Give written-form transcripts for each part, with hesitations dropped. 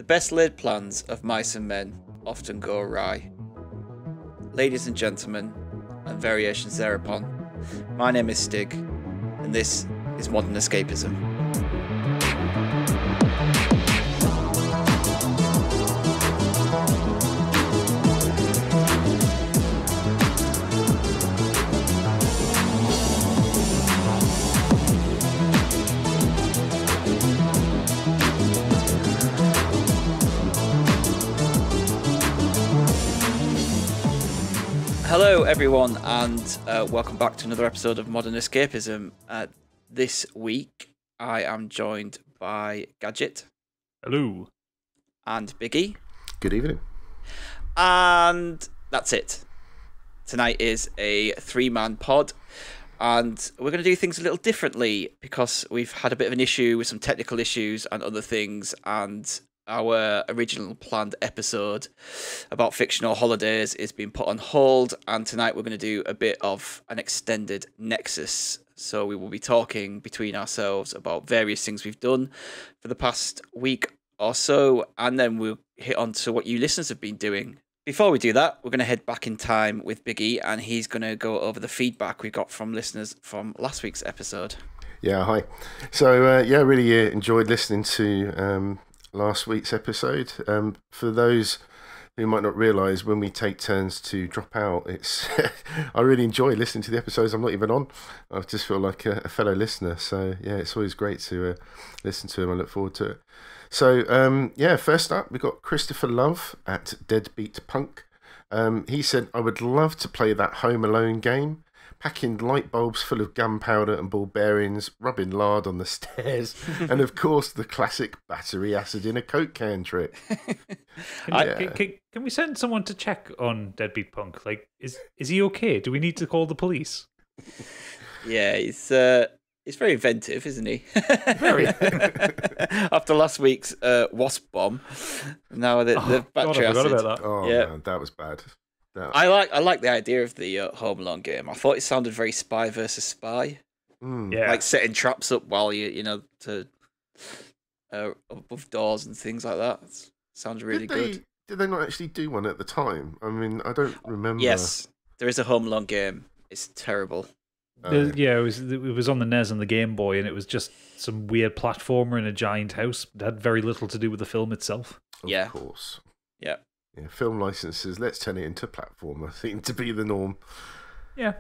The best laid plans of mice and men often go awry. Ladies and gentlemen, and variations thereupon, my name is Stig, and this is Modern Escapism. Hello everyone, and welcome back to another episode of Modern Escapism. This week I am joined by Gadget. Hello. And Biggie. Good evening. And that's it. Tonight is a three-man pod, and we're going to do things a little differently because we've had a bit of an issue with some technical issues and other things, and our original planned episode about fictional holidays is being put on hold, and tonight we're going to do a bit of an extended Nexus. So we will be talking between ourselves about various things we've done for the past week or so, and then we'll hit on to what you listeners have been doing. Before we do that, we're going to head back in time with Biggie, and he's going to go over the feedback we got from listeners from last week's episode. Yeah, hi. So, really enjoyed listening to last week's episode. For those who might not realise, when we take turns to drop out, it's I really enjoy listening to the episodes I'm not even on. I just feel like a fellow listener. So yeah, it's always great to listen to them. I look forward to it. So first up we've got Christopher Love at Deadbeat Punk. He said, I would love to play that Home Alone game. Packing light bulbs full of gunpowder and ball bearings, rubbing lard on the stairs, and of course the classic battery acid in a Coke can trick. Can we send someone to check on Deadbeat Punk? Like, is he okay? Do we need to call the police? Yeah, he's very inventive, isn't he? Very. After last week's wasp bomb, now the battery acid. I forgot about that. Oh yeah. Man, that was bad. I like the idea of the Home Alone game. I thought it sounded very spy versus spy. Yeah, like setting traps up while to above doors and things like that. Sounds really good. Did they not actually do one at the time? I mean, I don't remember. Yes, there is a Home Alone game. It's terrible. Yeah, it was on the NES and the Game Boy, and it was just some weird platformer in a giant house. It had very little to do with the film itself. Of course. Yeah. Yeah, film licenses, let's turn it into platformer, seem to be the norm. Yeah.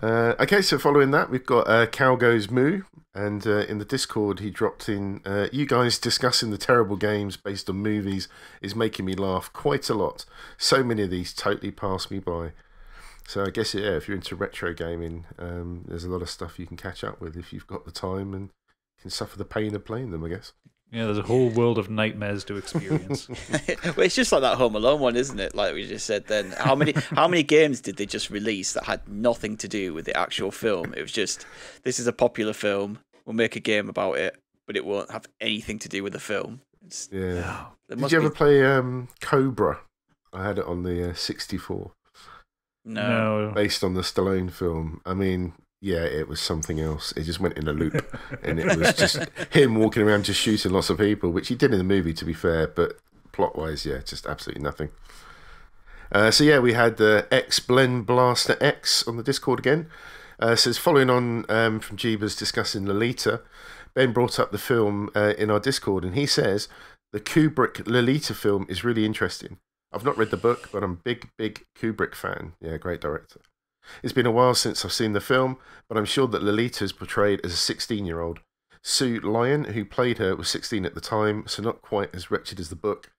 Okay, so following that, we've got Cow Goes Moo, and in the Discord he dropped in, you guys discussing the terrible games based on movies is making me laugh quite a lot. So many of these totally pass me by. So I guess, yeah, if you're into retro gaming, there's a lot of stuff you can catch up with if you've got the time and can suffer the pain of playing them, I guess. Yeah, there's a whole world of nightmares to experience. Well, it's just like that Home Alone one, isn't it? Like we just said then. How many games did they just release that had nothing to do with the actual film? It was just, this is a popular film, we'll make a game about it, but it won't have anything to do with the film. Yeah. Did you ever play Cobra? I had it on the 64. No. Based on the Stallone film. I mean, yeah, it was something else. It just went in a loop, and it was just him walking around just shooting lots of people, which he did in the movie, to be fair, but plot-wise, yeah, just absolutely nothing. We had X Blend Blaster X on the Discord again. Says, following on from Jeebus discussing Lolita, Ben brought up the film in our Discord, and he says, the Kubrick Lolita film is really interesting. I've not read the book, but I'm a big Kubrick fan. Yeah, great director. It's been a while since I've seen the film, but I'm sure that Lolita is portrayed as a 16-year-old. Sue Lyon, who played her, was 16 at the time, so not quite as wretched as the book.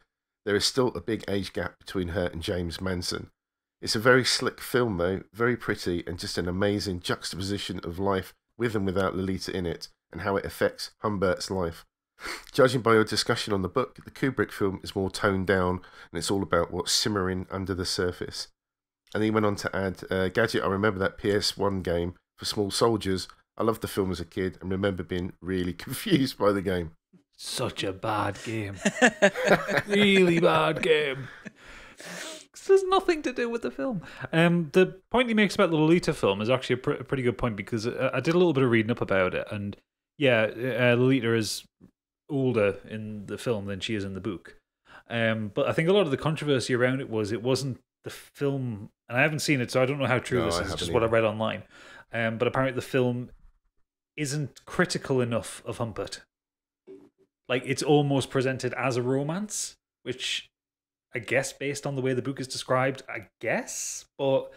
There is still a big age gap between her and James Manson. It's a very slick film, though, very pretty, and just an amazing juxtaposition of life with and without Lolita in it, and how it affects Humbert's life. Judging by your discussion on the book, the Kubrick film is more toned down, and it's all about what's simmering under the surface. And he went on to add, Gadget, I remember that PS1 game for small soldiers. I loved the film as a kid and remember being really confused by the game. Such a bad game. Really bad game. There's nothing to do with the film. The point he makes about the Lolita film is actually a pretty good point, because I did a little bit of reading up about it. And yeah, Lolita is older in the film than she is in the book. But I think a lot of the controversy around it wasn't the film, and I haven't seen it, so I don't know how true this is, just what I read online. But apparently the film isn't critical enough of Humpert. Like, it's almost presented as a romance, which I guess based on the way the book is described, I guess, but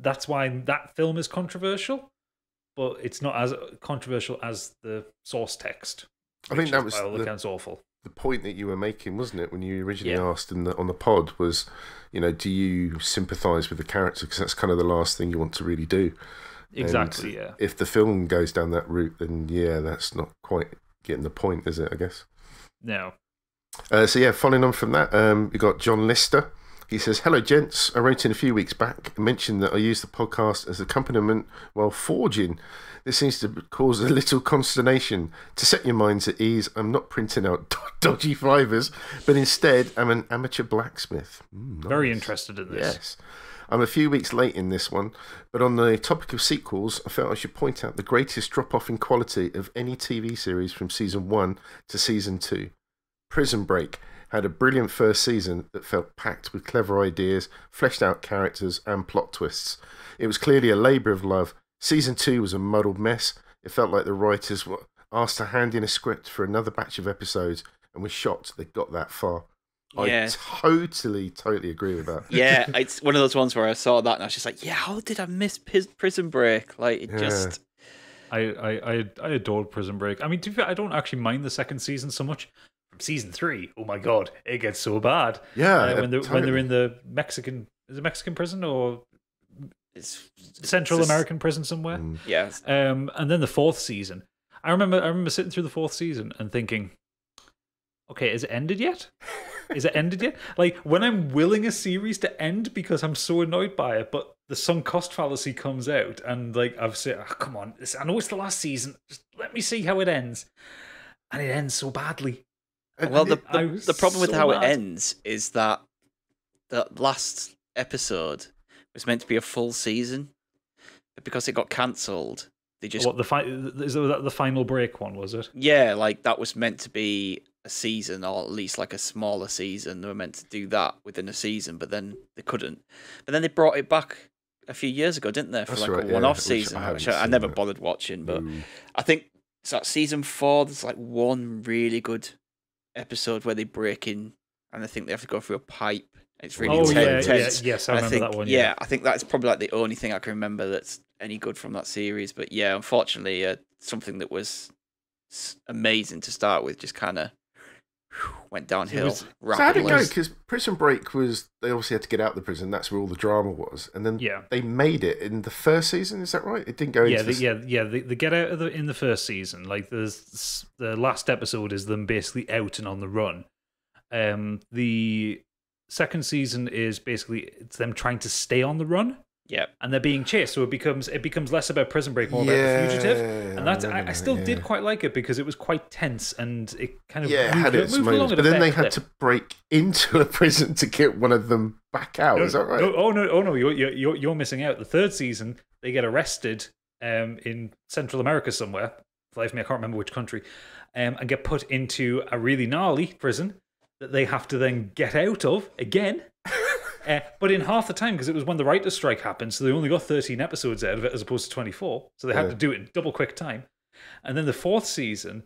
that's why that film is controversial, but it's not as controversial as the source text. I think that was awful. The point that you were making, wasn't it, when you originally asked on the pod was, do you sympathise with the character? Because that's kind of the last thing you want to really do. Exactly, and if the film goes down that route, then that's not quite getting the point, is it, I guess? No. Following on from that, we got John Lister. He says, "Hello, gents. I wrote in a few weeks back and mentioned that I used the podcast as accompaniment while forging. This seems to cause a little consternation. To set your minds at ease, I'm not printing out dodgy fivers, but instead I'm an amateur blacksmith." Nice. Very interested in this. Yes. I'm a few weeks late in this one, but on the topic of sequels, I felt I should point out the greatest drop-off in quality of any TV series from Season 1 to Season 2. Prison Break had a brilliant first season that felt packed with clever ideas, fleshed out characters, and plot twists. It was clearly a labour of love. Season 2 was a muddled mess. It felt like the writers were asked to hand in a script for another batch of episodes and were shocked they got that far. Yeah. I totally agree with that. Yeah, it's one of those ones where I saw that and I was just like, how did I miss Prison Break? Like, it just... I adored Prison Break. I mean, to be fair, I don't actually mind the second season so much. From Season 3, oh my god, it gets so bad. Yeah, when they're in the Mexican... Is it Mexican prison or... It's Central American prison somewhere? Yeah. And then the fourth season. I remember sitting through the fourth season and thinking, okay, is it ended yet? Is it ended yet? Like, when I'm willing a series to end because I'm so annoyed by it, but the sunk cost fallacy comes out, and like I've said, come on, I know it's the last season, just let me see how it ends. And it ends so badly. Well, the problem with how it ends is that the last episode was meant to be a full season, but because it got cancelled, they just... What, is that the final break one, was it? Yeah, like that was meant to be a season, or at least like a smaller season. They were meant to do that within a season, but then they couldn't. But then they brought it back a few years ago, didn't they? For That's like right, a one-off which season, I which I never bothered watching. But I think it's like season 4, there's like one really good episode where they break in, and I think they have to go through a pipe. It's really intense. Yes, I remember that one. Yeah, I think that's probably like the only thing I can remember that's any good from that series. But yeah, unfortunately, something that was amazing to start with just kind of went downhill rapidly. So how did it go? Because Prison Break was, they obviously had to get out of the prison. That's where all the drama was, and then they made it in the first season. Is that right? It didn't go. They get out of in the first season. Like the last episode is them basically out and on the run. The second season is basically it's them trying to stay on the run. Yeah, and they're being chased, so it becomes less about Prison Break, more about the fugitive, and that's I still did quite like it because it was quite tense and it kind of had its moments, but then they had to break into a prison to get one of them back out. Is that right? No, you're missing out. The third season, they get arrested in Central America somewhere. For the life of me, I can't remember which country, and get put into a really gnarly prison that they have to then get out of again. But in half the time, because it was when the writer's strike happened, so they only got 13 episodes out of it as opposed to 24. So they had to do it in double quick time. And then the fourth season,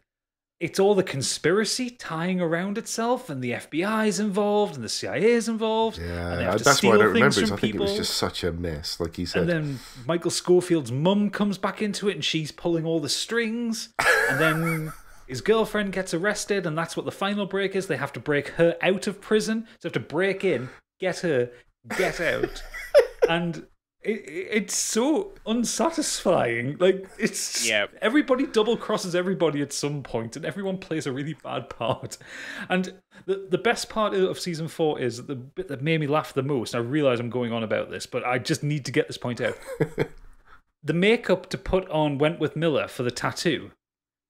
it's all the conspiracy tying around itself, and the FBI's involved, and the CIA's involved. Yeah, and they have to that's why I don't remember it. I think people. it was just such a mess, like you said. And then Michael Scofield's mum comes back into it, and she's pulling all the strings. And then his girlfriend gets arrested, and that's what the final break is. They have to break her out of prison. So they have to break in, get her, get out. And it's so unsatisfying. Like, it's everybody double crosses everybody at some point, and everyone plays a really bad part. And the best part of season 4 is the bit that made me laugh the most. And I realize I'm going on about this, but I just need to get this point out. The makeup to put on Wentworth Miller for the tattoo.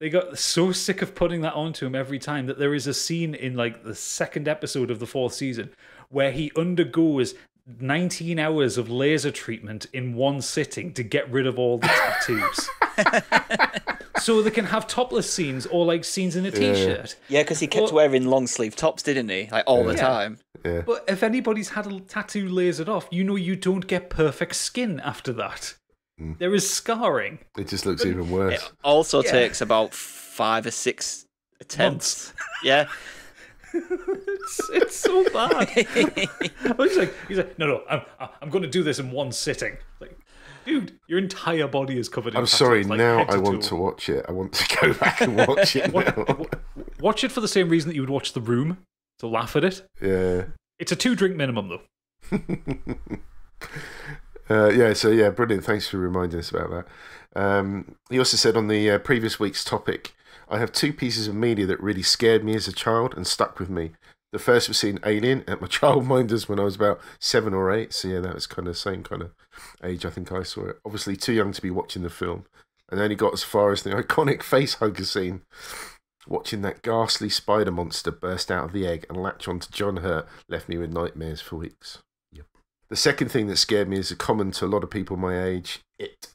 They got so sick of putting that onto him every time that there is a scene in like the second episode of the 4th season where he undergoes 19 hours of laser treatment in one sitting to get rid of all the tattoos. so they can have topless scenes or like scenes in a t-shirt. Yeah, because he kept wearing long sleeve tops, didn't he? Like all the time. Yeah. But if anybody's had a tattoo lasered off, you know you don't get perfect skin after that. There is scarring. It just looks even worse. It also takes about 5 or 6 attempts. Yeah. It's so bad. he's like, no, I'm going to do this in one sitting. Like, dude, your entire body is covered in tattoos. I'm sorry, like, now head I want toe. to watch it. I want to go back and watch it now. Watch it for the same reason that you would watch The Room, to laugh at it. Yeah. It's a 2-drink minimum, though. Brilliant. Thanks for reminding us about that. He also said on the previous week's topic, I have 2 pieces of media that really scared me as a child and stuck with me. The first was seeing Alien at my childminders when I was about 7 or 8. So yeah, that was kind of the same kind of age I think I saw it. Obviously too young to be watching the film, and only got as far as the iconic face hugger scene. Watching that ghastly spider monster burst out of the egg and latch onto John Hurt left me with nightmares for weeks. Yep. The second thing that scared me is common to a lot of people my age, It.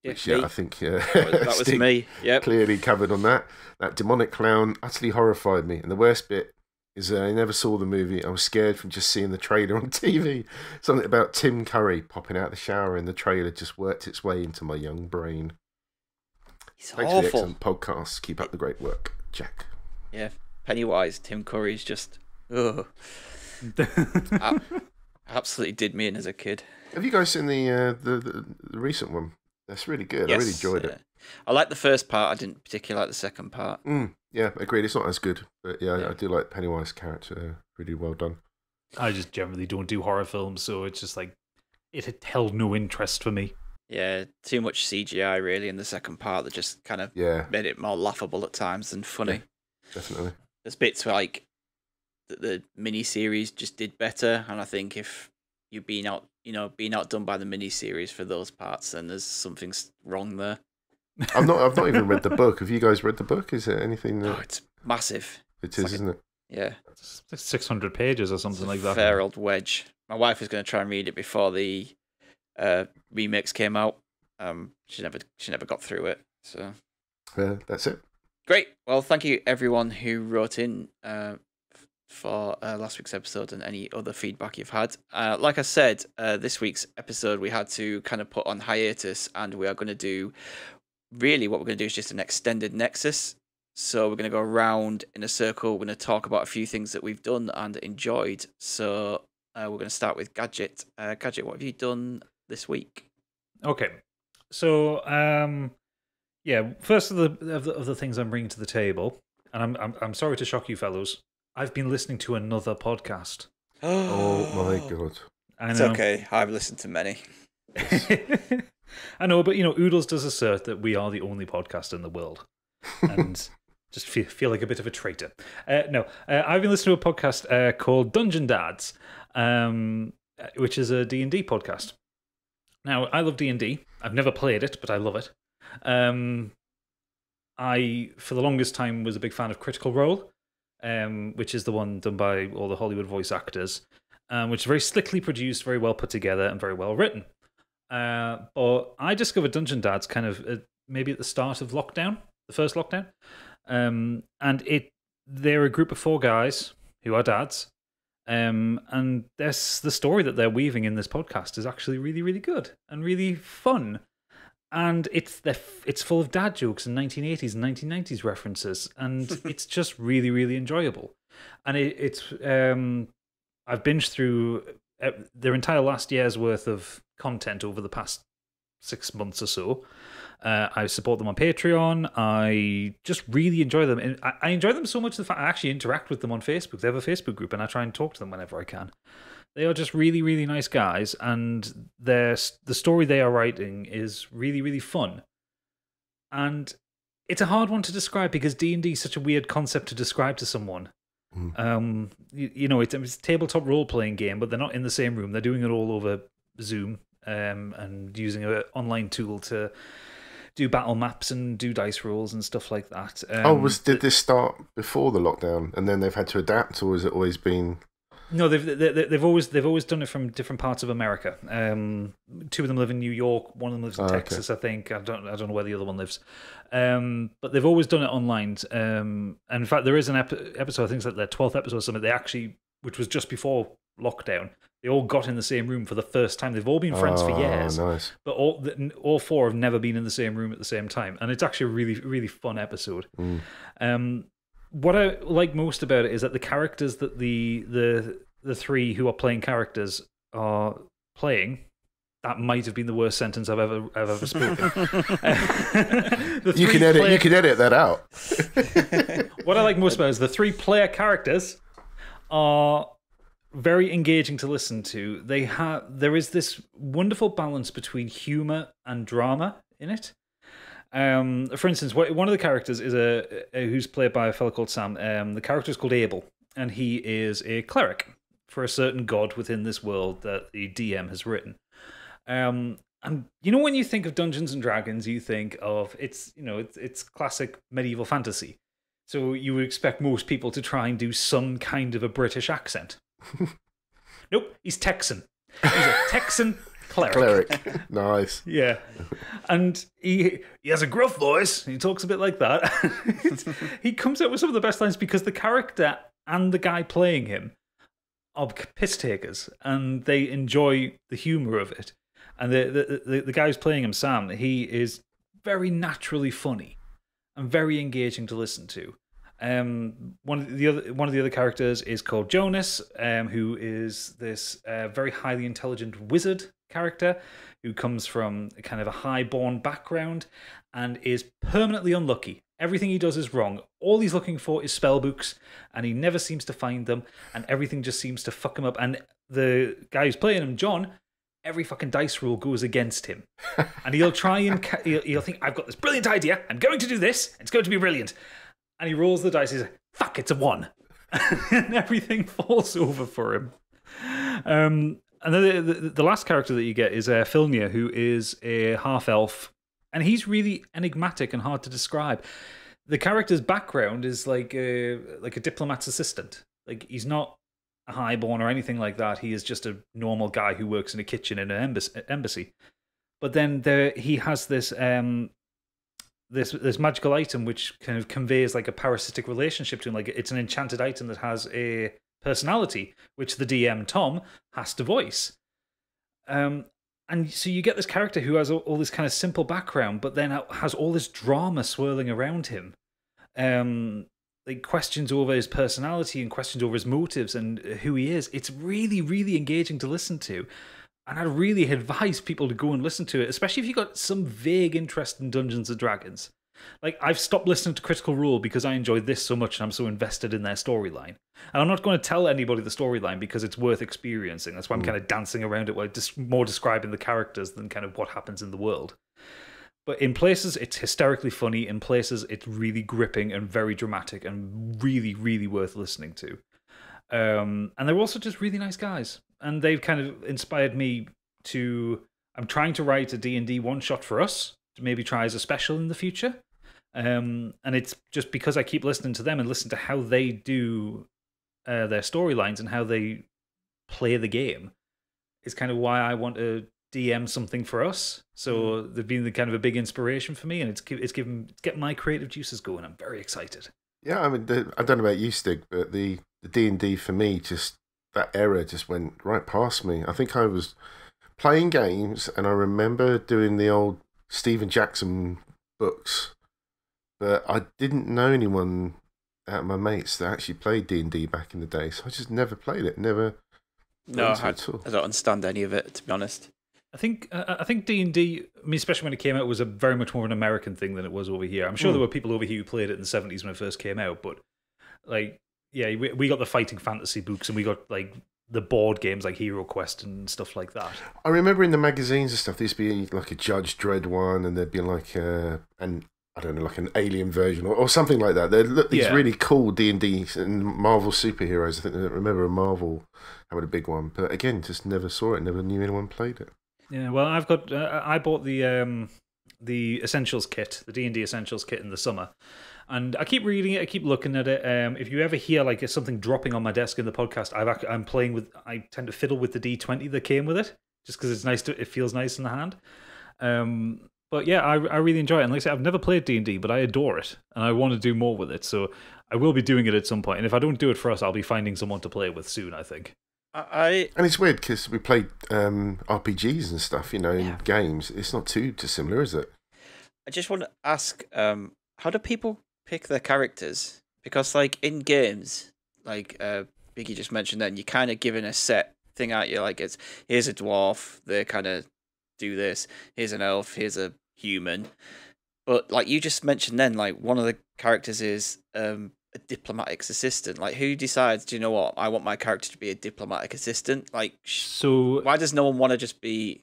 Which, I think that was Stig me. Yep. Clearly covered on that. That demonic clown utterly horrified me. And the worst bit is I never saw the movie. I was scared from just seeing the trailer on TV. Something about Tim Curry popping out of the shower in the trailer just worked its way into my young brain. He's Thanks for the awful. excellent podcast. Keep up the great work, Jack. Yeah, Pennywise, Tim Curry's just... Ugh. Absolutely did me in as a kid. Have you guys seen the recent one? That's really good. Yes, I really enjoyed it. I liked the first part. I didn't particularly like the second part. Yeah, agreed. It's not as good, but yeah. I do like Pennywise's character. Really well done. I just generally don't do horror films, so it's just like it had held no interest for me. Yeah, too much CGI really in the second part that just kind of made it more laughable at times than funny. Yeah, definitely. There's bits where like the mini-series just did better, and I think if you're being outdone by the mini-series for those parts, then there's something wrong there. I've not even read the book. Have you guys read the book? Is there anything that... Oh, it's massive. It's like isn't it? Yeah. It's like 600 pages or something like that. Fair old wedge. My wife was going to try and read it before the remix came out. She never got through it. So that's it. Great. Well, thank you everyone who wrote in for last week's episode and any other feedback you've had. Like I said, this week's episode we had to kind of put on hiatus, and we are going to do... Really, what we're going to do is just an extended Nexus. So we're going to go around in a circle. We're going to talk about a few things that we've done and enjoyed. So we're going to start with Gadget. Gadget, what have you done this week? Okay, so first of the things I'm bringing to the table, and I'm sorry to shock you fellows, I've been listening to another podcast. Oh my god! It's okay. I've listened to many. I know, but Oodles does assert that we are the only podcast in the world, and just feel like a bit of a traitor. I've been listening to a podcast called Dungeon Dads, which is a D&D podcast. Now, I love D&D. I've never played it, but I love it. I, for the longest time, was a big fan of Critical Role, which is the one done by all the Hollywood voice actors, which is very slickly produced, very well put together, and very well written. But I discovered Dungeon Dads kind of maybe at the start of lockdown, the first lockdown. And they're a group of 4 guys who are dads. And the story that they're weaving in this podcast is actually really, really good and really fun. And it's full of dad jokes and 1980s and 1990s references. And it's just really, really enjoyable. And I've binged through their entire last year's worth of content over the past 6 months or so. I support them on Patreon. I just really enjoy them. And I enjoy them so much the fact I actually interact with them on Facebook. They have a Facebook group and I try and talk to them whenever I can. They are just really, really nice guys, and the story they are writing is really, really fun. And it's a hard one to describe because D&D is such a weird concept to describe to someone. It's a tabletop role-playing game, but they're not in the same room. They're doing it all over Zoom and using an online tool to do battle maps and do dice rolls and stuff like that. Did this start before the lockdown and then they've had to adapt, or has it always been No, they've always done it from different parts of America. Two of them live in New York. One of them lives in Texas, I think. I don't know where the other one lives. But they've always done it online. And in fact, there is an episode. I think it's like their 12th episode or something. They actually, which was just before lockdown, they all got in the same room for the first time. They've all been friends for years, nice. But all four have never been in the same room at the same time. And it's actually a really, really fun episode. What I like most about it is that the characters that the three who are playing characters are playing. That might have been the worst sentence I've ever spoken. You can edit that out. What I like most about it is the three player characters are very engaging to listen to. There is this wonderful balance between humor and drama in it. For instance, one of the characters is who's played by a fellow called Sam. The character is called Abel, and he is a cleric for a certain god within this world that the DM has written. And you know, when you think of Dungeons and Dragons, you think of it's classic medieval fantasy. So you would expect most people to try and do some kind of a British accent. Nope, he's Texan. He's a Texan cleric. Nice. Yeah. And he has a gruff voice. He talks a bit like that. He comes up with some of the best lines because the character and the guy playing him are piss takers, and they enjoy the humor of it. And the guy who's playing him, Sam, he is very naturally funny and very engaging to listen to. One of the other characters is called Jonas, who is this very highly intelligent wizard character who comes from kind of a high-born background and is permanently unlucky. Everything he does is wrong. All he's looking for is spell books, and he never seems to find them, and everything just seems to fuck him up. And the guy who's playing him, John, every fucking dice roll goes against him. And he'll try and he'll think, I've got this brilliant idea, I'm going to do this, it's going to be brilliant. And he rolls the dice, he's like, fuck, it's a 1. And everything falls over for him. And then the last character that you get is Filnia, who is a half-elf, and he's really enigmatic and hard to describe. The character's background is like a diplomat's assistant. Like, he's not a highborn or anything like that. He is just a normal guy who works in a kitchen in an embassy. But then he has this this magical item which kind of conveys like a parasitic relationship to him. Like, it's an enchanted item that has a personality which the DM Tom has to voice. And so you get this character who has all this kind of simple background, but then has all this drama swirling around him. Like, questions over his personality and questions over his motives and who he is. It's really, really engaging to listen to. And I really advise people to go and listen to it, especially if you've got some vague interest in Dungeons & Dragons. Like, I've stopped listening to Critical Role because I enjoyed this so much and I'm so invested in their storyline. And I'm not going to tell anybody the storyline because it's worth experiencing. That's why I'm kind of dancing around it, while just more describing the characters than kind of what happens in the world. But in places, it's hysterically funny. In places, it's really gripping and very dramatic and really, really worth listening to. And they're also just really nice guys. And they've kind of inspired me to... I'm trying to write a D&D one-shot for us to maybe try as a special in the future. And it's just because I keep listening to them and listen to how they do their storylines and how they play the game is kind of why I want to DM something for us. So they've been the kind of a big inspiration for me, and it's getting my creative juices going. I'm very excited. Yeah, I mean, I don't know about you, Stig, but the D&D for me, just that era just went right past me. I think I was playing games, and I remember doing the old Stephen Jackson books, but I didn't know anyone out of my mates that actually played D&D back in the day, so I just never played it. Never. No, I don't understand any of it, to be honest. I think D&D, I mean, especially when it came out, was very much more an American thing than it was over here. I'm sure there were people over here who played it in the 70s when it first came out, but like, yeah, we got the fighting fantasy books and we got like the board games like Hero Quest and stuff like that. I remember in the magazines and stuff, there used to be like a Judge Dredd one, and there'd be like I don't know, like an alien version or something like that. They'd look these really cool D&D and Marvel superheroes. I think I remember a Marvel having a big one, but again, just never saw it. Never knew anyone played it. Yeah, well, I've got. I bought the Essentials kit, the D&D Essentials kit in the summer, And I keep reading it, I keep looking at it. If you ever hear like something dropping on my desk in the podcast, I'm playing with. I tend to fiddle with the D20 that came with it, just because it's nice. It feels nice in the hand. But yeah, I really enjoy it. And like I said, I've never played D&D, but I adore it, and I want to do more with it. So I will be doing it at some point. And if I don't do it for us, I'll be finding someone to play with soon, I think. And it's weird because we played RPGs and stuff, in games. It's not too dissimilar, is it? I just want to ask, how do people pick their characters? Because, like, in games, like Biggie just mentioned then, you're kind of given a set thing out. You're like, here's a dwarf, they kind of do this. Here's an elf, here's a human. But, like, you just mentioned then, like, one of the characters is a diplomatic assistant. Like, who decides, do you know what, I want my character to be a diplomatic assistant? Like, so why does no one want to just be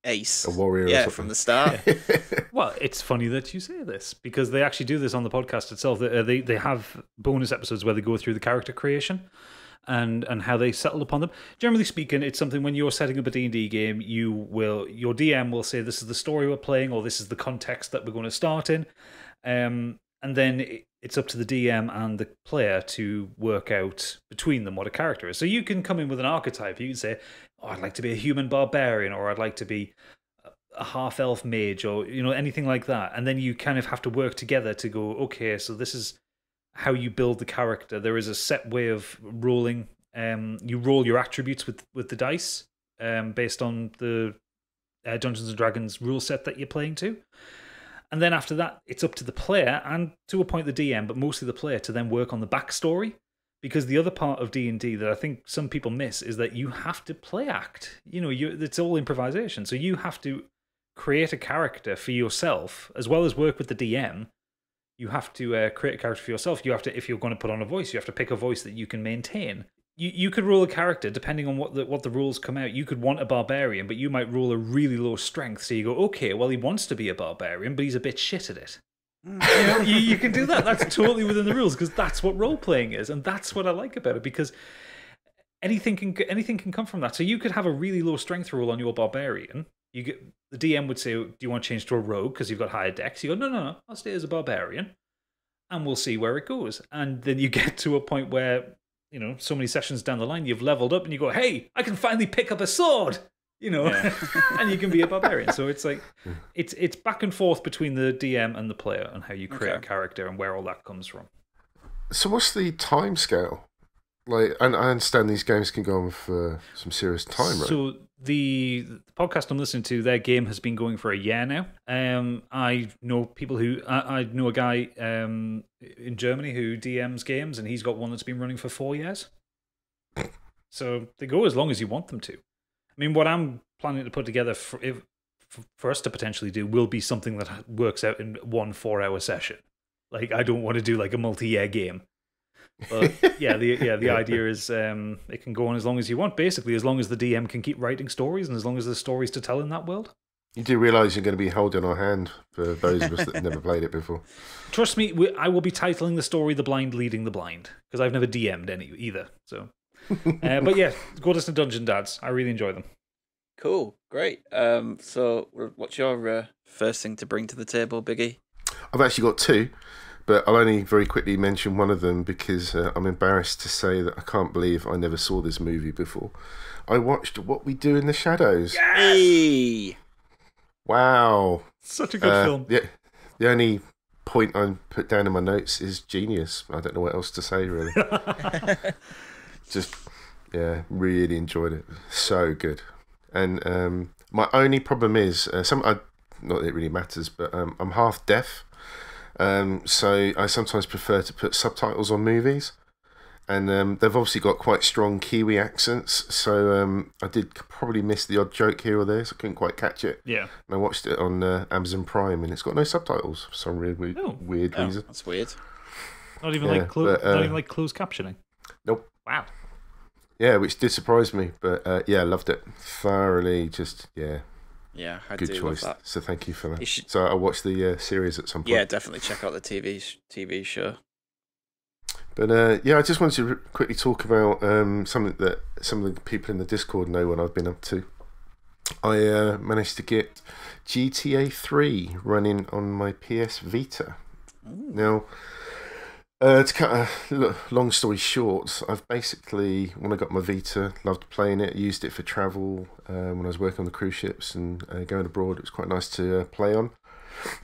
Ace? A warrior from the start. Well, it's funny that you say this, because they actually do this on the podcast itself. They have bonus episodes where they go through the character creation and how they settled upon them. Generally speaking, it's something when you're setting up a D&D game, your DM will say, this is the story we're playing, or this is the context that we're going to start in. And then it's up to the DM and the player to work out between them what a character is. So you can come in with an archetype. You can say, I'd like to be a human barbarian, or I'd like to be a half-elf mage, or anything like that. And then you kind of have to work together to go, okay, so this is how you build the character. There is a set way of rolling. You roll your attributes with the dice based on the Dungeons and Dragons rule set that you're playing to. And then after that, it's up to the player and to a point the DM, but mostly the player, to then work on the backstory. Because the other part of D&D that I think some people miss is that you have to play act. It's all improvisation. So you have to create a character for yourself, as well as work with the DM. You have to create a character for yourself. You have to, if you're going to put on a voice, you have to pick a voice that you can maintain. You could roll a character depending on what the rules come out. You could want a barbarian, but you might roll a really low strength. So you go, okay, well, he wants to be a barbarian, but he's a bit shit at it. You can do that. That's totally within the rules, because that's what role playing is, and that's what I like about it. Because anything can come from that. So you could have a really low strength roll on your barbarian. The DM would say, "Do you want to change to a rogue because you've got higher dex?" You go, "No, I'll stay as a barbarian, and we'll see where it goes." And then you get to a point where, so many sessions down the line, you've leveled up, and you go, "Hey, I can finally pick up a sword." And you can be a barbarian. So it's like it's back and forth between the DM and the player and how you create a character and where all that comes from. So what's the time scale? Like, and I understand these games can go on for some serious time, right? So the podcast I'm listening to, their game has been going for a year now. I know people who I know a guy in Germany who DMs games, and he's got one that's been running for 4 years. So they go as long as you want them to. I mean, what I'm planning to put together for us to potentially do will be something that works out in 1 4-hour session. Like, I don't want to do like a multi-year game. But the idea is it can go on as long as you want, basically, as long as the DM can keep writing stories and as long as there's stories to tell in that world. You do realise you're going to be holding our hand for those of us that have never played it before. Trust me, I will be titling the story "The Blind Leading the Blind," because I've never DM'd any either. So, but yeah, go to some Dungeon Dads. I really enjoy them. Cool, great. So, what's your first thing to bring to the table, Biggie? I've actually got two, but I'll only very quickly mention one of them because I'm embarrassed to say that I can't believe I never saw this movie before. I watched What We Do in the Shadows. Yay! Wow. Such a good film. Yeah, the only point I put down in my notes is genius. I don't know what else to say, really. Just, really enjoyed it. So good. And my only problem is, not that it really matters, but I'm half deaf. So I sometimes prefer to put subtitles on movies. And they've obviously got quite strong Kiwi accents. So I did probably miss the odd joke here or there, so I couldn't quite catch it. Yeah. And I watched it on Amazon Prime, and it's got no subtitles for some weird reason. That's weird. Not even like closed captioning. Nope. Wow. Yeah, which did surprise me, but I loved it thoroughly. Yeah, I good do choice. love that. So thank you for that. So I'll watch the series at some point. Yeah, definitely check out the TV show. But I just wanted to quickly talk about something that some of the people in the Discord know what I've been up to. I managed to get GTA 3 running on my PS Vita. Now, to cut a long story short, I've basically, when I got my Vita, loved playing it, used it for travel when I was working on the cruise ships and going abroad. It was quite nice to play on.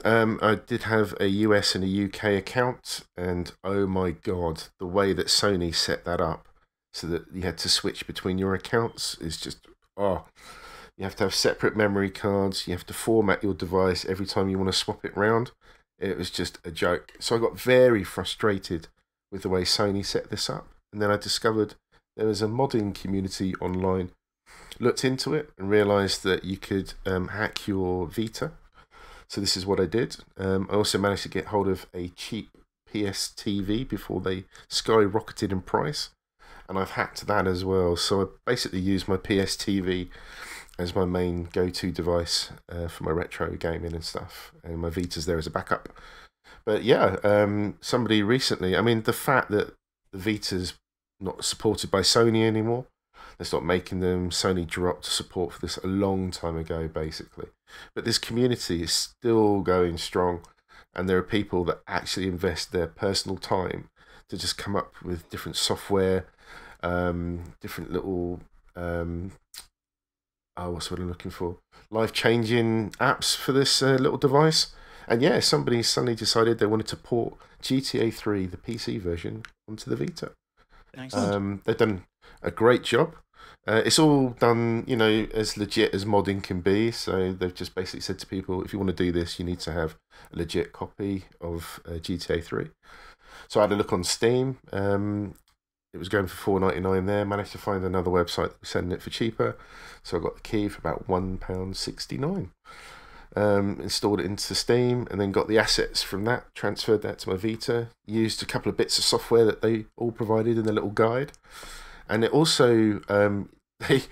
I did have a US and a UK account, and oh my god, the way that Sony set that up so that you had to switch between your accounts is just, you have to have separate memory cards, you have to format your device every time you want to swap it round. It was just a joke. So I got very frustrated with the way Sony set this up. And then I discovered there was a modding community online. Looked into it and realised that you could hack your Vita. So this is what I did. I also managed to get hold of a cheap PS TV before they skyrocketed in price. And I've hacked that as well. So I basically used my PS TV as my main go-to device for my retro gaming and stuff, and my Vita's there as a backup. But yeah, somebody recently, I mean, the fact that the Vita's not supported by Sony anymore, they stopped making them, Sony dropped support for this a long time ago, basically. But this community is still going strong, and there are people that actually invest their personal time to just come up with different software, different little... what's what I'm looking for? Life-changing apps for this little device. And yeah, somebody suddenly decided they wanted to port GTA 3, the PC version, onto the Vita. Nice. They've done a great job. It's all done, as legit as modding can be. So they've just basically said to people, if you want to do this, you need to have a legit copy of GTA 3. So I had a look on Steam. It was going for $4.99 there. Managed to find another website that was selling it for cheaper. So I got the key for about £1.69. Installed it into Steam and then got the assets from that, transferred that to my Vita, used a couple of bits of software that they all provided in the little guide. And it also, they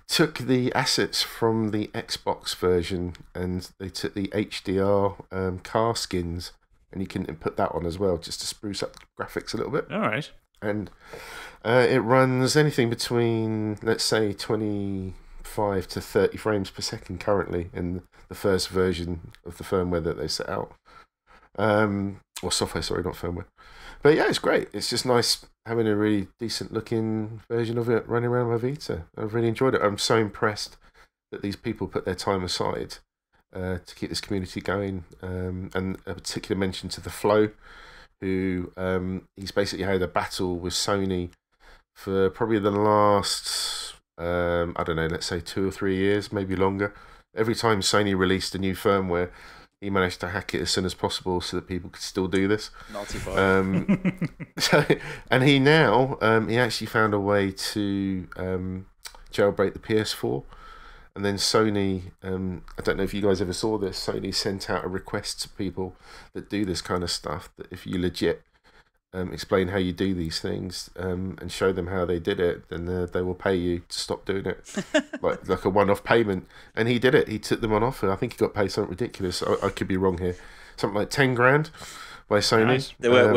took the assets from the Xbox version and they took the HDR car skins and you can put that on as well just to spruce up the graphics a little bit. All right. And it runs anything between, let's say, 25 to 30 frames per second currently in the first version of the firmware that they set out. Or software, sorry, not firmware. But yeah, it's great. It's just nice having a really decent looking version of it running around my Vita. I've really enjoyed it. I'm so impressed that these people put their time aside to keep this community going. And a particular mention to the Flow, who he's basically had a battle with Sony for probably the last, I don't know, let's say 2 or 3 years, maybe longer. Every time Sony released a new firmware, he managed to hack it as soon as possible so that people could still do this. Naughty boy. And he now, he actually found a way to jailbreak the PS4. And then Sony, I don't know if you guys ever saw this, Sony sent out a request to people that do this kind of stuff, that if you legit explain how you do these things and show them how they did it, then they will pay you to stop doing it, like a one-off payment. And he did it. He took them on offer. I think he got paid something ridiculous. I could be wrong here. Something like 10 grand by Sony. Nice. They were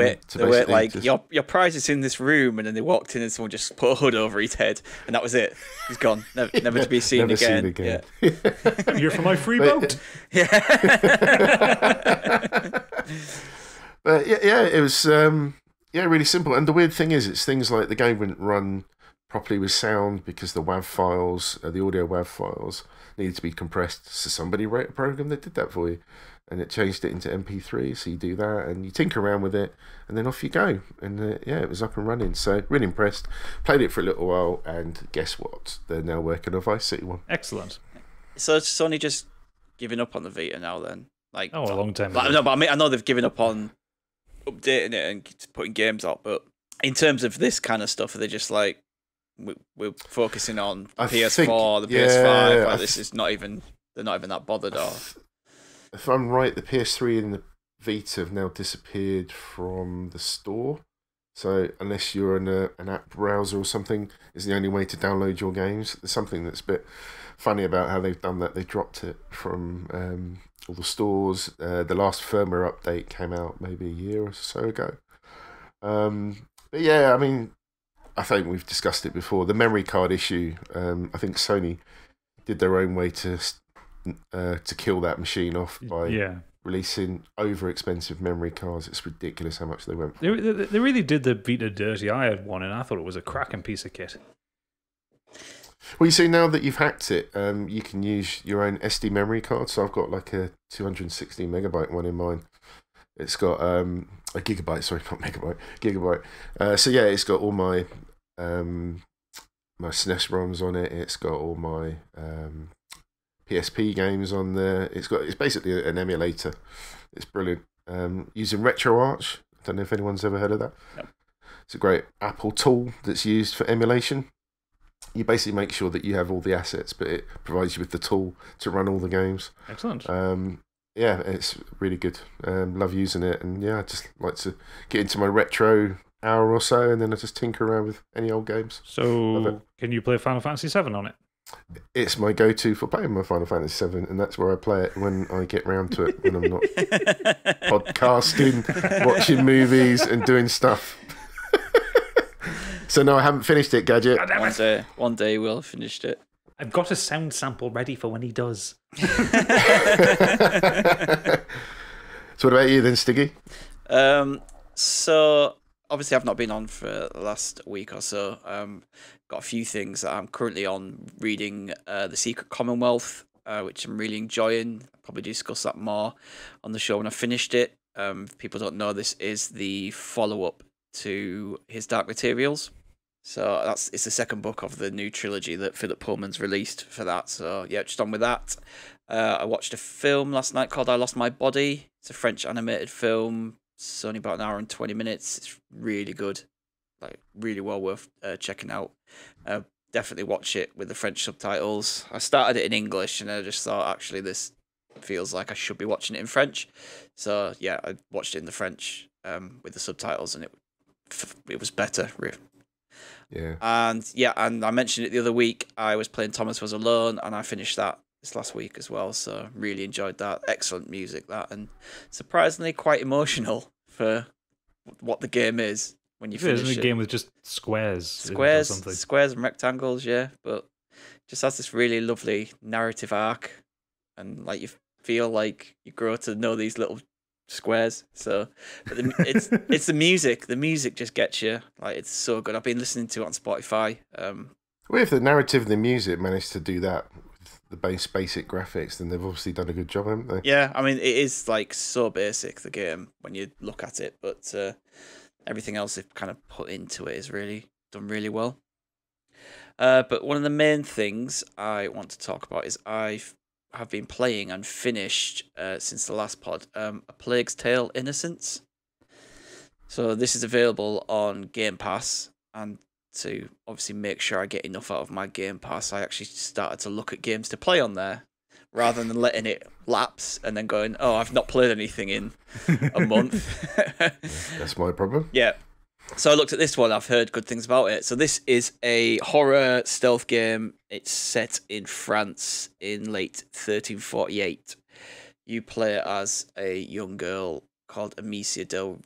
like, your prize is in this room, and then they walked in and someone just put a hood over his head, and that was it. He's gone, never to be seen never again. Seen again. Yeah. You're for my free boat. Yeah. But yeah, it was really simple. And the weird thing is, it's things like the game wouldn't run properly with sound because the WAV files, the audio WAV files, needed to be compressed. So somebody wrote a program that did that for you, and it changed it into MP3. So you do that, and you tinker around with it, and then off you go. And it was up and running. So really impressed. Played it for a little while, and guess what? They're now working on Vice City 1. Excellent. So it's Sony just giving up on the Vita now then? Like, a long time ago. No, but I mean, I know they've given up on updating it and putting games out, but in terms of this kind of stuff, are they just like, we're focusing on PS4, the PS5, like this is not even, they're not even that bothered? Or if I'm right, the PS3 and the Vita have now disappeared from the store. So unless you're in an app browser or something, is the only way to download your games. There's something that's a bit funny about how they've done that. They dropped it from all the stores. The last firmware update came out maybe a year or so ago. But yeah, I mean, I think we've discussed it before. The memory card issue, I think Sony did their own way to kill that machine off by releasing over-expensive memory cards. It's ridiculous how much they went for. They really did the Vita dirty. I had one, and I thought it was a cracking piece of kit. Well, you see, now that you've hacked it, you can use your own SD memory card. So I've got like a 260 megabyte one in mine. It's got a gigabyte, sorry, not megabyte, gigabyte. So yeah, it's got all my my SNES ROMs on it. It's got all my PSP games on there. It's basically an emulator. It's brilliant. Using RetroArch. I don't know if anyone's ever heard of that. Yep. It's a great Apple tool that's used for emulation. You basically make sure that you have all the assets, but it provides you with the tool to run all the games. Excellent. Yeah, it's really good. Love using it, and yeah, I just like to get into my retro hour or so, and then I just tinker around with any old games. So, can you play Final Fantasy VII on it? It's my go-to for playing my Final Fantasy VII, and that's where I play it when I get round to it, when I'm not podcasting, watching movies, and doing stuff. So no, I haven't finished it, Gadget. One day we'll have finished it. I've got a sound sample ready for when he does. So what about you then, Stiggy? So obviously I've not been on for the last week or so. Got a few things that I'm currently on reading. The Secret Commonwealth, which I'm really enjoying. I'll probably discuss that more on the show when I finished it. If people don't know, this is the follow-up to His Dark Materials. So it's the second book of the new trilogy that Philip Pullman's released for that. So yeah, just on with that. I watched a film last night called I Lost My Body. It's a French animated film. It's only about an hour and 20 minutes. It's really good. Like, really well worth checking out. Definitely watch it with the French subtitles. I started it in English and I just thought, actually, this feels like I should be watching it in French. So yeah, I watched it in the French with the subtitles, and it was better. Yeah. And I mentioned it the other week. I was playing Thomas Was Alone, and I finished that this last week as well. So really enjoyed that. Excellent music, that, and surprisingly quite emotional for what the game is when you finish it. Isn't it a game with just squares and rectangles, yeah. But just has this really lovely narrative arc, and like you feel like you grow to know these little squares. So but it's the music. The music just gets you. Like, it's so good. I've been listening to it on Spotify. Well, if the narrative and the music managed to do that with the basic graphics, then they've obviously done a good job, haven't they? Yeah, I mean, it is like so basic, the game, when you look at it, but everything else they've kind of put into it is really done really well. But one of the main things I want to talk about is have been playing and finished since the last pod, A Plague's Tale: Innocence. So this is available on Game Pass, and to obviously make sure I get enough out of my Game Pass, I actually started to look at games to play on there, rather than letting it lapse and then going, oh, I've not played anything in a month. That's my problem. Yeah. So I looked at this one. I've heard good things about it. So this is a horror stealth game. It's set in France in late 1348. You play as a young girl called Amicia de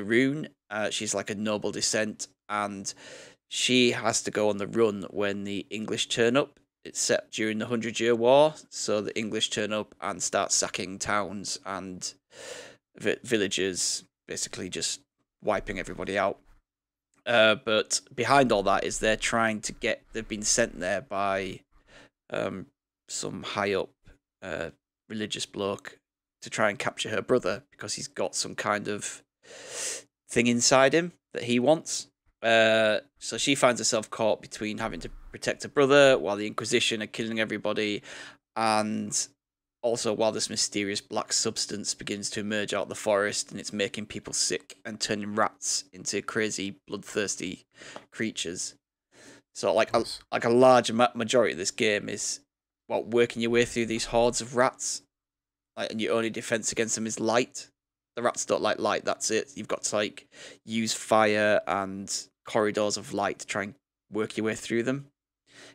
Rune. She's like a noble descent, and she has to go on the run when the English turn up. It's set during the 100-Year War, so the English turn up and start sacking towns and villages, basically just wiping everybody out. But behind all that is they've been sent there by some high up religious bloke to try and capture her brother, because he's got some kind of thing inside him that he wants. So she finds herself caught between having to protect her brother while the Inquisition are killing everybody, and also while this mysterious black substance begins to emerge out of the forest, and it's making people sick and turning rats into crazy, bloodthirsty creatures. So like a large majority of this game is working your way through these hordes of rats, and your only defense against them is light. The rats don't like light, that's it. You've got to use fire and corridors of light to try and work your way through them.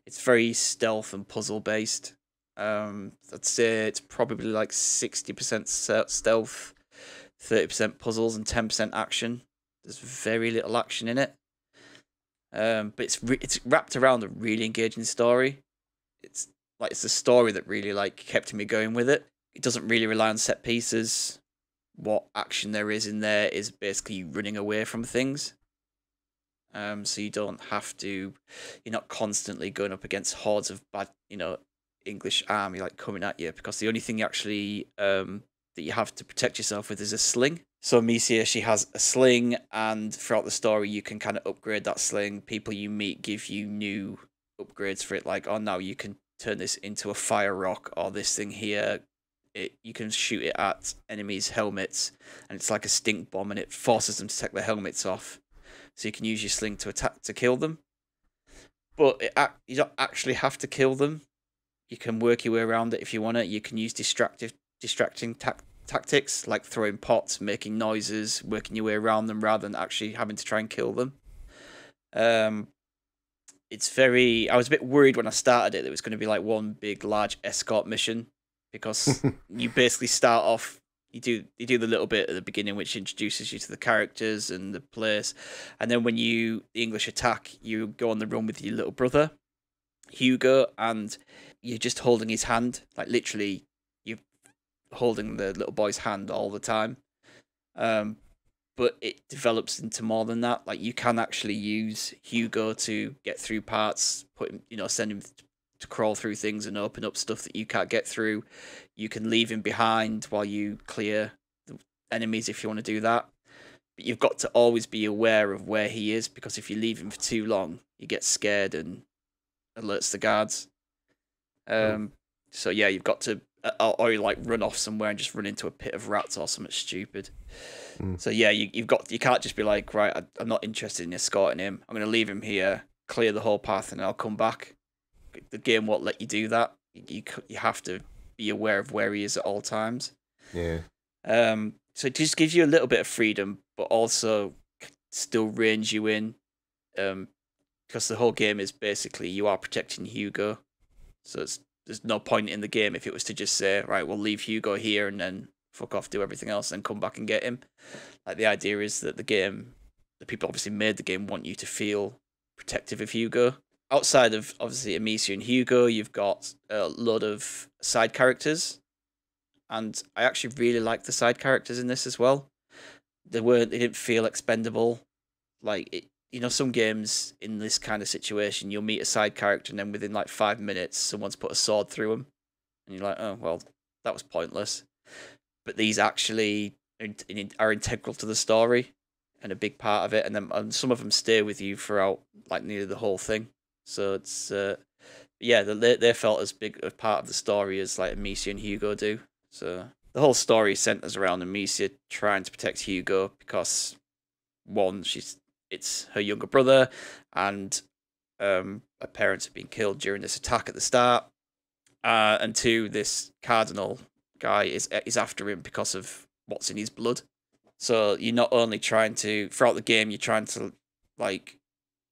It's very stealth and puzzle based. I'd say it's probably 60% stealth, 30% puzzles, and 10% action. There's very little action in it. But it's wrapped around a really engaging story. It's a story that really kept me going with it, it doesn't really rely on set pieces. What action there is in there is basically running away from things. So you don't have to, you're not constantly going up against hordes of bad, English army like coming at you, because the only thing you actually that you have to protect yourself with is a sling. So Amicia, she has a sling, and throughout the story you can kind of upgrade that sling. People you meet give you new upgrades for it, like, oh, now you can turn this into a fire rock, or this thing here, you can shoot it at enemies' helmets, and it's like a stink bomb, and it forces them to take their helmets off. So you can use your sling to attack to kill them, but you don't actually have to kill them. You can work your way around it if you want it. You can use distracting tactics, like throwing pots, making noises, working your way around them rather than actually having to try and kill them. It's very. I was a bit worried when I started it. It was going to be like one big, large escort mission, because you basically start off. You do the little bit at the beginning which introduces you to the characters and the place, and then when the English attack, you go on the run with your little brother, Hugo, and you're just holding his hand, like literally you're holding the little boy's hand all the time. But it develops into more than that. Like, you can actually use Hugo to get through parts, send him to crawl through things and open up stuff that you can't get through. You can leave him behind while you clear the enemies if you want to do that. But you've got to always be aware of where he is, because if you leave him for too long, he gets scared and alerts the guards. So yeah, you've got to, or you like run off somewhere and just run into a pit of rats or something stupid. So yeah, you can't just be like, right, I'm not interested in escorting him. I'm going to leave him here, clear the whole path, and I'll come back. The game won't let you do that. You have to be aware of where he is at all times. Yeah. So it just gives you a little bit of freedom, but also still reins you in. Because the whole game is basically you are protecting Hugo. So there's no point in the game if it was to just say, right, we'll leave Hugo here and then fuck off, do everything else, and come back and get him. Like, the idea is that the people obviously made the game want you to feel protective of Hugo. Outside of, obviously, Amicia and Hugo, you've got a lot of side characters. And I actually really like the side characters in this as well. They didn't feel expendable. Like, some games in this kind of situation, you'll meet a side character and then within like 5 minutes, someone's put a sword through them. And you're like, oh, well, that was pointless. But these actually are integral to the story and a big part of it. And some of them stay with you throughout, like, nearly the whole thing. So it's, they felt as big a part of the story as like Amicia and Hugo do. So the whole story centers around Amicia trying to protect Hugo because, one, it's her younger brother, and her parents have been killed during this attack at the start. And two, this cardinal guy is after him because of what's in his blood. So you're not only trying to, throughout the game, you're trying to like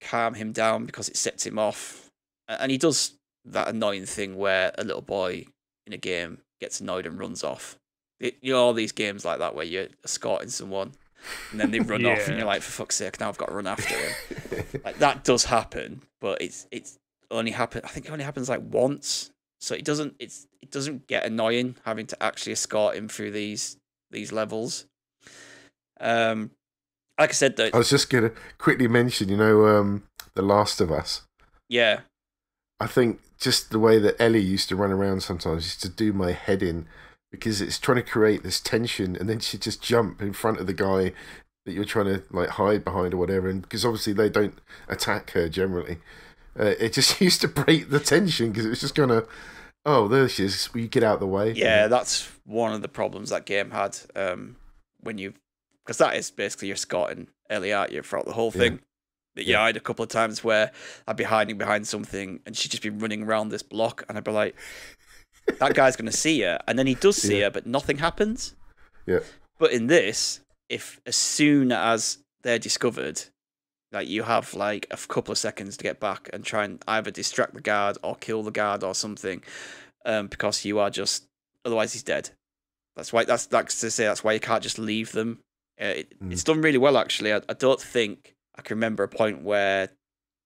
calm him down because it sets him off. And he does that annoying thing where a little boy in a game gets annoyed and runs off. All these games like that where you're escorting someone and then they run off and you're like, for fuck's sake, now I've got to run after him. Like, that does happen, but it's only happened. I think it only happens like once. So it doesn't get annoying having to actually escort him through these levels. Like I said, though, I was just gonna quickly mention, The Last of Us. Yeah. I think just the way that Ellie used to run around sometimes used to do my head in, because it's trying to create this tension, and then she'd just jump in front of the guy that you're trying to like hide behind or whatever, and because obviously they don't attack her generally. It just used to break the tension because it was just gonna, oh, there she is. Will you get out of the way? Yeah, that's one of the problems that game had. Because that is basically you're escorting Ellie, aren't you, throughout the whole thing. Yeah, I had a couple of times where I'd be hiding behind something and she'd just be running around this block, and I'd be like, that guy's going to see her. And then he does see her, but nothing happens. Yeah. But in this, as soon as they're discovered, like, you have like a couple of seconds to get back and try and either distract the guard or kill the guard or something, because you are just, otherwise he's dead. That's why that's why you can't just leave them. It's done really well, actually. I don't think I can remember a point where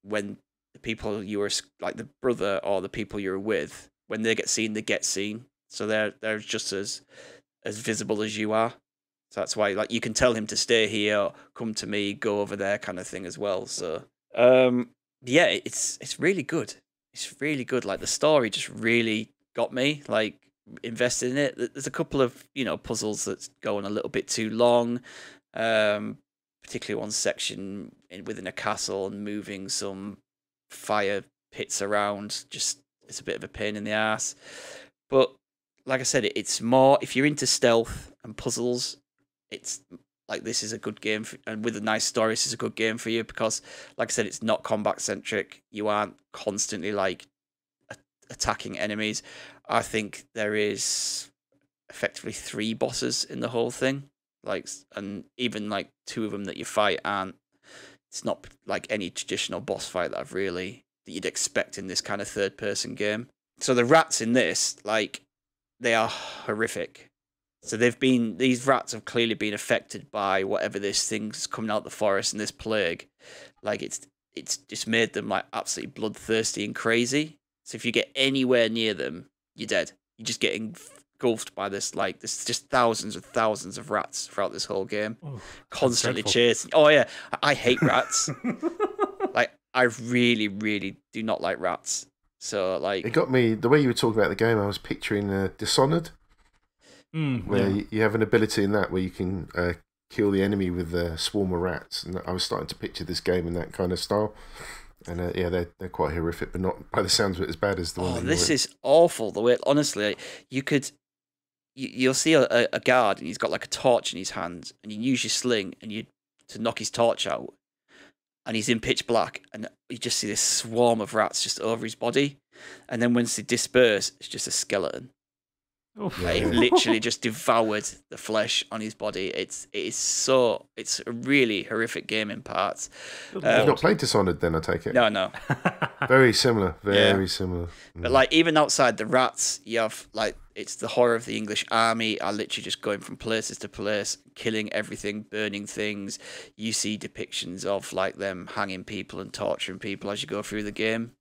when the people you were, like the brother or the people you were with, when they get seen, so they're just as visible as you are. So that's why, like, you can tell him to stay here, come to me, go over there, kind of thing as well. So, yeah, it's really good. It's really good. Like, the story just really got me, like, invested in it. There's a couple of, puzzles that's going a little bit too long. Particularly one section within a castle and moving some fire pits around. Just, it's a bit of a pain in the ass. But like I said, it's more, if you're into stealth and puzzles, it's like, this is a good game and with a nice story, this is a good game for you, because like I said, it's not combat centric. You aren't constantly like attacking enemies. I think there is effectively 3 bosses in the whole thing, like, and even like 2 of them that you fight aren't, it's not like any traditional boss fight that you'd expect in this kind of third person game. So the rats in this, like, they are horrific. So these rats have clearly been affected by whatever this thing's coming out of the forest and this plague. Like, it's just made them like absolutely bloodthirsty and crazy. So if you get anywhere near them, you're dead. You're just getting engulfed by this, like, there's just thousands of rats throughout this whole game. Oh, constantly chasing. Oh yeah, I hate rats. Like, I really, really do not like rats. So, like, it got me, the way you were talking about the game, I was picturing Dishonored. Where you have an ability in that where you can kill the enemy with a swarm of rats, and I was starting to picture this game in that kind of style. And yeah, they're quite horrific, but not by the sounds of it as bad as the one. Oh, this is awful. The way, honestly, you'll see a guard and he's got like a torch in his hand, and you use your sling to knock his torch out, and he's in pitch black, and you just see this swarm of rats just over his body, and then once they disperse, it's just a skeleton. Like, it literally just devoured the flesh on his body. It's a really horrific game in parts. You've not played Dishonored then, I take it? No. Very similar, very similar. But like, even outside the rats, you have like, it's the horror of the English army are literally just going from places to place, killing everything, burning things. You see depictions of like them hanging people and torturing people as you go through the game.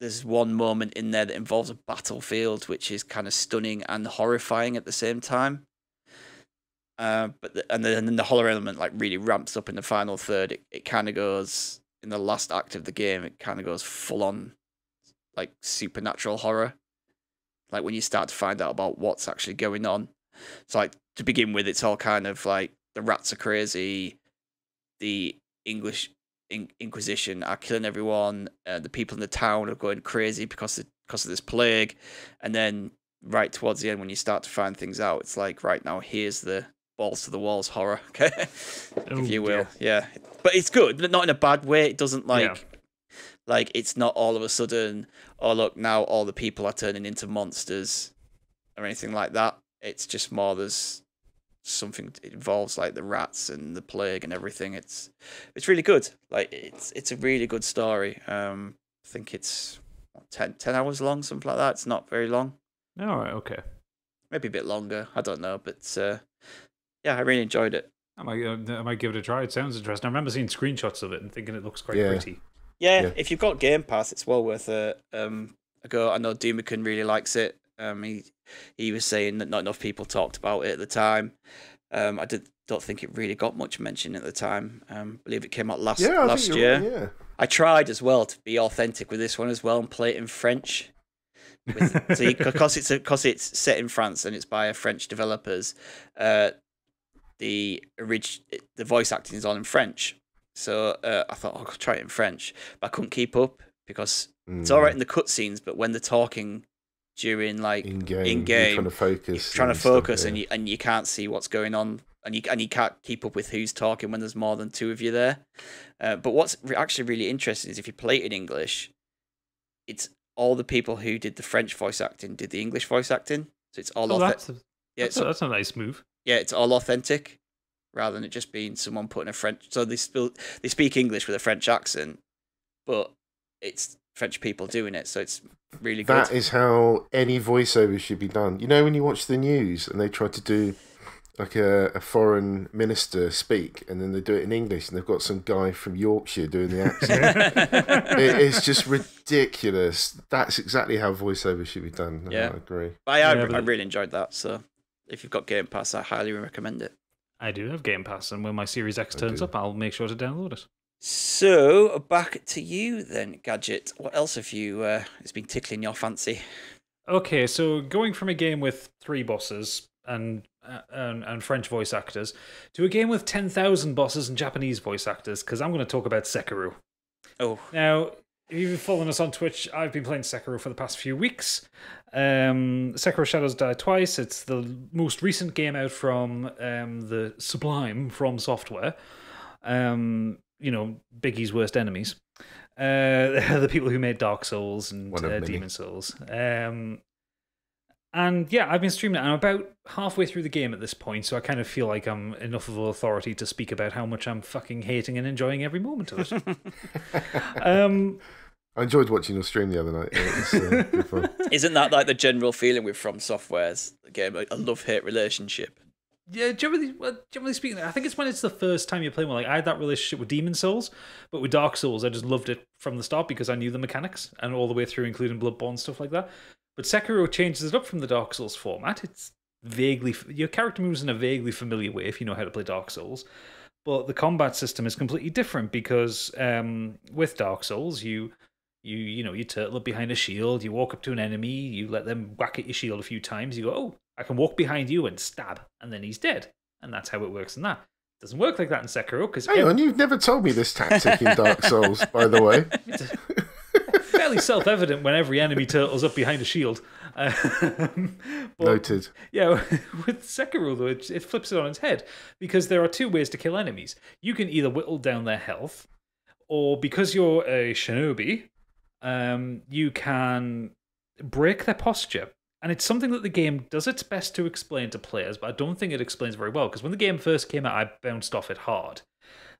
There's one moment in there that involves a battlefield, which is kind of stunning and horrifying at the same time. And then the horror element like really ramps up in the final third. It kind of goes, in the last act of the game, it kind of goes full on like supernatural horror. Like, when you start to find out about what's actually going on. So like, to begin with, it's all kind of like the rats are crazy, the English Inquisition are killing everyone, the people in the town are going crazy because of this plague, and then right towards the end, when you start to find things out, it's like, right now, here's the balls to the walls horror, okay? If you will. Yeah. But it's good, but not in a bad way. It doesn't like it's not all of a sudden, oh look, now all the people are turning into monsters or anything like that. It's just more, there's something, it involves like the rats and the plague and everything. It's really good. Like, it's a really good story. I think it's 10 hours long, something like that. It's not very long. All right, okay. Maybe a bit longer, I don't know, but yeah, I really enjoyed it. I might give it a try. It sounds interesting. I remember seeing screenshots of it and thinking it looks quite pretty. Yeah, if you've got Game Pass, it's well worth a go. I know Doomican really likes it. He was saying that not enough people talked about it at the time. I don't think it really got much mention at the time. I believe it came out last year. Right, yeah. I tried as well to be authentic with this one as well and play it in French. Because it's set in France and it's by French developers. The voice acting is all in French. So I thought, I'll try it in French, but I couldn't keep up because it's all right in the cutscenes, but when they're talking during like in game, you're trying to focus, and you can't see what's going on, and you can't keep up with who's talking when there's more than 2 of you there. But what's actually really interesting is if you play it in English, it's all the people who did the French voice acting did the English voice acting, so it's all that's a nice move. Yeah, it's all authentic, rather than it just being someone putting a French. So they speak English with a French accent, but it's French people doing it, so it's really good. That is how any voiceover should be done. You know, when you watch the news and they try to do like a foreign minister speak, and then they do it in English, and they've got some guy from Yorkshire doing the accent. It's just ridiculous. That's exactly how voiceover should be done. Yeah. I agree. I really enjoyed that. So if you've got Game Pass, I highly recommend it. I do have Game Pass, and when my Series X turns up, I'll make sure to download it. So back to you then, Gadget. What else have you? Has been tickling your fancy? Okay, so going from a game with 3 bosses and French voice actors to a game with 10,000 bosses and Japanese voice actors, because I'm going to talk about Sekiro. Oh. Now, if you've been following us on Twitch, I've been playing Sekiro for the past few weeks. Sekiro Shadows Die Twice. It's the most recent game out from the Sublime From Software. Biggie's worst enemies. The people who made Dark Souls and Demon Souls. And yeah, I've been streaming it. I'm about halfway through the game at this point, so I kind of feel like I'm enough of an authority to speak about how much I'm fucking hating and enjoying every moment of it. I enjoyed watching your stream the other night. It was good fun. Isn't that like the general feeling with From Software's game, like a love-hate relationship? Yeah, generally speaking, I think it's when it's the first time you play one. Like, I had that relationship with Demon Souls, but with Dark Souls, I just loved it from the start because I knew the mechanics and all the way through, including Bloodborne, stuff like that. But Sekiro changes it up from the Dark Souls format. It's your character moves in a vaguely familiar way if you know how to play Dark Souls. But the combat system is completely different because with Dark Souls, you turtle up behind a shield, you walk up to an enemy, you let them whack at your shield a few times, you go, oh, I can walk behind you and stab, and then he's dead. And that's how it works in that. It doesn't work like that in Sekiro. Hang on, you've never told me this tactic in Dark Souls, by the way. It's fairly self-evident when every enemy turtles up behind a shield. Noted. Yeah, with Sekiro, though, it flips it on its head, because there are 2 ways to kill enemies. You can either whittle down their health, or because you're a shinobi, you can break their posture. And it's something that the game does its best to explain to players, but I don't think it explains very well, because when the game first came out, I bounced off it hard.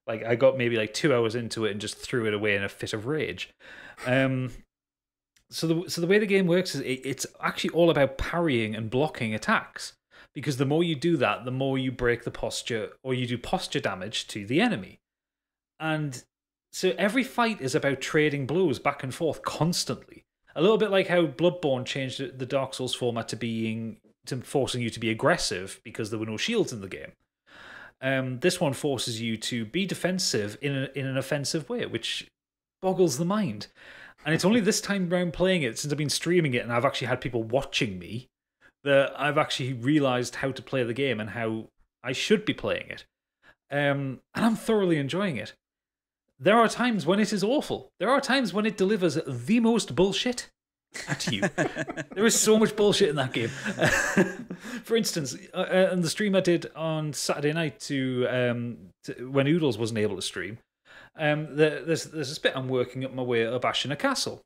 Like, I got maybe like 2 hours into it and just threw it away in a fit of rage. So the way the game works is it's actually all about parrying and blocking attacks, because the more you do that, the more you break the posture, or you do posture damage to the enemy. And so every fight is about trading blows back and forth constantly. A little bit like how Bloodborne changed the Dark Souls format to forcing you to be aggressive because there were no shields in the game. This one forces you to be defensive in an offensive way, which boggles the mind. And it's only this time around playing it, since I've been streaming it and I've actually had people watching me, that I've actually realised how to play the game and how I should be playing it. And I'm thoroughly enjoying it. There are times when it is awful. There are times when it delivers the most bullshit at you. There is so much bullshit in that game. For instance, in the stream I did on Saturday night when Oodles wasn't able to stream, there's this bit I'm working up my way up Ashina Castle.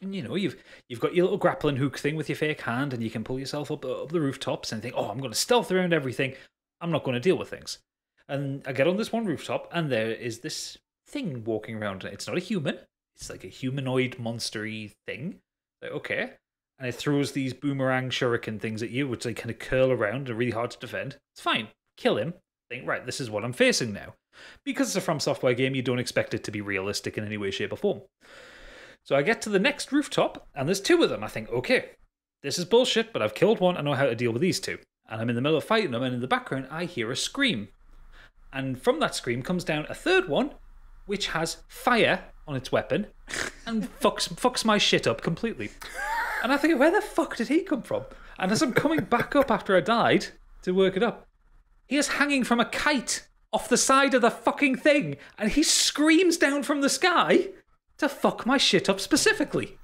And you've got your little grappling hook thing with your fake hand, and you can pull yourself up the rooftops and think, oh, I'm going to stealth around everything. I'm not going to deal with things. And I get on this one rooftop, and there is this thing walking around. It's not a human. It's like a humanoid monster-y thing. Like, okay. And it throws these boomerang shuriken things at you, which they kind of curl around and are really hard to defend. It's fine. Kill him. Think, right, this is what I'm facing now. Because it's a From Software game, you don't expect it to be realistic in any way, shape, or form. So I get to the next rooftop, and there's 2 of them. I think, okay, this is bullshit, but I've killed one. I know how to deal with these 2. And I'm in the middle of fighting them, and in the background, I hear a scream. And from that scream comes down a 3rd one, which has fire on its weapon, and fucks my shit up completely. And I think, where the fuck did he come from? And as I'm coming back up after I died to work it up, he is hanging from a kite off the side of the fucking thing, and he screams down from the sky to fuck my shit up specifically.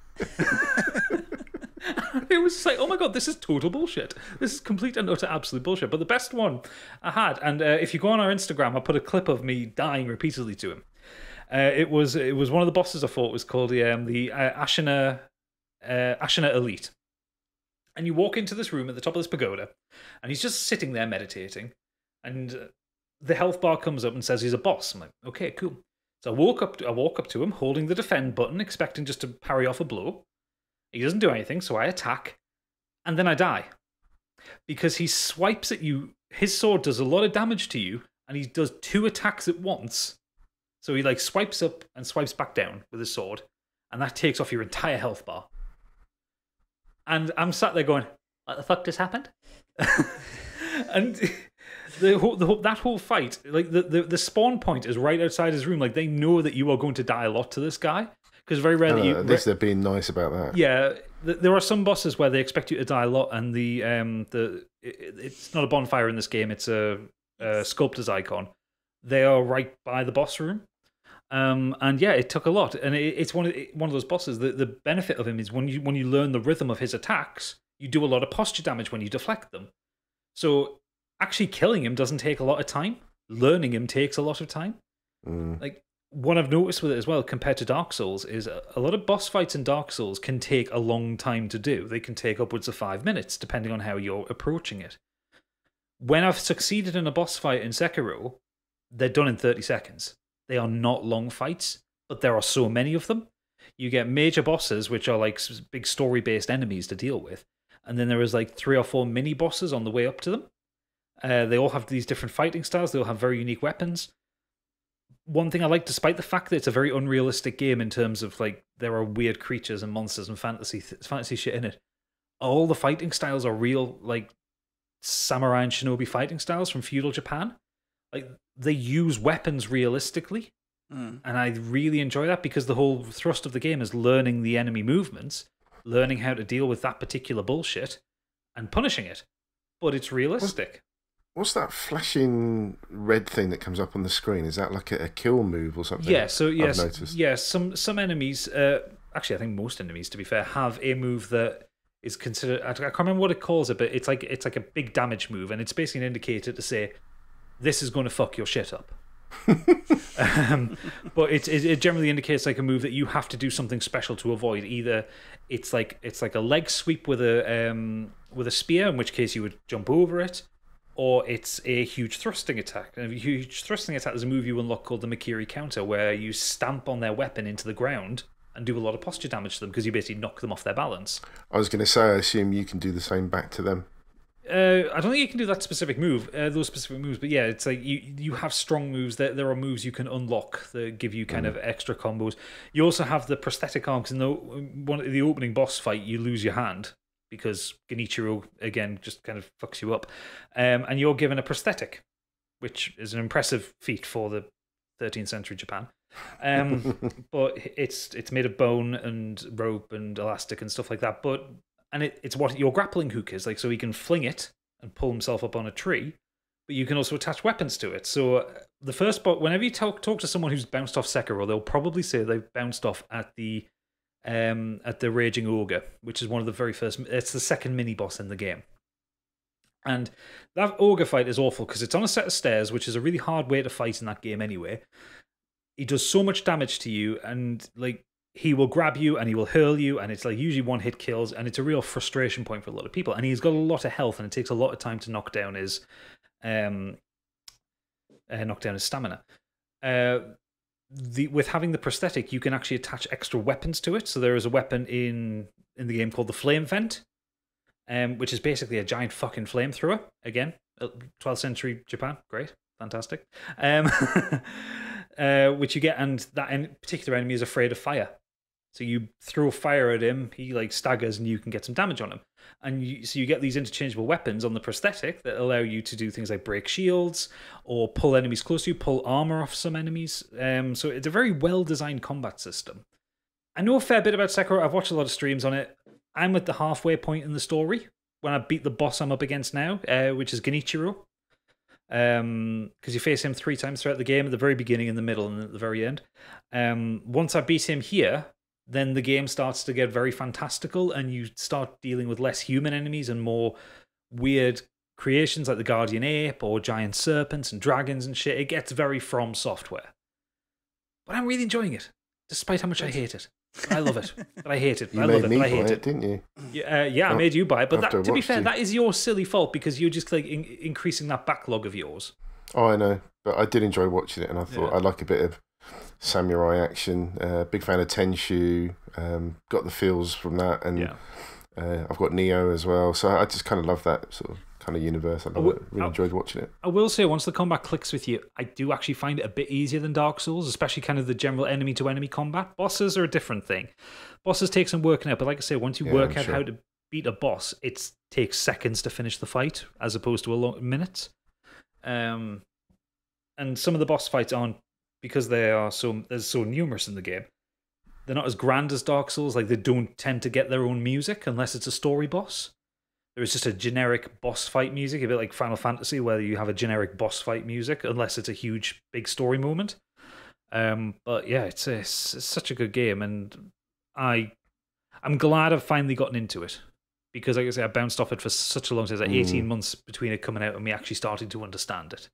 It was just like, oh my god, this is total bullshit. This is complete and utter absolute bullshit. But the best one I had, and if you go on our Instagram, I put a clip of me dying repeatedly to him. It was one of the bosses I fought was called the Ashina Elite. And you walk into this room at the top of this pagoda, and he's just sitting there meditating, and the health bar comes up and says he's a boss. I'm like, okay, cool. So I walk up to him, holding the defend button, expecting just to parry off a blow. He doesn't do anything, so I attack, and then I die. Because he swipes at you his sword does a lot of damage to you, and he does 2 attacks at once. So he like swipes up and swipes back down with his sword, and that takes off your entire health bar. And I'm sat there going, "What the fuck just happened?" And that whole fight, like the spawn point is right outside his room. Like they know that you are going to die a lot to this guy, because very rarely. At least they're being nice about that. Yeah, there are some bosses where they expect you to die a lot, and it's not a bonfire in this game; it's a sculptor's icon. They are right by the boss room, and yeah, it took a lot, and it's one of those bosses. The benefit of him is when you learn the rhythm of his attacks, you do a lot of posture damage when you deflect them. So actually killing him doesn't take a lot of time. Learning him takes a lot of time. Like what I've noticed with it as well, compared to Dark Souls, is a lot of boss fights in Dark Souls can take a long time to do. They can take upwards of 5 minutes, depending on how you're approaching it. When I've succeeded in a boss fight in Sekiro, they're done in 30 seconds. They are not long fights, but there are so many of them. You get major bosses, which are like big story-based enemies to deal with. And then there is like 3 or 4 mini bosses on the way up to them. They all have these different fighting styles. They all have very unique weapons. One thing I like, despite the fact that it's a very unrealistic game in terms of like there are weird creatures and monsters and fantasy shit in it, all the fighting styles are real, like samurai and shinobi fighting styles from feudal Japan. Like they use weapons realistically, and I really enjoy that because the whole thrust of the game is learning the enemy movements, learning how to deal with that particular bullshit, and punishing it. But it's realistic. What's that flashing red thing that comes up on the screen? Is that like a kill move or something? Yeah, so yes, I've noticed. Yes, some enemies, actually I think most enemies, to be fair, have a move that is considered, I can't remember what it calls it, but it's like a big damage move, and it's basically an indicator to say, this is going to fuck your shit up. But it generally indicates like a move that you have to do something special to avoid. Either it's like a leg sweep with a spear, in which case you would jump over it, or it's a huge thrusting attack. And a huge thrusting attack is a move you unlock called the Makiri counter, where you stamp on their weapon into the ground and do a lot of posture damage to them because you basically knock them off their balance. I was going to say, I assume you can do the same back to them. I don't think you can do that specific move, those specific moves, but yeah, it's like you have strong moves. There are moves you can unlock that give you kind of extra combos. You also have the prosthetic arms. In the opening boss fight, you lose your hand because Genichiro, again, just kind of fucks you up. And you're given a prosthetic, which is an impressive feat for the 13th century Japan. But it's made of bone and rope and elastic and stuff like that. And it's what your grappling hook is, like, so he can fling it and pull himself up on a tree, but you can also attach weapons to it. So the first whenever you talk to someone who's bounced off Sekiro, they'll probably say they've bounced off at the Raging Ogre, which is one of the very first. It's the second mini boss in the game, and that ogre fight is awful because it's on a set of stairs, which is a really hard way to fight in that game anyway. He does so much damage to you, and like, he will grab you and he will hurl you, and it's like usually one hit kills, and it's a real frustration point for a lot of people. And he's got a lot of health, and it takes a lot of time to knock down his stamina. With having the prosthetic, you can actually attach extra weapons to it. So there is a weapon in the game called the Flame Vent, which is basically a giant fucking flamethrower. Again, 12th century Japan, great, fantastic. Which you get, and that particular enemy is afraid of fire. So you throw fire at him, he like staggers, and you can get some damage on him. And so you get these interchangeable weapons on the prosthetic that allow you to do things like break shields or pull enemies close to you, pull armor off some enemies. So it's a very well-designed combat system. I know a fair bit about Sekiro. I've watched a lot of streams on it. I'm at the halfway point in the story when I beat the boss I'm up against now, which is Genichiro. Because you face him 3 times throughout the game, at the very beginning, in the middle, and at the very end. Once I beat him here, then the game starts to get very fantastical, and you start dealing with less human enemies and more weird creations like the Guardian Ape or giant serpents and dragons and shit. It gets very From Software. But I'm really enjoying it, despite how much I hate it. I love it, but I hate it. You I made love it, me but I buy hate it, didn't you? Yeah, I made you buy it. But After to be watched fair, you. that is your silly fault because you're just like increasing that backlog of yours. Oh, I know, but I did enjoy watching it, and I thought Yeah. I like a bit of samurai action. Big fan of Tenshu. Got the feels from that, and I've got Neo as well. So I just kind of love that sort of kind of universe. I love it. Really enjoyed watching it. I will say, once the combat clicks with you, I do actually find it a bit easier than Dark Souls, especially kind of the general enemy-to-enemy combat. Bosses are a different thing. Bosses take some working out, but like I say, once you work out how to beat a boss, it takes seconds to finish the fight, as opposed to minutes. And some of the boss fights aren't, because there's so numerous in the game, they're not as grand as Dark Souls. Like, they don't tend to get their own music unless it's a story boss. There is just a generic boss fight music, a bit like Final Fantasy, where you have a generic boss fight music, unless it's a huge, big story moment. But yeah, it's such a good game, and I'm glad I've finally gotten into it. Because, like I say, I bounced off it for such a long time. It's like 18 months between it coming out and me actually starting to understand it.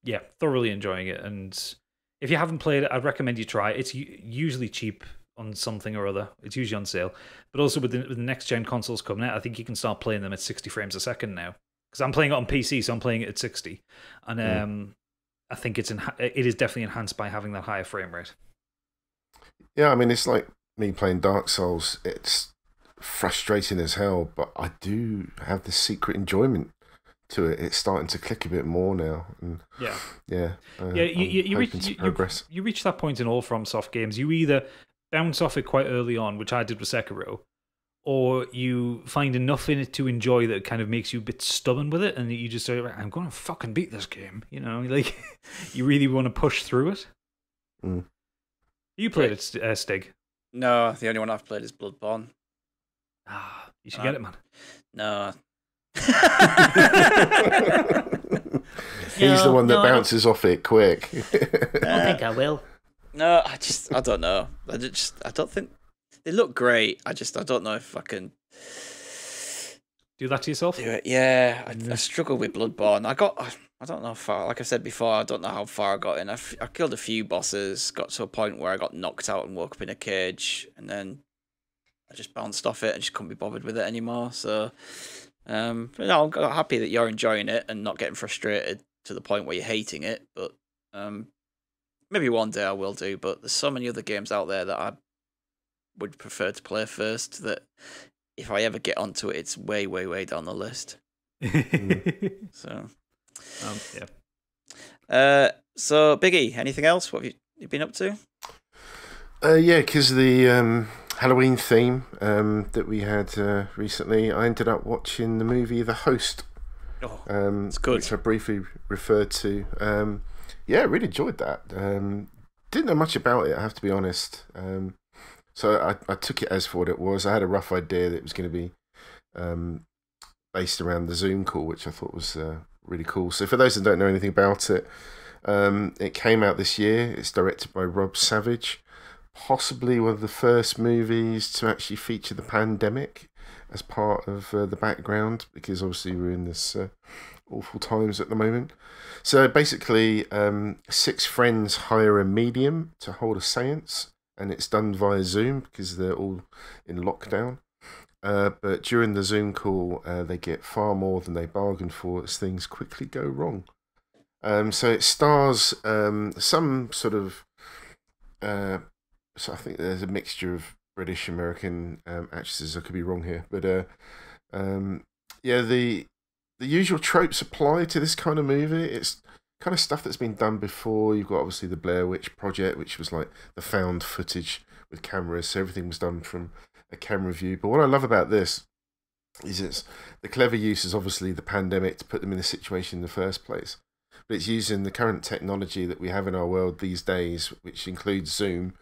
Yeah, thoroughly enjoying it. And if you haven't played it, I'd recommend you try it. It's usually cheap on something or other. It's usually on sale. But also with the next-gen consoles coming out, I think you can start playing them at 60 frames a second now. Because I'm playing it on PC, so I'm playing it at 60. And I think it is definitely enhanced by having that higher frame rate. Yeah, I mean, it's like me playing Dark Souls. It's frustrating as hell, but I do have this secret enjoyment to it. It's starting to click a bit more now, and you reach that point in all FromSoft games. You either bounce off it quite early on, which I did with Sekiro, or you find enough in it to enjoy that it kind of makes you a bit stubborn with it, and you just say, "I'm going to fucking beat this game." You know, like you really want to push through it. You played it, Stig? No, the only one I've played is Bloodborne. You should get it, man. No. He's the one that bounces off it quick. I think I will. No, I don't know. I don't think they look great. I don't know if I can do that to yourself. Do it. Yeah, I struggle with Bloodborne. I don't know how far. Like I said before, I don't know how far I got in. I killed a few bosses. Got to a point where I got knocked out and woke up in a cage, and then I just bounced off it. I just couldn't be bothered with it anymore. So, I'm happy that you're enjoying it and not getting frustrated to the point where you're hating it. But maybe one day I will do. But there's so many other games out there that I would prefer to play first. That if I ever get onto it, it's way, way, way down the list. So, yeah. So Biggie, anything else? What have you been up to? Yeah, because the Halloween theme that we had recently, I ended up watching the movie The Host. It's good. Which I briefly referred to. Yeah, really enjoyed that. Didn't know much about it, I have to be honest. So I took it as for what it was. I had a rough idea that it was going to be based around the Zoom call, which I thought was really cool. So for those that don't know anything about it, it came out this year. It's directed by Rob Savage. Possibly one of the first movies to actually feature the pandemic as part of the background, because obviously we're in this awful times at the moment. So basically, 6 friends hire a medium to hold a seance, and it's done via Zoom because they're all in lockdown. But during the Zoom call, they get far more than they bargained for as things quickly go wrong. So it stars some sort of... So I think there's a mixture of British, American actresses. I could be wrong here, but yeah, the usual tropes apply to this kind of movie. It's kind of stuff that's been done before. You've got obviously the Blair Witch Project, which was like the found footage with cameras. So everything was done from a camera view. But what I love about this is it's the clever use is obviously the pandemic to put them in a situation in the first place. But it's using the current technology that we have in our world these days, which includes Zoom.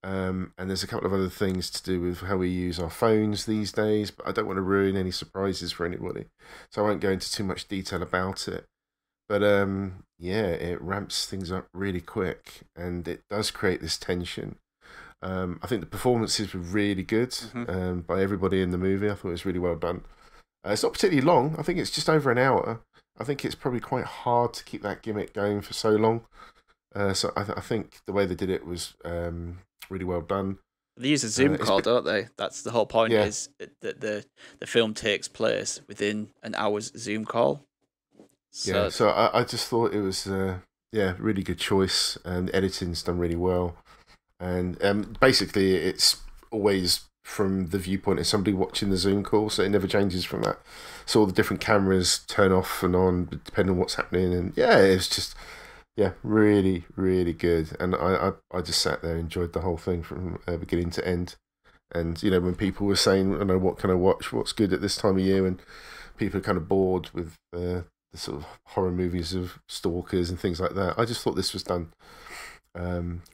And there's a couple of other things to do with how we use our phones these days, but I don't want to ruin any surprises for anybody, so I won't go into too much detail about it. But yeah, it ramps things up really quick, and it does create this tension. I think the performances were really good by everybody in the movie. I thought it was really well done. It's not particularly long. I think it's just over an hour. I think it's probably quite hard to keep that gimmick going for so long. So I think the way they did it was really well done. They use a Zoom call, don't they? That's the whole point. Yeah. Is that the film takes place within an hour's Zoom call. So, yeah. So I just thought it was really good choice, and the editing's done really well. And basically, it's always from the viewpoint of somebody watching the Zoom call, so it never changes from that. So all the different cameras turn off and on depending on what's happening, and yeah, it's just really, really good. And I just sat there and enjoyed the whole thing from beginning to end. And you know, when people were saying, "I know what can I watch? What's good at this time of year?" and people are kind of bored with the sort of horror movies of stalkers and things like that, I just thought this was done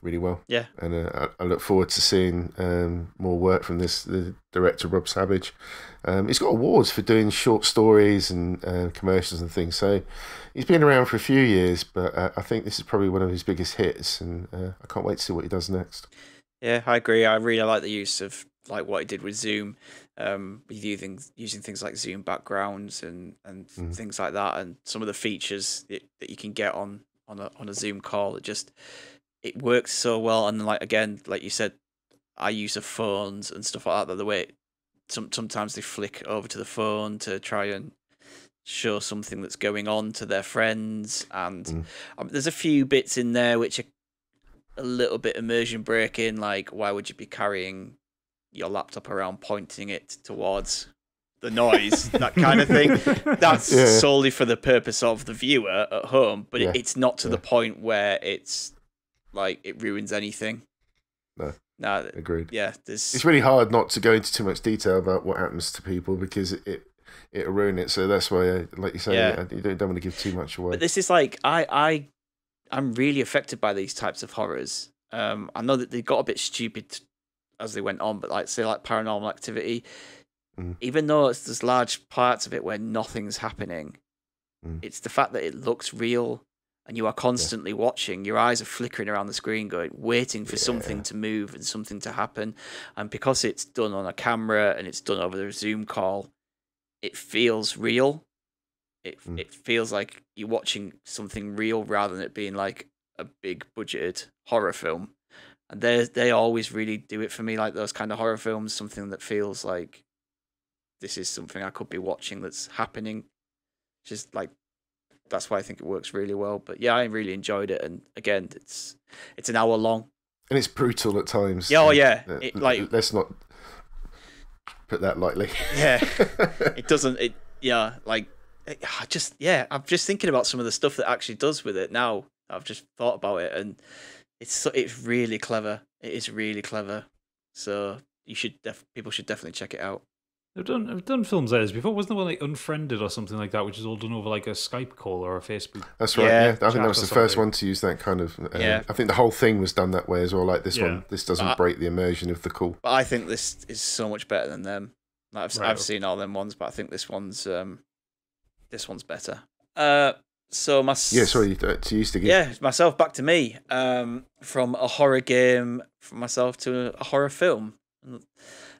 really well. Yeah. And I look forward to seeing more work from the director Rob Savage. He's got awards for doing short stories and commercials and things, so he's been around for a few years, but I think this is probably one of his biggest hits, and I can't wait to see what he does next. Yeah, I agree. I really like the use of like what he did with Zoom, using things like Zoom backgrounds and things like that, and some of the features that you can get on a Zoom call. It works so well. And like again, like you said, our use of phones and stuff like that. The way sometimes they flick over to the phone to try and show something that's going on to their friends, and there's a few bits in there which are a little bit immersion breaking, like why would you be carrying your laptop around pointing it towards the noise, that kind of thing. That's solely for the purpose of the viewer at home, but it's not to the point where it's like it ruins anything. No, agreed. Yeah, it's really hard not to go into too much detail about what happens to people because it'll ruin it. So that's why, like you say, you don't want to give too much away. But this is like I'm really affected by these types of horrors. I know that they got a bit stupid as they went on, but like say like Paranormal Activity, even though there's large parts of it where nothing's happening, it's the fact that it looks real and you are constantly watching. Your eyes are flickering around the screen, waiting for something to move and something to happen. And because it's done on a camera and it's done over the Zoom call, it feels real. It feels like you're watching something real rather than it being like a big budgeted horror film. And they always really do it for me, like those kind of horror films, something that feels like this is something I could be watching that's happening. Just like that's why I think it works really well. But yeah, I really enjoyed it, and again, it's an hour long, and it's brutal at times. Yeah, let's not put that lightly. Yeah, it doesn't. I'm just thinking about some of the stuff that actually does with it now. I've just thought about it, and it's really clever. It is really clever. So people should definitely check it out. I've done films like this before. Wasn't there one like Unfriended or something like that, which is all done over like a Skype call or a Facebook? That's right. Yeah, I think that was the first one to use that kind of. I think the whole thing was done that way as well. Like this one, this doesn't break the immersion of the call. But I think this is so much better than them. I've seen all them ones, but I think this one's better. Sorry to you, Stig. Yeah, myself back to me. From a horror game, from myself to a horror film.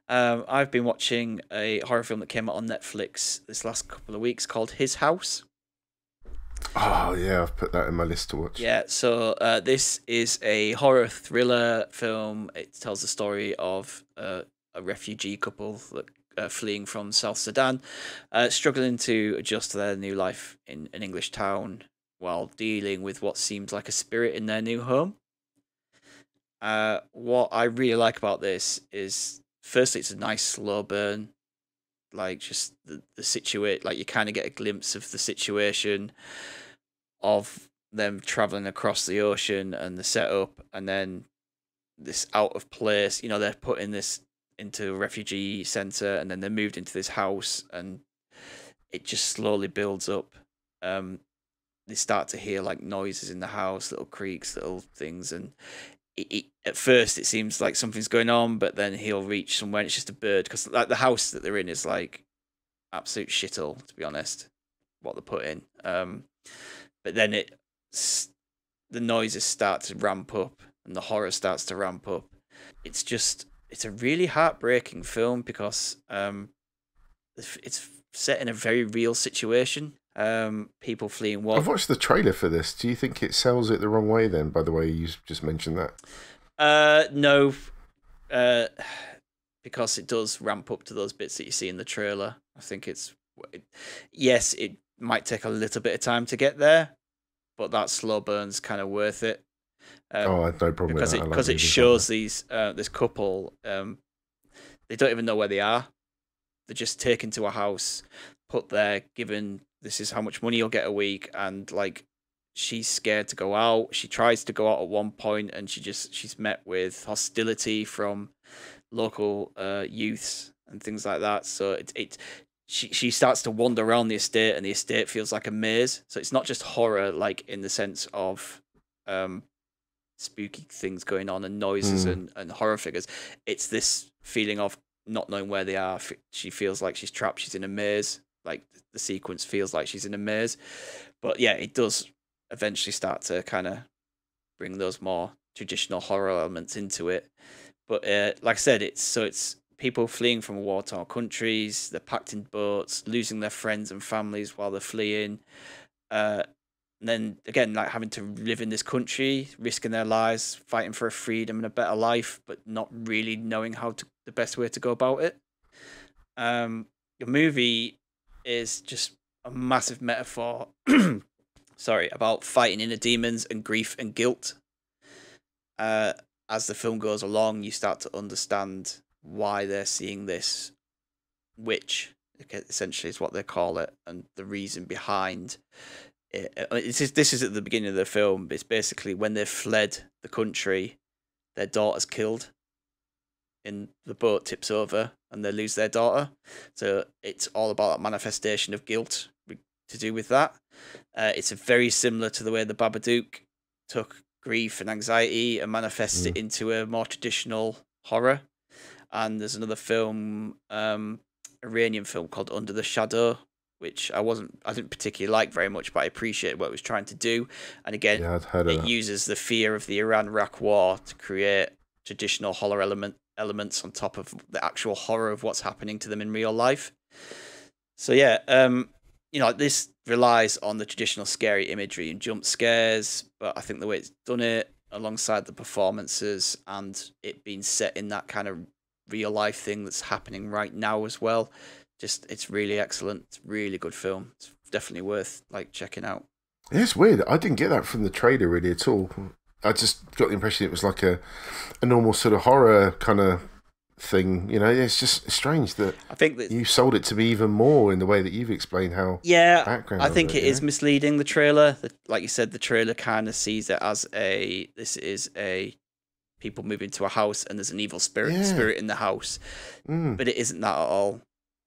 I've been watching a horror film that came out on Netflix this last couple of weeks called His House. Oh yeah, I've put that in my list to watch. Yeah, so this is a horror thriller film. It tells the story of a refugee couple that fleeing from South Sudan, struggling to adjust to their new life in an English town while dealing with what seems like a spirit in their new home. What I really like about this is, firstly, it's a nice slow burn, like just the situation. Like you kind of get a glimpse of the situation of them traveling across the ocean and the setup, and then this out of place. You know, they're putting this into a refugee center, and then they're moved into this house, and it just slowly builds up. They start to hear like noises in the house, little creaks, little things, and at first it seems like something's going on, but then he'll reach somewhere and it's just a bird, because like the house that they're in is like absolute shithole, to be honest, what they put in. But then the noises start to ramp up and the horror starts to ramp up. It's a really heartbreaking film because it's set in a very real situation. People fleeing war. I've watched the trailer for this. Do you think it sells it the wrong way then, by the way you just mentioned that? No. Because it does ramp up to those bits that you see in the trailer. I think yes, it might take a little bit of time to get there, but that slow burn's kind of worth it. I have no problem because with that. Because it shows this couple. they don't even know where they are. They're just taken to a house, put there, given this is how much money you'll get a week, and like she's scared to go out. She tries to go out at one point, and she's met with hostility from local youths and things like that. So she starts to wander around the estate, and the estate feels like a maze. So it's not just horror, like in the sense of spooky things going on and noises and horror figures. It's this feeling of not knowing where they are. She feels like she's trapped. She's in a maze. Like the sequence feels like she's in a maze. But yeah, it does eventually start to kind of bring those more traditional horror elements into it. But like I said, it's people fleeing from war-torn countries. They're packed in boats, losing their friends and families while they're fleeing. And then again, like having to live in this country, risking their lives, fighting for a freedom and a better life, but not really knowing the best way to go about it. The movie is just a massive metaphor, about fighting inner demons and grief and guilt. As the film goes along, you start to understand why they're seeing this witch, essentially is what they call it, and the reason behind it. This is at the beginning of the film. It's basically when they've fled the country, their daughter's killed, and the boat tips over and they lose their daughter. So it's all about that manifestation of guilt to do with that. It's very similar to the way the Babadook took grief and anxiety and manifested it into a more traditional horror. And there's another film, Iranian film called Under the Shadow, which I didn't particularly like very much, but I appreciated what it was trying to do. And again, it uses the fear of the Iran-Iraq war to create traditional horror elements on top of the actual horror of what's happening to them in real life. So yeah, this relies on the traditional scary imagery and jump scares, but I think the way it's done it, alongside the performances and it being set in that kind of real life thing that's happening right now as well, it's really excellent. It's a really good film. It's definitely worth checking out. It's weird. I didn't get that from the trailer really at all. I just got the impression it was like a normal sort of horror kind of thing. It's just strange that I think that you sold it to me even more in the way that you've explained how. Yeah, background I think it is misleading. The trailer, like you said, the trailer kind of sees it as this is a people moving to a house and there's an evil spirit in the house, but it isn't that at all.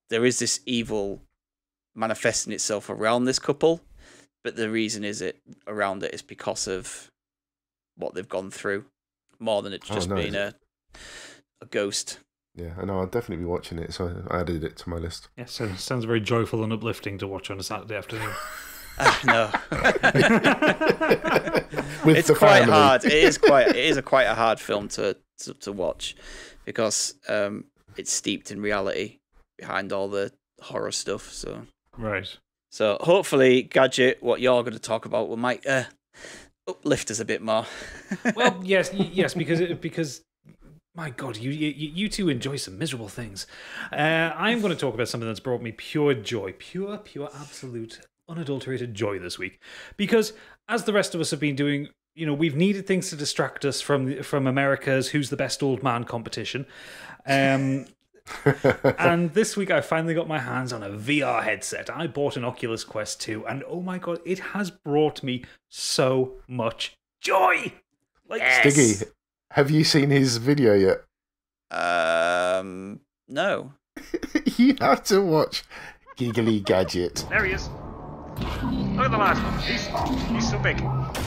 There is this evil manifesting itself around this couple, but the reason around it is because of what they've gone through, more than it's just being a ghost. Yeah, I know. I'll definitely be watching it, so I added it to my list. Yeah, so it sounds very joyful and uplifting to watch on a Saturday afternoon. No, it's quite hard. It is quite a hard film to watch because it's steeped in reality behind all the horror stuff. So right. So hopefully, Gadget, what you're going to talk about might uplift us a bit more. Well, yes, because my God, you two enjoy some miserable things. I'm going to talk about something that's brought me pure joy, pure, absolute, unadulterated joy this week. Because as the rest of us have been doing, we've needed things to distract us from America's Who's the Best Old Man competition. And this week I finally got my hands on a VR headset. I bought an Oculus Quest 2, and oh my God, it has brought me so much joy. Stiggy, have you seen his video yet? No. You have to watch Giggly Gadget. There he is. Look at the last one. He's so big.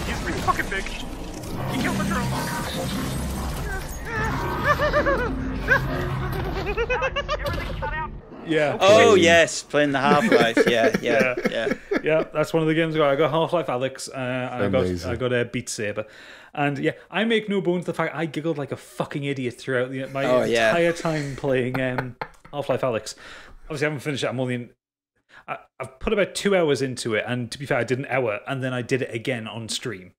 He's really fucking big. He killed the girl. Yeah. Oh yes, playing the Half-Life. Yeah. Yeah, that's one of the games I got Half-Life Alyx, and I got Beat Saber. And yeah, I make no bones the fact I giggled like a fucking idiot throughout my entire time playing Half-Life Alyx. Obviously, I haven't finished it. I've put about 2 hours into it, and to be fair, I did an hour, and then I did it again on stream.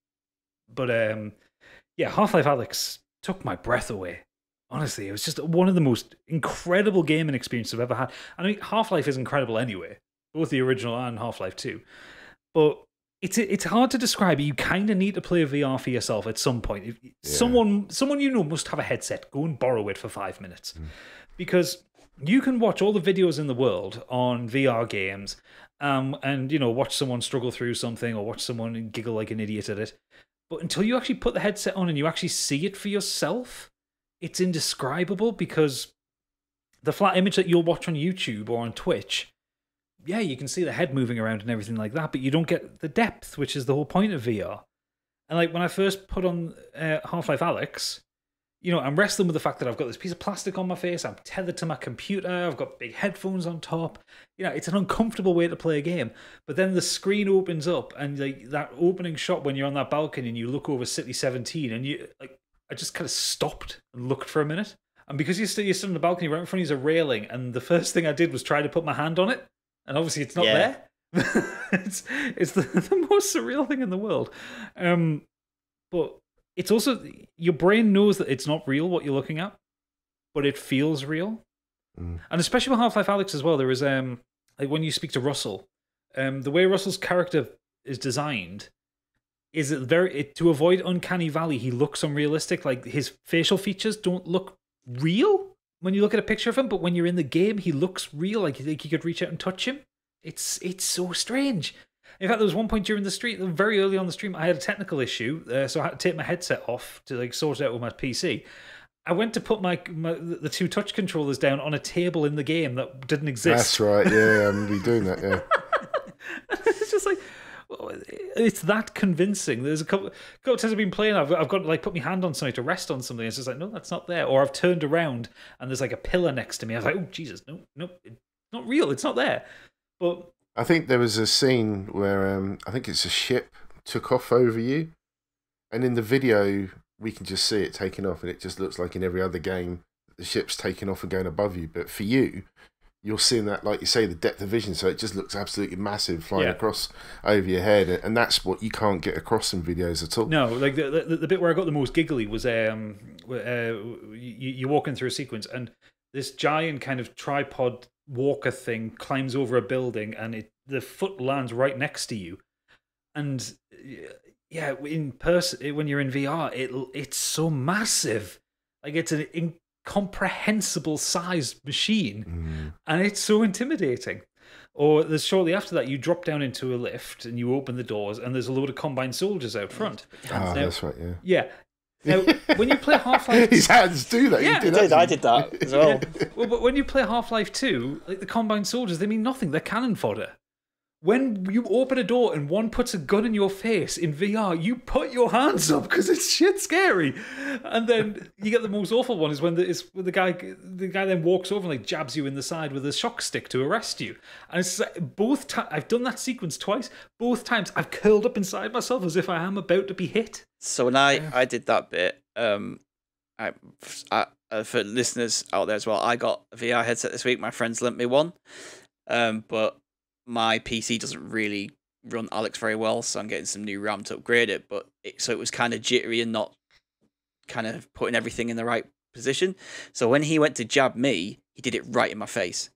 But Half-Life Alyx took my breath away. Honestly, it was just one of the most incredible gaming experiences I've ever had. I mean, Half-Life is incredible anyway, both the original and Half-Life 2. But it's hard to describe. You kind of need to play VR for yourself at some point. Someone must have a headset. Go and borrow it for 5 minutes. because you can watch all the videos in the world on VR games, and watch someone struggle through something or watch someone giggle like an idiot at it. But until you actually put the headset on and you actually see it for yourself, it's indescribable, because the flat image that you'll watch on YouTube or on Twitch, yeah, you can see the head moving around and everything like that, but you don't get the depth, which is the whole point of VR. And like when I first put on Half-Life Alyx, I'm wrestling with the fact that I've got this piece of plastic on my face, I'm tethered to my computer, I've got big headphones on top. It's an uncomfortable way to play a game. But then the screen opens up, and like that opening shot when you're on that balcony and you look over City 17, and I just kind of stopped and looked for a minute. And because you're stood on the balcony, right in front of you is a railing, and the first thing I did was try to put my hand on it, and obviously it's not there. It's the most surreal thing in the world. But it's also, your brain knows that it's not real what you're looking at, but it feels real. And especially with Half-Life Alyx as well, there is like when you speak to Russell, the way Russell's character is designed is that to avoid Uncanny Valley, he looks unrealistic. Like his facial features don't look real when you look at a picture of him, but when you're in the game, he looks real. Like you could reach out and touch him. It's so strange. In fact, there was one point during the stream, very early on the stream, I had a technical issue, so I had to take my headset off to like sort it out with my PC. I went to put the two touch controllers down on a table in the game that didn't exist. That's right. Yeah, I'm be doing that. Yeah. It's just like, it's that convincing. There's a couple of times I've been playing, I've got to like put my hand on something to rest on something. It's just like, no, that's not there. Or I've turned around and there's like a pillar next to me. I was like, oh Jesus, no, it's not real. It's not there. But I think there was a scene where I think it's a ship took off over you, and in the video we can just see it taking off, and it just looks like in every other game the ship's taking off and going above you. But for you, you're seeing that, like you say, the depth of vision, so it just looks absolutely massive flying across over your head, and that's what you can't get across in videos at all. No, like the bit where I got the most giggly was you're walking through a sequence, and this giant kind of tripod walker thing climbs over a building, and the foot lands right next to you. And yeah, in person, when you're in VR, it's so massive. Like it's an incomprehensible sized machine, and it's so intimidating. Or there's shortly after that, you drop down into a lift and you open the doors, and there's a load of combined soldiers out front. That's right. Yeah. Yeah. Now, when you play Half-Life... His hands do that. Yeah, I did that as well. Well, but when you play Half-Life 2, like the combined soldiers, they mean nothing. They're cannon fodder. When you open a door and one puts a gun in your face in VR, you put your hands up because it's shit scary. And then you get the most awful one is when the guy then walks over and like jabs you in the side with a shock stick to arrest you. And it's like, both times I've done that sequence twice. Both times I've curled up inside myself as if I am about to be hit. So when I did that bit, for listeners out there as well, I got a VR headset this week. My friends lent me one, but my PC doesn't really run Alyx very well, so I'm getting some new RAM to upgrade it. But so it was kind of jittery and not kind of putting everything in the right position. So when he went to jab me, he did it right in my face.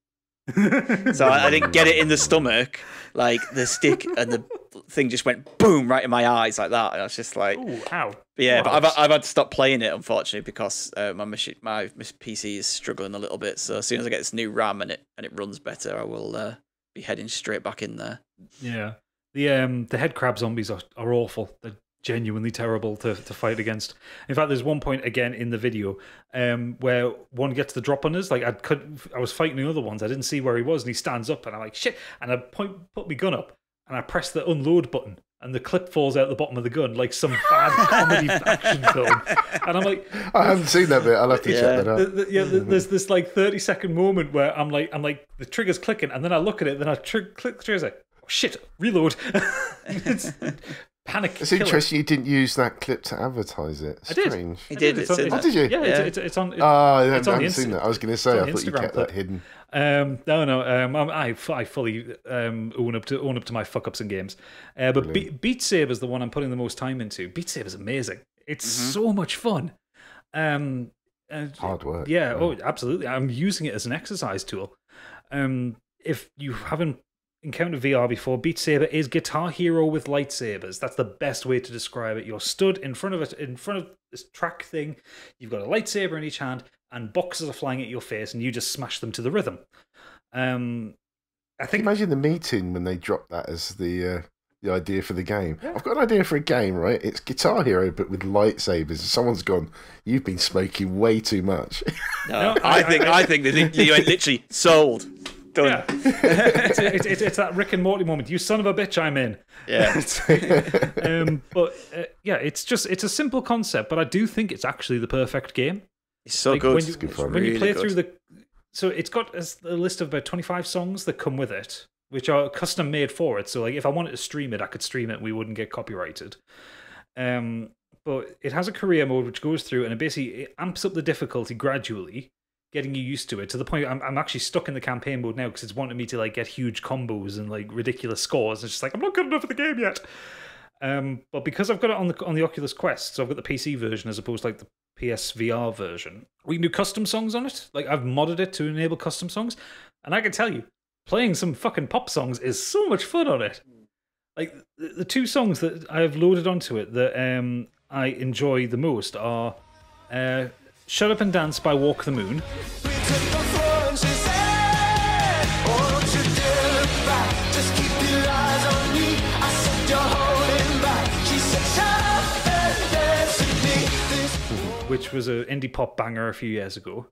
So I didn't get it in the stomach, like the stick and the thing just went boom right in my eyes like that. And I was just like, ooh, ow. But yeah, but I've had to stop playing it unfortunately because my PC is struggling a little bit. So as soon as I get this new RAM and it runs better, I will be heading straight back in there. Yeah, the head crab zombies are awful. They're genuinely terrible to fight against. In fact, there's one point again in the video where one gets the drop on us. Like I was fighting the other ones. I didn't see where he was, and he stands up, and I'm like shit. And I put my gun up, and I press the unload button, and the clip falls out the bottom of the gun like some bad comedy action film. And I'm like, I haven't seen that bit. I'll have to check that out. There's this like 30-second moment where I'm like the trigger's clicking, and then I look at it, then I click the trigger's like, oh, shit, reload. It's panic. It's interesting you didn't use that clip to advertise it. Strange. He did. It's on, did you? Yeah, Yeah. It's on. I it's on haven't seen that. I was going to say, I thought you Instagram kept that hidden. No. I fully own up to my fuck ups in games. But Beat Saber is the one I'm putting the most time into. Beat Saber is amazing. It's so much fun. Hard work. Yeah. Oh, absolutely. I'm using it as an exercise tool. If you haven't encountered VR before, Beat Saber is Guitar Hero with lightsabers. That's the best way to describe it. You're stood in front of this track thing. You've got a lightsaber in each hand. and boxes are flying at your face, and you just smash them to the rhythm. I think. Imagine the meeting when they dropped that as the idea for the game. Yeah. I've got an idea for a game, right? It's Guitar Hero, but with lightsabers. Someone's gone, "You've been smoking way too much." No, I think they literally sold. Done. Yeah. it's that Rick and Morty moment. You son of a bitch, I'm in. Yeah. It's a simple concept, but I do think it's actually the perfect game. It's so good. When you play through so it's got a list of about 25 songs that come with it, which are custom made for it. So like if I wanted to stream it, I could stream it and we wouldn't get copyrighted. But it has a career mode which goes through and it amps up the difficulty gradually, getting you used to it, to the point I'm actually stuck in the campaign mode now because it's wanting me to like get huge combos and like ridiculous scores. It's just like, I'm not good enough for the game yet. But because I've got it on the Oculus Quest, so I've got the PC version as opposed to like the PSVR version, we can do custom songs on it. Like I've modded it to enable custom songs, and I can tell you, playing some fucking pop songs is so much fun on it. Like the two songs that I've loaded onto it that I enjoy the most are Shut Up and Dance by Walk the Moon. Which was an indie pop banger a few years ago.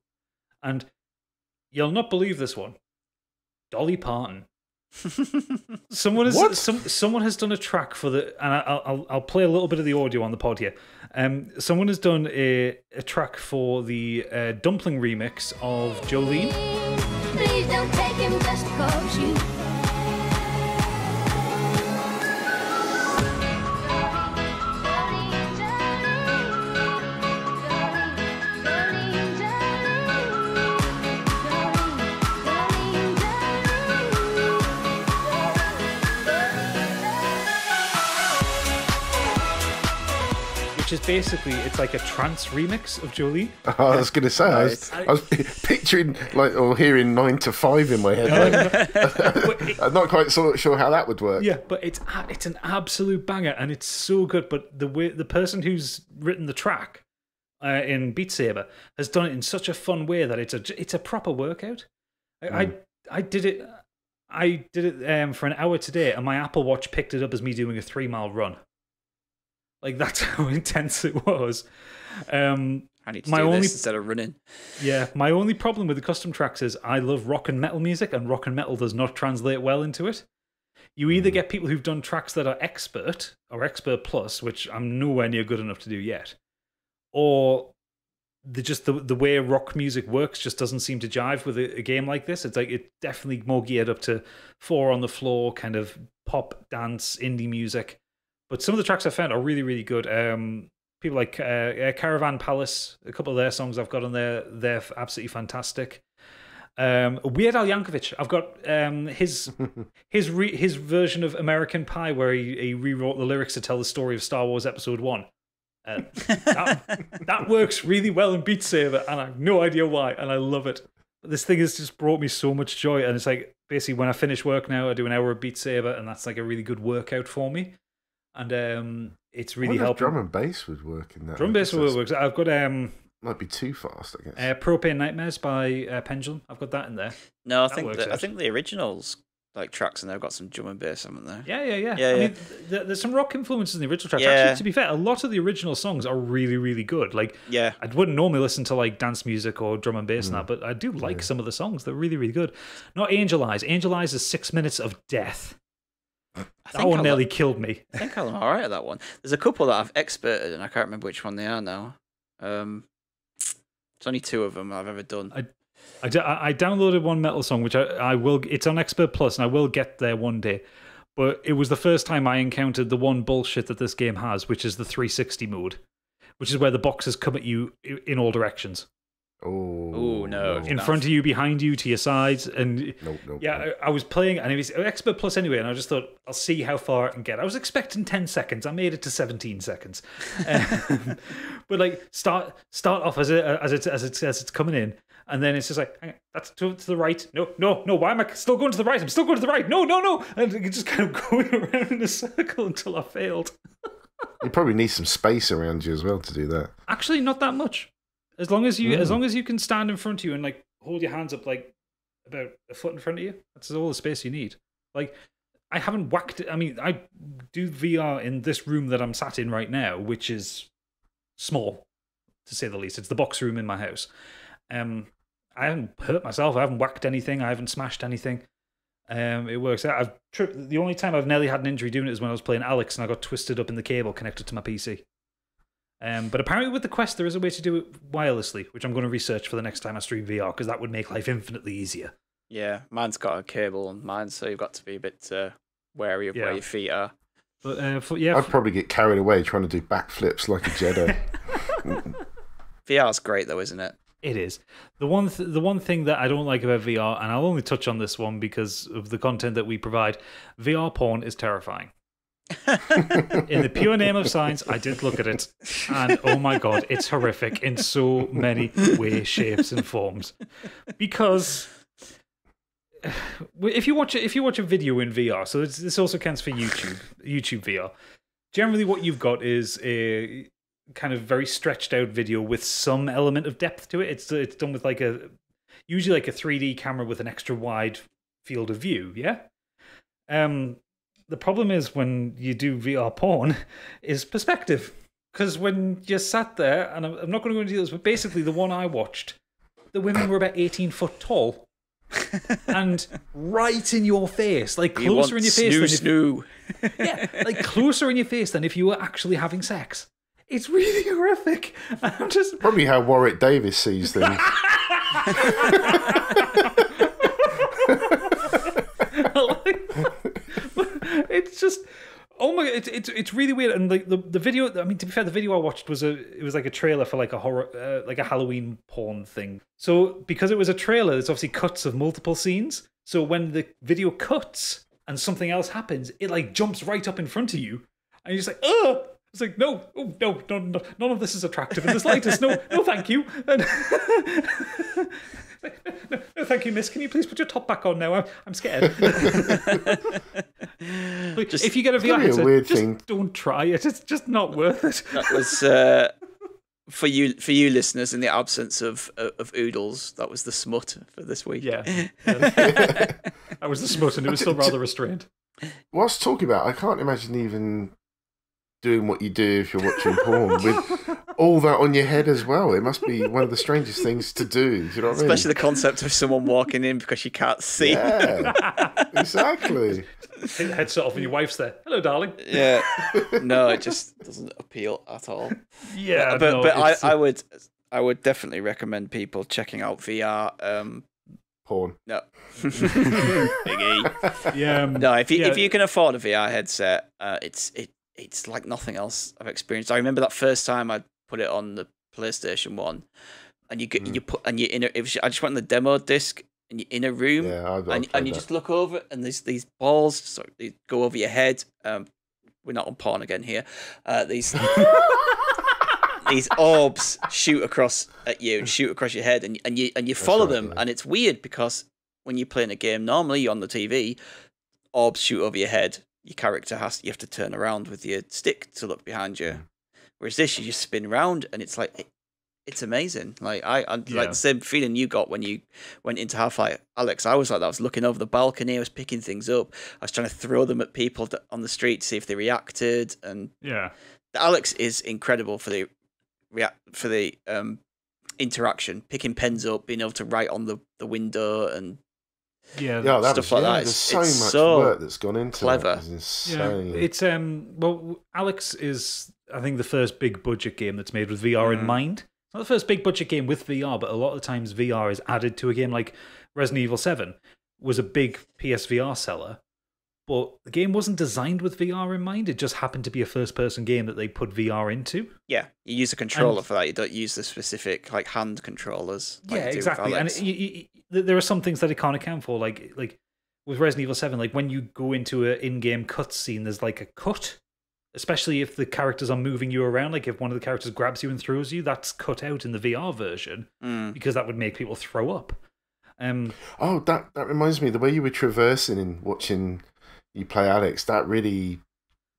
And you'll not believe this one. Dolly Parton. Someone has done a track for the, and I'll play a little bit of the audio on the pod here. Someone has done a track for the Dumpling remix of Jolene. Please don't take him just 'cause you. Is basically it's like a trance remix of Jolene. I was going to say, I was picturing or hearing 9 to 5 in my head. I'm not quite sure how that would work. Yeah, but it's an absolute banger and it's so good. But the person who's written the track in Beat Saber has done it in such a fun way that it's a proper workout. I did it for an hour today, and my Apple Watch picked it up as me doing a 3-mile run. Like, that's how intense it was. I need to do this instead of running. Yeah, my only problem with the custom tracks is I love rock and metal music, and rock and metal does not translate well into it. You either get people who've done tracks that are expert, or expert plus, which I'm nowhere near good enough to do yet, or the way rock music works just doesn't seem to jive with a game like this. It's like it's definitely more geared up to 4 on the floor, kind of pop, dance, indie music. But some of the tracks I found are really, really good. People like Caravan Palace, a couple of their songs I've got on there, they're absolutely fantastic. Weird Al Yankovic, I've got his version of American Pie where he rewrote the lyrics to tell the story of Star Wars Episode 1. That works really well in Beat Saber, and I have no idea why, and I love it. This thing has just brought me so much joy, and it's like, basically when I finish work now, I do an hour of Beat Saber, and that's like a really good workout for me. And it's really helping. Drum and bass would work in that. Drum and bass would work. I've got might be too fast, I guess. Propane Nightmares by Pendulum. I've got that in there. No, I think the originals like tracks and they've got some drum and bass, haven't they? Yeah. I mean, there's some rock influences in the original tracks. Yeah. Actually, to be fair, a lot of the original songs are really, really good. Like, yeah, I wouldn't normally listen to like dance music or drum and bass and that, but I do like some of the songs. They're really, really good. Not Angel Eyes. Angel Eyes is 6 minutes of death. That one nearly killed me. I think I'm alright at that one. There's a couple that I've experted and I can't remember which one they are now. It's only 2 of them I've ever done. I downloaded one metal song, which I will. It's on Expert Plus, and I will get there one day. But it was the first time I encountered the one bullshit that this game has, which is the 360 mode, which is where the boxes come at you in all directions. Oh no! In front of you, behind you, to your sides, and nope. I was playing, and it was Expert Plus anyway, and I just thought I'll see how far I can get. I was expecting 10 seconds. I made it to 17 seconds, but like start off as it's coming in, and then it's just like, hang on, that's to the right. No. Why am I still going to the right? I'm still going to the right. No, and it just kind of going around in a circle until I failed. You probably need some space around you as well to do that. Actually, not that much. As long as you can stand in front of you and like hold your hands up like about a foot in front of you, that's all the space you need. Like, I haven't whacked it. I mean, I do VR in this room that I'm sat in right now, which is small, to say the least. It's the box room in my house. I haven't hurt myself. I haven't whacked anything. I haven't smashed anything. It works out. I've tripped. The only time I've nearly had an injury doing it is when I was playing Alex and I got twisted up in the cable connected to my PC. But apparently with the Quest, there is a way to do it wirelessly, which I'm going to research for the next time I stream VR, because that would make life infinitely easier. Yeah, mine's got a cable on mine, so you've got to be a bit wary of where your feet are. But I'd probably get carried away trying to do backflips like a Jedi. VR's great though, isn't it? It is. The one thing that I don't like about VR, and I'll only touch on this one because of the content that we provide, VR porn is terrifying. In the pure name of science, I did look at it, and oh my god, it's horrific in so many ways, shapes, and forms. Because if you watch a video in VR, so this also counts for YouTube VR. Generally, what you've got is a kind of very stretched out video with some element of depth to it. It's done with usually like a 3D camera with an extra wide field of view. Yeah. The problem is when you do VR porn is perspective. Because when you're sat there, and I'm not going to go into this, but basically the one I watched, the women were about 18 foot tall. And right in your face, like closer in your face yeah, like closer in your face than if you were actually having sex. It's really horrific. I'm just probably how Warwick Davis sees things. It's just, oh my god, it's really weird. And like the video, I mean, to be fair, the video I watched was like a trailer for like a horror, like a Halloween porn thing. So because it was a trailer, there's obviously cuts of multiple scenes. So when the video cuts and something else happens, it like jumps right up in front of you, and you're just like, ugh. It's like, no, none of this is attractive in the slightest. No, thank you. And no, thank you, miss. Can you please put your top back on now? I'm scared. If you get a VR headset, don't try it. It's just not worth it. That was for you listeners. In the absence of oodles, that was the smut for this week. Yeah. That was the smut, and it was still rather restrained. Whilst talking about, I can't imagine even doing what you do if you're watching porn with all that on your head as well. It must be one of the strangest things to do. Do you know what I mean? Especially the concept of someone walking in because you can't see. Yeah, exactly. Take the headset off and your wife's there. Hello, darling. Yeah. No, it just doesn't appeal at all. Yeah, but I would definitely recommend people checking out VR. Porn. No. Biggie. Yeah. No, if you can afford a VR headset, it's like nothing else I've experienced. I remember that first time I put it on the PlayStation 1, and I just went on the demo disc, and you're in a room, and you just look over, and there's these balls they go over your head. We're not on porn again here. These orbs shoot across at you and shoot across your head, and you follow them, and it's weird because when you're playing a game, normally you're on the TV, orbs shoot over your head. Your character you have to turn around with your stick to look behind you. Whereas this, you just spin round, and it's like, it's amazing. Like like the same feeling you got when you went into Half-Life Alex. I was like that. I was looking over the balcony. I was picking things up. I was trying to throw them at people on the street to see if they reacted. And Alex is incredible for the interaction, picking pens up, being able to write on the window and. Stuff like that. There's so much work that's gone into clever. It. It's insane. Yeah, it's Alex is, I think, the first big budget game that's made with VR in mind. It's not the first big budget game with VR, but a lot of times VR is added to a game. Like Resident Evil 7 was a big PSVR seller, but the game wasn't designed with VR in mind. It just happened to be a first-person game that they put VR into. Yeah, you use a controller for that. You don't use the specific hand controllers. Yeah, exactly. And there are some things that it can't account for, like with Resident Evil 7. Like when you go into an in-game cutscene, there's like a cut, especially if the characters are moving you around. Like if one of the characters grabs you and throws you, that's cut out in the VR version because that would make people throw up. That reminds me, the way you were traversing and watching you play Alex, that really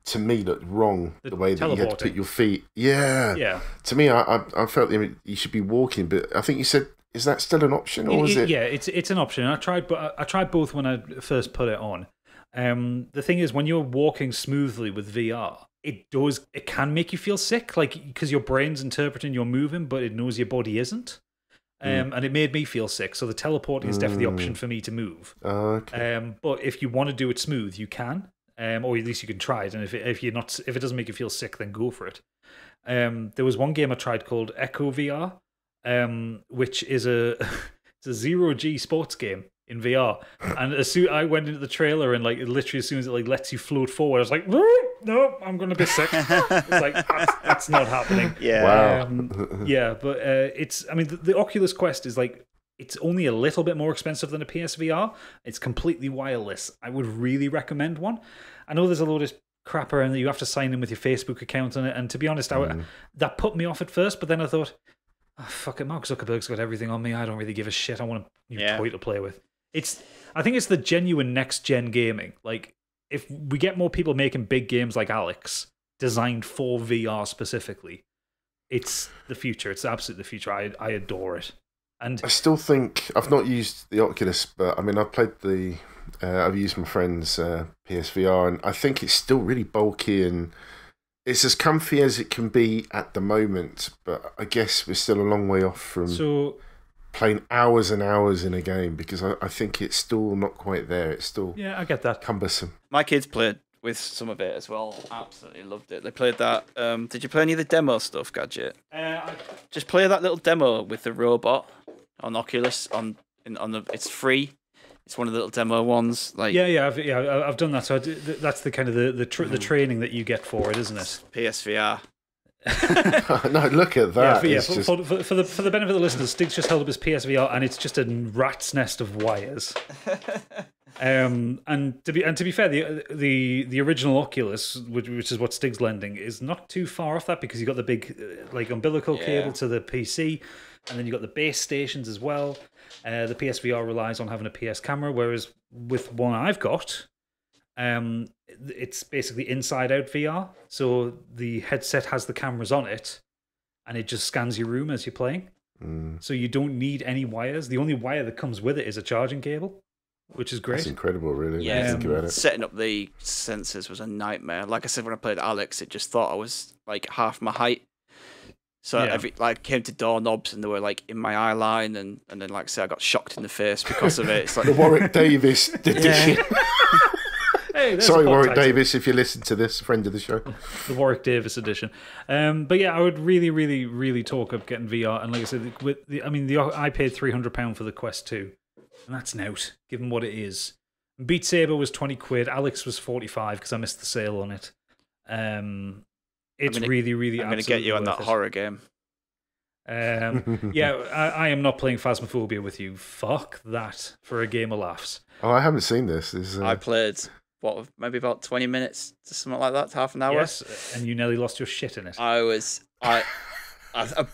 to me looked wrong. The way that you had to teleporting. put your feet. Yeah. Yeah. To me, I felt you should be walking, but I think you said, is that still an option, or is it? Yeah, it's an option. I tried both when I first put it on. The thing is, when you're walking smoothly with VR, it can make you feel sick, like because your brain's interpreting you're moving, but it knows your body isn't. And it made me feel sick. So the teleporting is definitely the option for me to move. Okay. But if you want to do it smooth, you can, or at least you can try it. And if it doesn't make you feel sick, then go for it. There was one game I tried called Echo VR, which is it's a 0G sports game in VR. And as soon I went into the trailer, and like literally as soon as it like lets you float forward, I was like, no, I'm gonna be sick. It's like that's not happening. Yeah. Wow. Yeah, but the Oculus Quest is like, it's only a little bit more expensive than a PSVR. It's completely wireless. I would really recommend one. I know there's a load of crap around that you have to sign in with your Facebook account on it, and to be honest, that put me off at first, but then I thought, oh, fuck it, Mark Zuckerberg's got everything on me. I don't really give a shit. I want a new toy to play with. I think it's the genuine next-gen gaming. Like, if we get more people making big games like Alex, designed for VR specifically, it's the future. It's absolutely the future. I adore it. And I still think I've not used the Oculus, but I mean I've played I've used my friend's PSVR, and I think it's still really bulky and it's as comfy as it can be at the moment. But I guess we're still a long way off from playing hours and hours in a game, because I think it's still not quite there. It's still I get that. cumbersome. My kids played with some of it as well. Absolutely loved it. They played that. Did you play any of the demo stuff, Gadget? Just play that little demo with the robot on Oculus. It's free. It's one of the little demo ones. Like I've done that. So that's the kind of the training that you get for it, isn't it? PSVR. No, look at that. For the benefit of the listeners, Stig's just held up his PSVR, and it's just a rat's nest of wires. And to be fair, the original Oculus, which is what Stig's lending, is not too far off that, because you got the big like umbilical cable to the PC, and then you got the base stations as well. The PSVR relies on having a PS camera, whereas with one I've got, it's basically inside out VR. So the headset has the cameras on it, and it just scans your room as you're playing. So you don't need any wires. The only wire that comes with it is a charging cable, which is great. That's incredible, really. when you Yeah, think about it. setting up the sensors was a nightmare. Like I said, when I played Alex, it just thought I was like half my height. So came to doorknobs and they were like in my eye line, and then like say I got shocked in the face because of it. It's like The Warwick Davis edition. Hey, there's Sorry, a pod Warwick title. Davis, if you listen to this, friend of the show. The Warwick Davis edition. But yeah, I would really, really, really talk up getting VR. And like I said, I paid £300 for the Quest 2, and that's an out, given what it is. Beat Saber was 20 quid. Alex was 45 because I missed the sale on it. It's really, really. I'm going to get you on that horror game. I am not playing Phasmophobia with you. Fuck that for a game of laughs. Oh, I haven't seen this. I played maybe about 20 minutes to something like that, half an hour. Yes, and you nearly lost your shit in it. I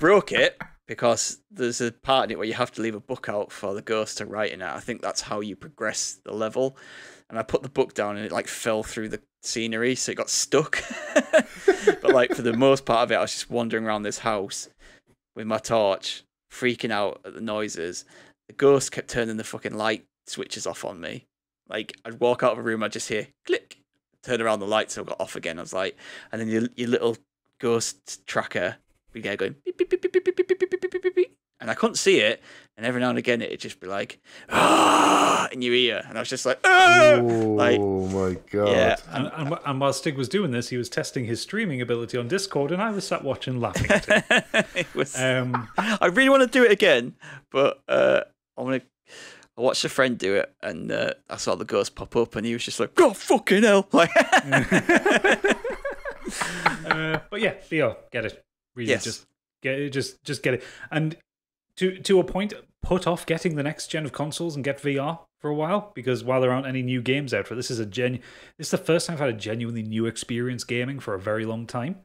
broke it because there's a part in it where you have to leave a book out for the ghost to write in it. I think that's how you progress the level. And I put the book down and it like fell through the scenery, so it got stuck. But like for the most part of it, I was just wandering around this house with my torch, freaking out at the noises. The ghost kept turning the fucking light switches off on me. Like I'd walk out of a room, I'd just hear click, turn around, the lights all got off again. I was like, and then your little ghost tracker began going beep, beep, beep, beep, beep, beep, beep, beep, beep, beep, beep, beep. And I couldn't see it, and every now and again it'd just be like in your ear, and I was just like, oh my god! Yeah, and while Stig was doing this, he was testing his streaming ability on Discord, and I was sat watching, laughing at him. It was. I really want to do it again, but I watched a friend do it, and I saw the ghost pop up, and he was just like, "God fucking hell!" Like, but yeah, VR, get it. Really, Yes. just get it. Just get it. And to a point, put off getting the next gen of consoles and get VR for a while, because while there aren't any new games out for it, this is the first time I've had a genuinely new experience gaming for a very long time.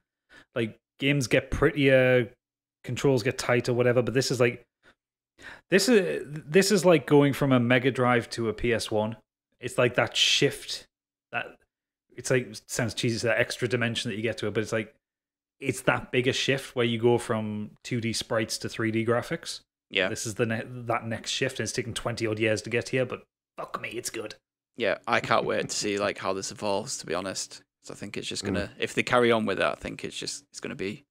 Like games get prettier, controls get tighter, whatever, but this is like going from a Mega Drive to a PS1. It's like that shift, that it's like, it sounds cheesy, it's that extra dimension that you get to it, but it's like, it's that big a shift where you go from 2D sprites to 3D graphics. Yeah. This is that next shift, and it's taken 20 odd years to get here, but fuck me, it's good. Yeah, I can't wait to see like how this evolves, to be honest. So I think it's just gonna, if they carry on with it, I think it's gonna be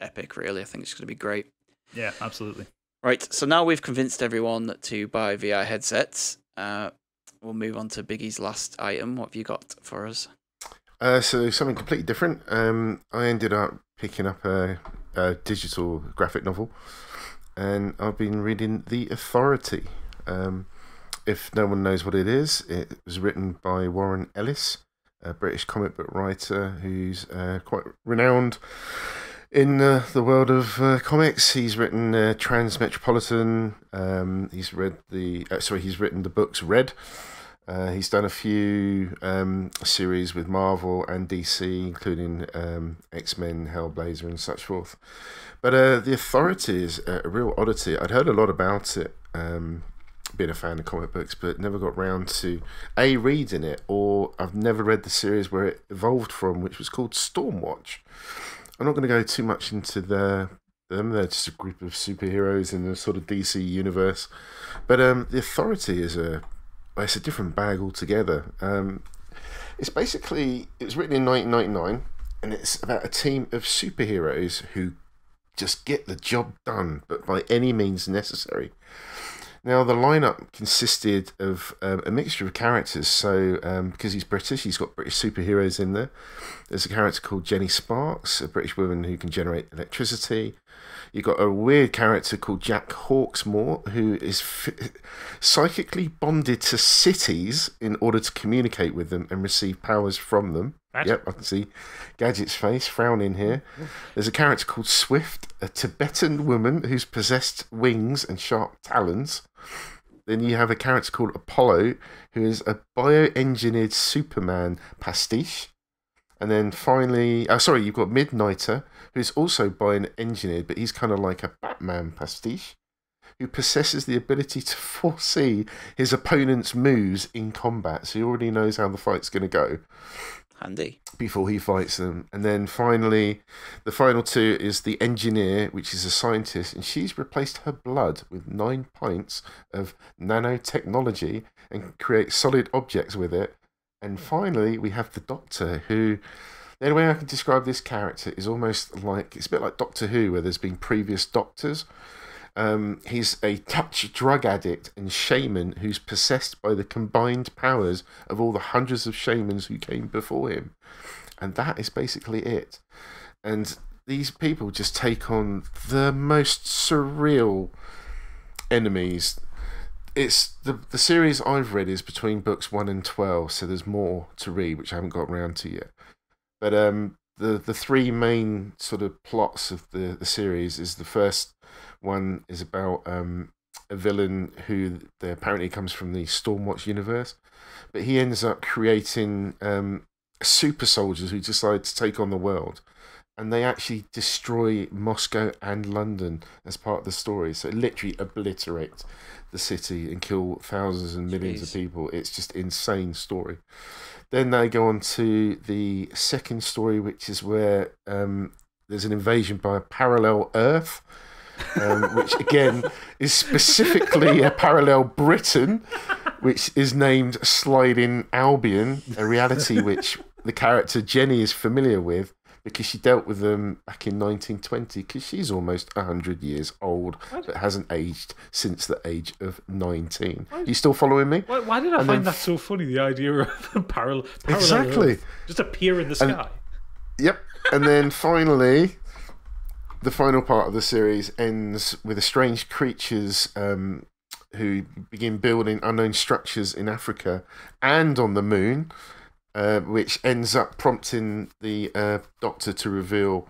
epic, really. I think it's gonna be great. Yeah, absolutely. Right, so now we've convinced everyone to buy VR headsets. We'll move on to Biggie's last item. What have you got for us? So something completely different. I ended up picking up a digital graphic novel, and I've been reading The Authority. If no one knows what it is, it was written by Warren Ellis, a British comic book writer who's quite renowned in the world of comics. He's written Transmetropolitan. He's written the books Red. He's done a few series with Marvel and DC, including X-Men, Hellblazer, and such forth. But The Authority is a real oddity. I'd heard a lot about it, being a fan of comic books, but never got round to reading it, or I've never read the series where it evolved from, which was called Stormwatch. I'm not going to go too much into them. They're just a group of superheroes in the sort of DC universe. But The Authority is it's a different bag altogether. It was written in 1999, and it's about a team of superheroes who just get the job done, but by any means necessary. Now, the lineup consisted of a mixture of characters. So, because he's British, he's got British superheroes in there. There's a character called Jenny Sparks, a British woman who can generate electricity. You've got a weird character called Jack Hawksmoor, who is psychically bonded to cities in order to communicate with them and receive powers from them. What? Yep, I can see Gadget's face frowning here. There's a character called Swift, a Tibetan woman who's possessed wings and sharp talons. Then you have a character called Apollo, who is a bioengineered Superman pastiche. And then finally, you've got Midnighter, who's also bioengineered, but he's kind of like a Batman pastiche, who possesses the ability to foresee his opponent's moves in combat. So he already knows how the fight's going to go. Handy. Before he fights them. And then finally, the final two is the Engineer, which is a scientist, and she's replaced her blood with 9 pints of nanotechnology and create solid objects with it. And finally, we have the Doctor, who, the only way I can describe this character is almost like, it's a bit like Doctor Who, where there's been previous Doctors. He's a touch drug addict and shaman who's possessed by the combined powers of all the hundreds of shamans who came before him. And that is basically it. And these people just take on the most surreal enemies. It's the series I've read is between books 1 and 12, so there's more to read, which I haven't got around to yet. But the three main sort of plots of the series is, the first one is about a villain who apparently comes from the Stormwatch universe, but he ends up creating super soldiers who decide to take on the world, and they actually destroy Moscow and London as part of the story. So it literally obliterates the city and kill thousands and millions of people. It's just insane story. Then they go on to the second story, which is where there's an invasion by a parallel Earth, which again is specifically a parallel Britain, which is named Sliding Albion, a reality which the character Jenny is familiar with because she dealt with them back in 1920, because she's almost 100 years old but hasn't aged since the age of 19. You still following me? Why did I find that so funny, the idea of parallel exactly Earth just appear in the sky? Yep. And then finally, the final part of the series ends with the strange creatures who begin building unknown structures in Africa and on the moon, which ends up prompting the Doctor to reveal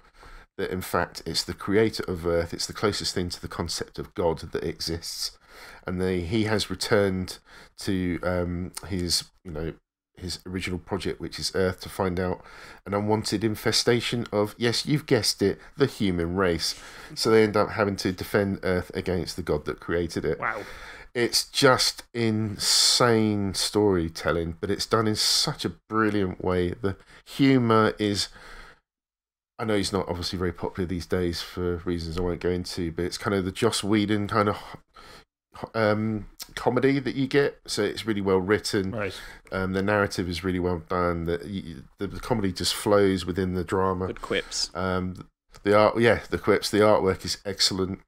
that, in fact, it's the creator of Earth. It's the closest thing to the concept of God that exists, and he has returned to his original project, which is Earth, to find out an unwanted infestation of, yes, you've guessed it, the human race. So they end up having to defend Earth against the God that created it. Wow. It's just insane storytelling, but it's done in such a brilliant way. The humour is... I know he's not obviously very popular these days for reasons I won't go into, but it's kind of the Joss Whedon kind of comedy that you get. So it's really well written. Right. The narrative is really well done. The comedy just flows within the drama. Good quips. The art, the quips. The artwork is excellent.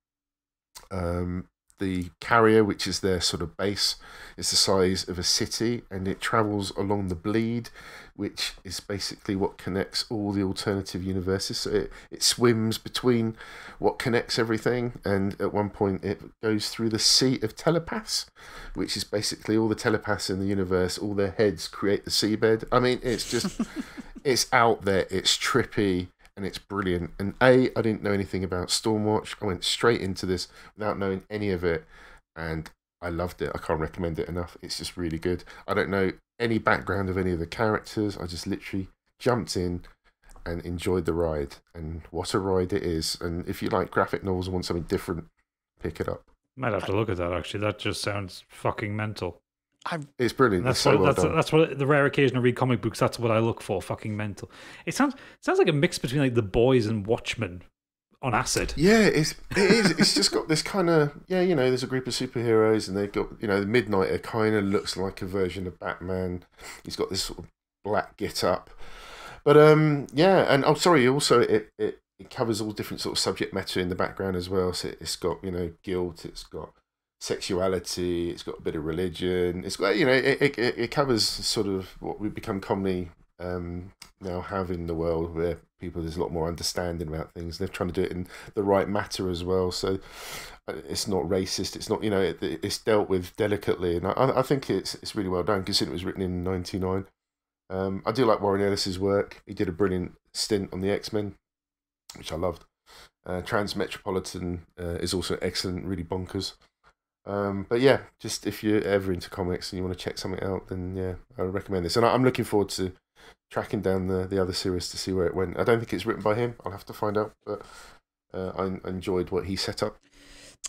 The carrier, which is their sort of base, is the size of a city, and it travels along the bleed, which is basically what connects all the alternative universes. So it swims between what connects everything, and at one point it goes through the sea of telepaths, which is basically all the telepaths in the universe, all their heads create the seabed. I mean, it's just, it's out there, it's trippy, and it's brilliant. And I didn't know anything about Stormwatch. I went straight into this without knowing any of it, and I loved it. I can't recommend it enough. It's just really good. I don't know any background of any of the characters. I just literally jumped in and enjoyed the ride. And what a ride it is. And if you like graphic novels and want something different, pick it up. Might have to look at that, actually. That just sounds fucking mental. It's brilliant. That's it's so well done. That's what the rare occasion I read comic books. That's what I look for. Fucking mental. It sounds like a mix between like The Boys and Watchmen on acid. Yeah, it is. It's just got this kind of there's a group of superheroes, and they've got the Midnighter kind of looks like a version of Batman. He's got this sort of black get up, but and also it covers all different sort of subject matter in the background as well. So it's got guilt, it's got sexuality, it's got a bit of religion, it's got it covers sort of what we've become commonly now have in the world, where there's a lot more understanding about things. They're trying to do it in the right matter as well, so it's not racist, it's not it's dealt with delicately, and I think it's really well done considering it was written in 99. I do like Warren Ellis's work. He did a brilliant stint on the X-Men, which I loved. Transmetropolitan is also excellent, really bonkers. But yeah, just if you're ever into comics and you want to check something out, then yeah, I would recommend this. And I'm looking forward to tracking down the other series to see where it went. I don't think it's written by him. I'll have to find out. But I enjoyed what he set up.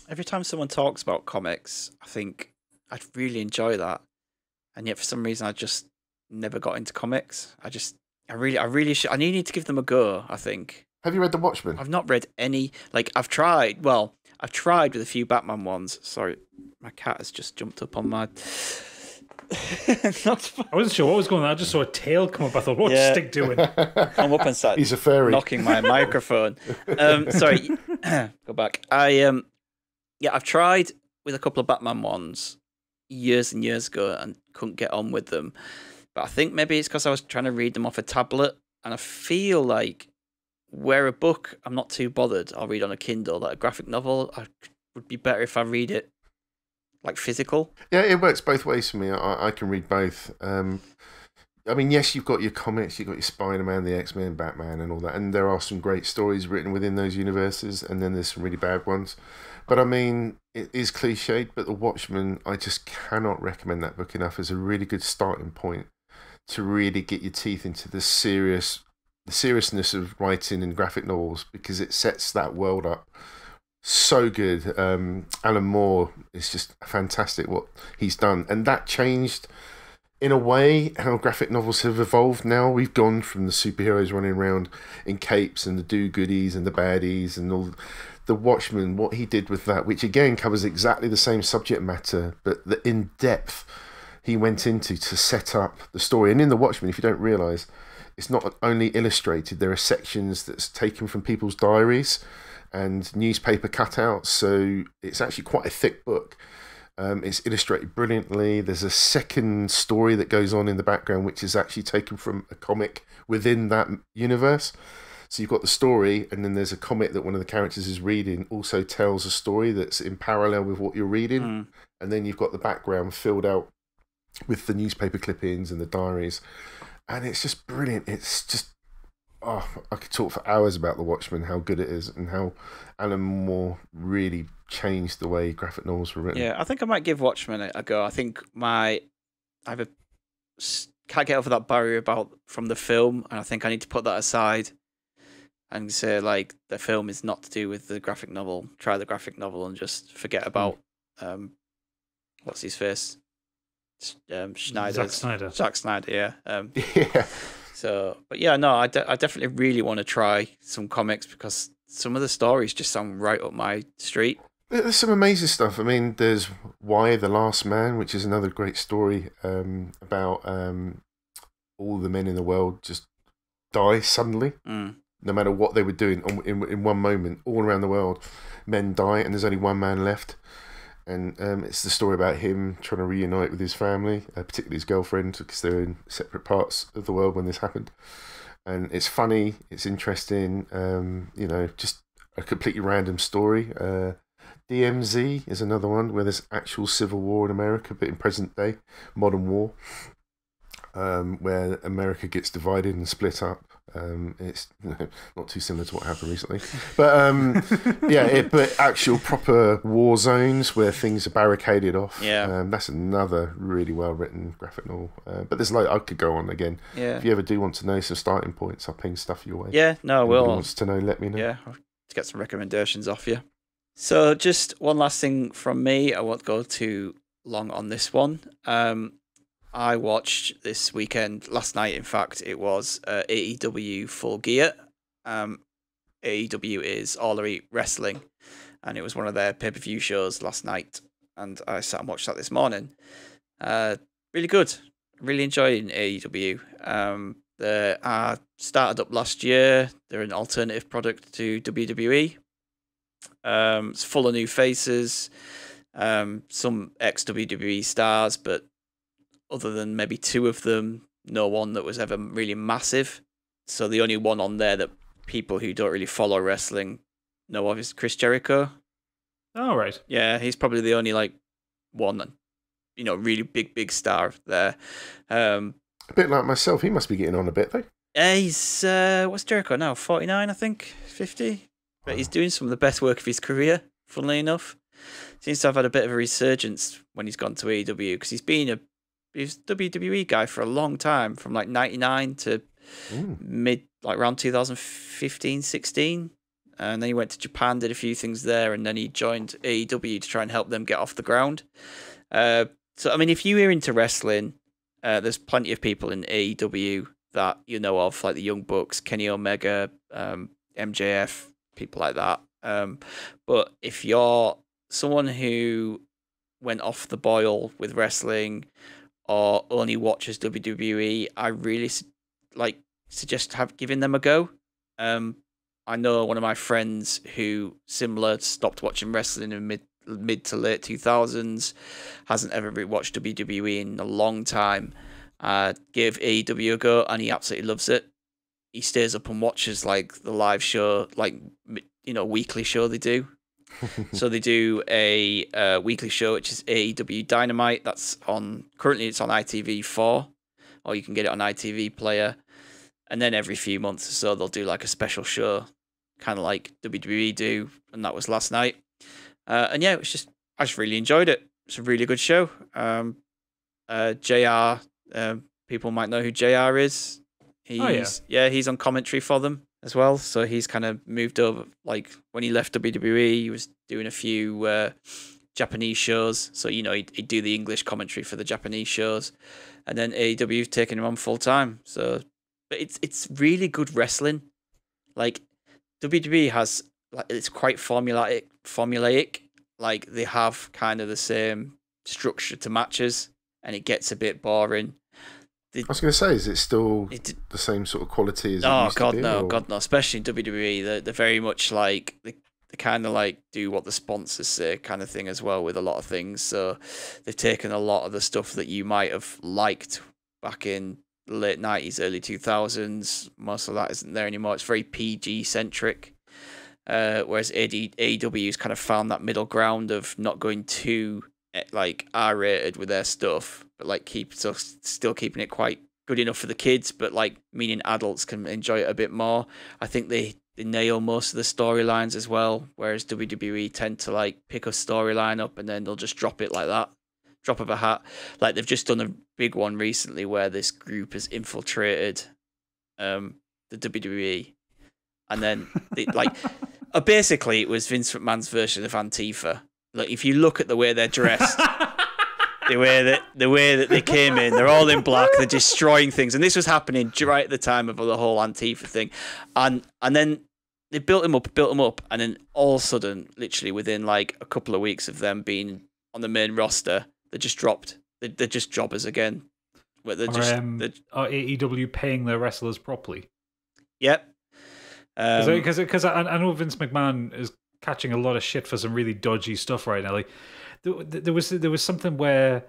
Every time someone talks about comics, I think I'd really enjoy that, and yet for some reason I just never got into comics. I really should. I need to give them a go, I think. Have you read The Watchmen? I've not read any. Like, I've tried. Well, I've tried with a few Batman ones. Sorry, my cat has just jumped up on my... I wasn't sure what was going on. I just saw a tail come up. I thought, what's Stig doing? I'm up and sat. He's a fairy. Knocking my microphone. Sorry, go back. I've tried with a couple of Batman ones years and years ago and couldn't get on with them. But I think maybe it's because I was trying to read them off a tablet, and I feel like where a book I'm not too bothered, I'll read on a Kindle. Like a graphic novel, would be better if I read it like physical. Yeah, it works both ways for me. I can read both. I mean, yes, you've got your comics, you've got your Spider-Man, the X-Men, Batman, and all that, and there are some great stories written within those universes, and then there's some really bad ones. But I mean, it is cliched, but The Watchmen, I just cannot recommend that book enough as a really good starting point to really get your teeth into the seriousness of writing in graphic novels, because it sets that world up so good. Alan Moore is just fantastic what he's done, and that changed in a way how graphic novels have evolved. Now we've gone from the superheroes running around in capes and the do-goodies and the baddies and all. The Watchmen, what he did with that, which again covers exactly the same subject matter, but the in-depth he went into to set up the story. And in The Watchmen, if you don't realise, it's not only illustrated, there are sections that's taken from people's diaries and newspaper cutouts, so it's actually quite a thick book. It's illustrated brilliantly. There's a second story that goes on in the background, which is actually taken from a comic within that universe. So you've got the story, and then there's a comic that one of the characters is reading also tells a story that's in parallel with what you're reading. And then you've got the background filled out with the newspaper clippings and the diaries. And it's just brilliant. It's just, I could talk for hours about The Watchmen, how good it is, and how Alan Moore really changed the way graphic novels were written. Yeah, I think I might give Watchmen a go. I think I can't get over that barrier from the film, and I think I need to put that aside and say, like, the film is not to do with the graphic novel. Try the graphic novel and just forget about what's his face? Schneider. Zack Snyder. Zack Snyder, yeah. Yeah. So, but yeah, no, I definitely really want to try some comics because some of the stories just sound right up my street. There's some amazing stuff. I mean, there's Why the Last Man, which is another great story about all the men in the world just die suddenly. No matter what they were doing in one moment, all around the world, men die, and there's only one man left. And it's the story about him trying to reunite with his family, particularly his girlfriend, because they're in separate parts of the world when this happened. And it's funny, it's interesting, just a completely random story. DMZ is another one where there's actual civil war in America, but in present day, modern war, where America gets divided and split up. It's not too similar to what happened recently, but but actual proper war zones where things are barricaded off. Yeah, that's another really well written graphic novel. But there's I could go on again. Yeah. If you ever do want to know some starting points, I'll ping stuff your way. Yeah, no, I will. Anybody wants to know, let me know. Yeah, I'll get some recommendations off you. So just one last thing from me. I won't go too long on this one. I watched this weekend, last night in fact, it was AEW Full Gear. AEW is All Elite Wrestling, and it was one of their pay-per-view shows last night, and I sat and watched that this morning. Really good. Really enjoying AEW. They started up last year. They're an alternative product to WWE. It's full of new faces, some ex-WWE stars, but other than maybe two of them, no one that was ever really massive. So the only one on there that people who don't really follow wrestling know of is Chris Jericho. Oh, right. Yeah, he's probably the only one, really big star there. A bit like myself, he must be getting on a bit though. He's what's Jericho now? 49, I think, 50. But he's doing some of the best work of his career. Funnily enough, seems to have had a bit of a resurgence when he's gone to AEW because he was a WWE guy for a long time, from 99 to around 2015, 16. And then he went to Japan, did a few things there, and then he joined AEW to try and help them get off the ground. So, I mean, if you're into wrestling, there's plenty of people in AEW that you know of, like the Young Bucks, Kenny Omega, MJF, people like that. But if you're someone who went off the boil with wrestling or only watches WWE, I really suggest giving them a go. I know one of my friends who stopped watching wrestling in mid to late 2000s, hasn't ever watched WWE in a long time. Gave AEW a go and he absolutely loves it. He stays up and watches the live show, weekly show they do. So they do a weekly show which is AEW Dynamite. Currently it's on ITV4, or you can get it on ITV Player. And then every few months or so they'll do a special show, kind of like WWE do, and that was last night. And yeah, I just really enjoyed it. It's a really good show. JR, people might know who JR is. He's on commentary for them as well. So he's kind of moved over. When he left WWE, he was doing a few Japanese shows. So he'd do the English commentary for the Japanese shows, and then AEW's taken him on full time. So, but it's really good wrestling. WWE has it's quite formulaic. They have kind of the same structure to matches, and it gets a bit boring. I was going to say, is it still the same sort of quality as it used to be? God no. Especially in WWE, they're very much they kind of do what the sponsors say kind of thing as well with a lot of things. So they've taken a lot of the stuff that you might have liked back in the late 90s, early 2000s. Most of that isn't there anymore. It's very PG centric. Whereas AEW's kind of found that middle ground of not going too R-rated with their stuff, but still keeping it quite good enough for the kids, but meaning adults can enjoy it a bit more. I think they nail most of the storylines as well, whereas WWE tend to pick a storyline up and then they'll just drop it like that, drop of a hat. They've just done a big one recently where this group has infiltrated the WWE, and then basically it was Vince McMahon's version of Antifa. If you look at the way they're dressed, the way that they came in, they're all in black, they're destroying things, and this was happening right at the time of the whole Antifa thing, and then they built him up, and then all of a sudden, literally within like a couple of weeks of them being on the main roster, they just dropped. They're just jobbers again. Where they're are AEW paying their wrestlers properly? Yep. Because I know Vince McMahon is catching a lot of shit for some really dodgy stuff right now. Like there was something where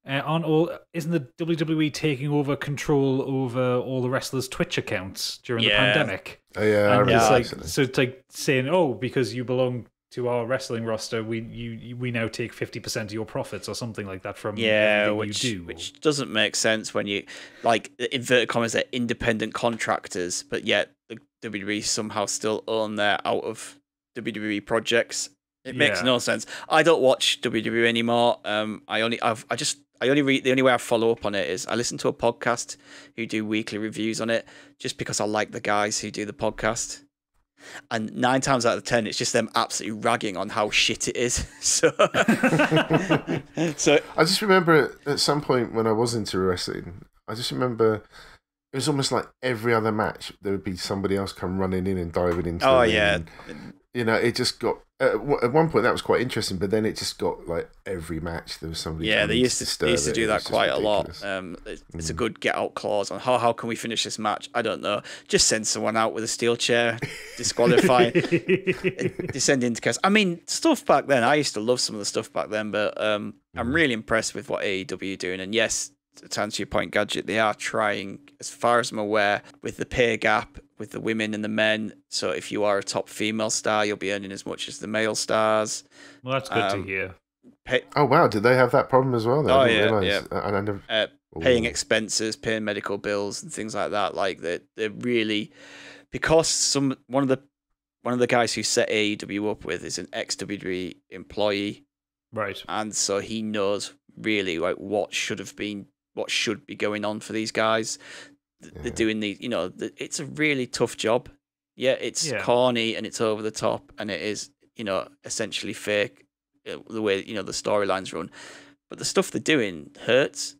isn't the WWE taking over control over all the wrestlers' Twitch accounts during the pandemic? Oh yeah, and it's like saying, oh, because you belong to our wrestling roster, we now take 50% of your profits or something like that from which you do. Which doesn't make sense when you, like, inverted commas, they're independent contractors, but yet the WWE somehow still own their out of WWE projects. It makes no sense. I don't watch WWE anymore. The only way I follow up on it is I listen to a podcast who do weekly reviews on it, just because I like the guys who do the podcast. And 9 times out of 10, it's just them absolutely ragging on how shit it is. So I just remember at some point when I was into wrestling, I just remember it was almost like every other match there would be somebody else come running in and diving into. Oh yeah. It just got at one point that was quite interesting, but then it just got like every match there was somebody. Yeah, they used to do that quite ridiculous. a lot. It's a good get out clause on how can we finish this match? I don't know. Just send someone out with a steel chair, disqualify, descend into chaos. I mean, stuff back then. I used to love some of the stuff back then, but I'm really impressed with what AEW are doing. And yes, to answer your point, Gadget, they are trying, as far as I'm aware, with the pay gap with the women and the men. So if you are a top female star, you'll be earning as much as the male stars. Well, that's good to hear. Oh wow, did they have that problem as well? I never, paying expenses, paying medical bills, and things like that. Like they're really, because one of the guys who set AEW up with is an ex-WWE employee, right? And so he knows really like what should be going on for these guys. They're doing these, it's a really tough job. Yeah, it's corny and it's over the top and it is, essentially fake the way, the storylines run. But the stuff they're doing hurts.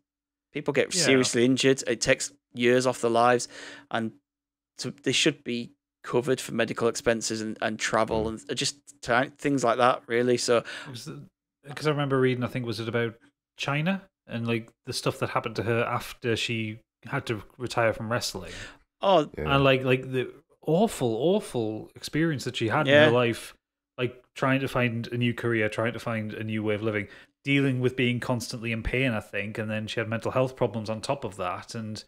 People get seriously injured. It takes years off their lives. And so they should be covered for medical expenses and travel and just things like that, really. So, because I remember reading, I think, was it about China and like the stuff that happened to her after she had to retire from wrestling. And like the awful experience that she had in her life, like trying to find a new career, trying to find a new way of living, dealing with being constantly in pain, I think, and then she had mental health problems on top of that, and